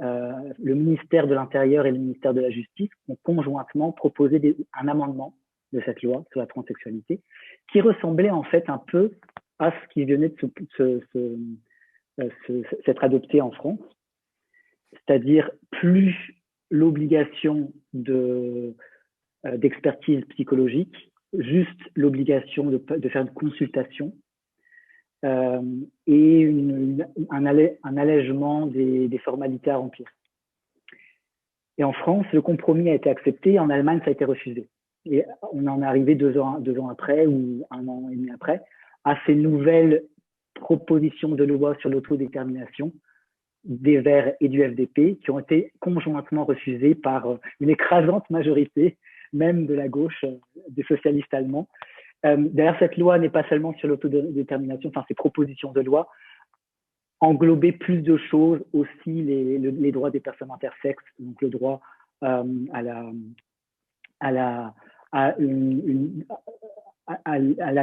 Speaker 4: le ministère de l'Intérieur et le ministère de la Justice ont conjointement proposé un amendement de cette loi sur la transsexualité qui ressemblait en fait un peu à ce qui venait de s'être adopté en France, c'est-à-dire plus l'obligation d'expertise psychologique, juste l'obligation de faire une consultation et un allègement des formalités à remplir. Et en France, le compromis a été accepté, en Allemagne, ça a été refusé. Et on en est arrivé 2 ans après ou 1 an et demi après à ces nouvelles propositions de loi sur l'autodétermination des Verts et du FDP qui ont été conjointement refusées par une écrasante majorité, même de la gauche, des socialistes allemands. D'ailleurs, cette loi n'est pas seulement sur l'autodétermination, enfin ces propositions de loi englobaient plus de choses, aussi les droits des personnes intersexes, donc le droit à la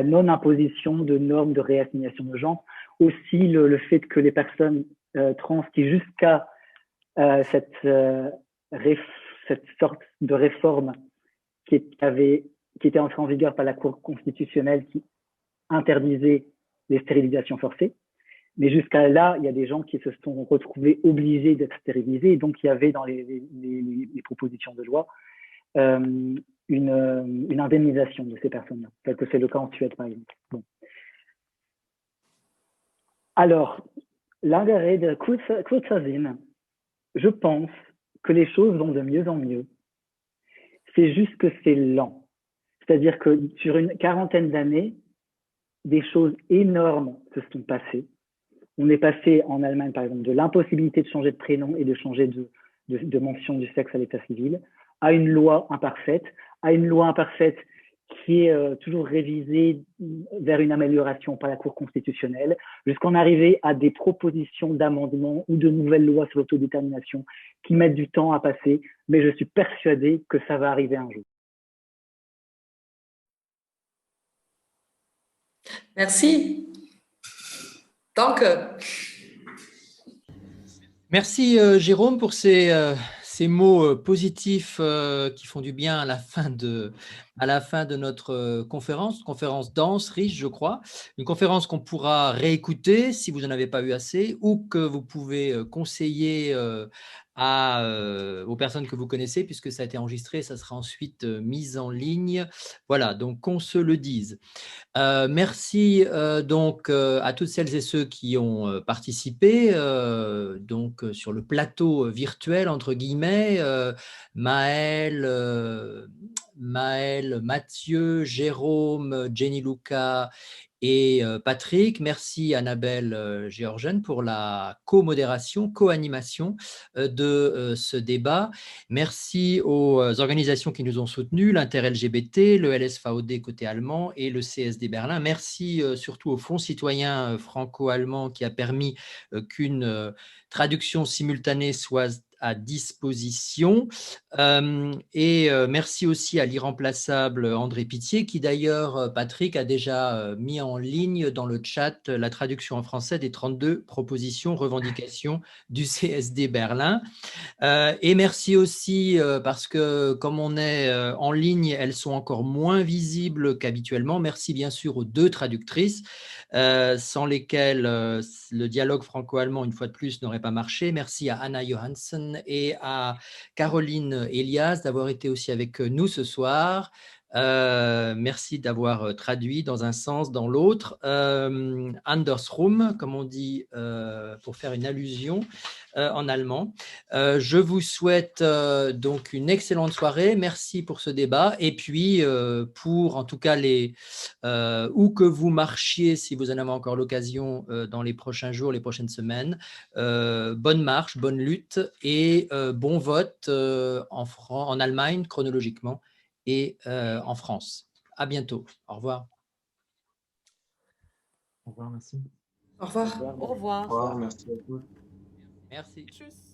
Speaker 4: non-imposition de normes de réassignation de genre, aussi le fait que les personnes trans qui jusqu'à cette sorte de réforme qui était entrée en vigueur par la Cour constitutionnelle qui interdisait les stérilisations forcées, mais jusqu'à là, il y a des gens qui se sont retrouvés obligés d'être stérilisés, et donc il y avait dans les propositions de loi une indemnisation de ces personnes-là, tel que c'est le cas en Suède, par exemple. Bon. Alors, l'intérêt de Kurzarbeit, je pense que les choses vont de mieux en mieux. C'est juste que c'est lent. C'est-à-dire que sur une quarantaine d'années, des choses énormes se sont passées. On est passé en Allemagne, par exemple, de l'impossibilité de changer de prénom et de changer de mention du sexe à l'état civil, à une loi imparfaite, qui est toujours révisée vers une amélioration par la Cour constitutionnelle, jusqu'en arriver à des propositions d'amendements ou de nouvelles lois sur l'autodétermination qui mettent du temps à passer, mais je suis persuadé que ça va arriver un jour.
Speaker 2: Merci. Danke.
Speaker 1: Merci Jérôme pour ces mots positifs qui font du bien à la fin de notre conférence dense, riche, je crois. Une conférence qu'on pourra réécouter si vous n'en avez pas eu assez ou que vous pouvez conseiller aux personnes que vous connaissez, puisque ça a été enregistré, ça sera ensuite mis en ligne. Voilà, donc qu'on se le dise. Merci donc à toutes celles et ceux qui ont participé donc sur le plateau virtuel entre guillemets, Maël, Mathieu, Jérôme, Jenny Luca et Patrick. Merci Annabelle Géorgène pour la co-modération, co-animation de ce débat. Merci aux organisations qui nous ont soutenus, l'Inter-LGBT, le LSVOD côté allemand et le CSD Berlin. Merci surtout au Fonds citoyen franco-allemand qui a permis qu'une traduction simultanée soit à disposition. Et merci aussi à l'irremplaçable André Pitié, qui d'ailleurs, Patrick, a déjà mis en ligne dans le chat la traduction en français des 32 propositions, revendications du CSD Berlin. Et merci aussi parce que comme on est en ligne, elles sont encore moins visibles qu'habituellement. Merci bien sûr aux 2 traductrices, sans lesquelles le dialogue franco-allemand, une fois de plus, n'aurait pas marché. Merci à Anna Johansson et à Caroline Elias d'avoir été aussi avec nous ce soir. Merci d'avoir traduit dans un sens, dans l'autre. Andersrum, comme on dit pour faire une allusion en allemand. Je vous souhaite donc une excellente soirée. Merci pour ce débat. Et puis, pour en tout cas où que vous marchiez, si vous en avez encore l'occasion dans les prochains jours, les prochaines semaines, bonne marche, bonne lutte et bon vote en Allemagne, chronologiquement, et en France. À bientôt. Au revoir.
Speaker 8: Au revoir, merci.
Speaker 2: Au revoir.
Speaker 6: Au revoir.
Speaker 5: Au revoir, merci à tous.
Speaker 1: Merci.
Speaker 6: Tschüss.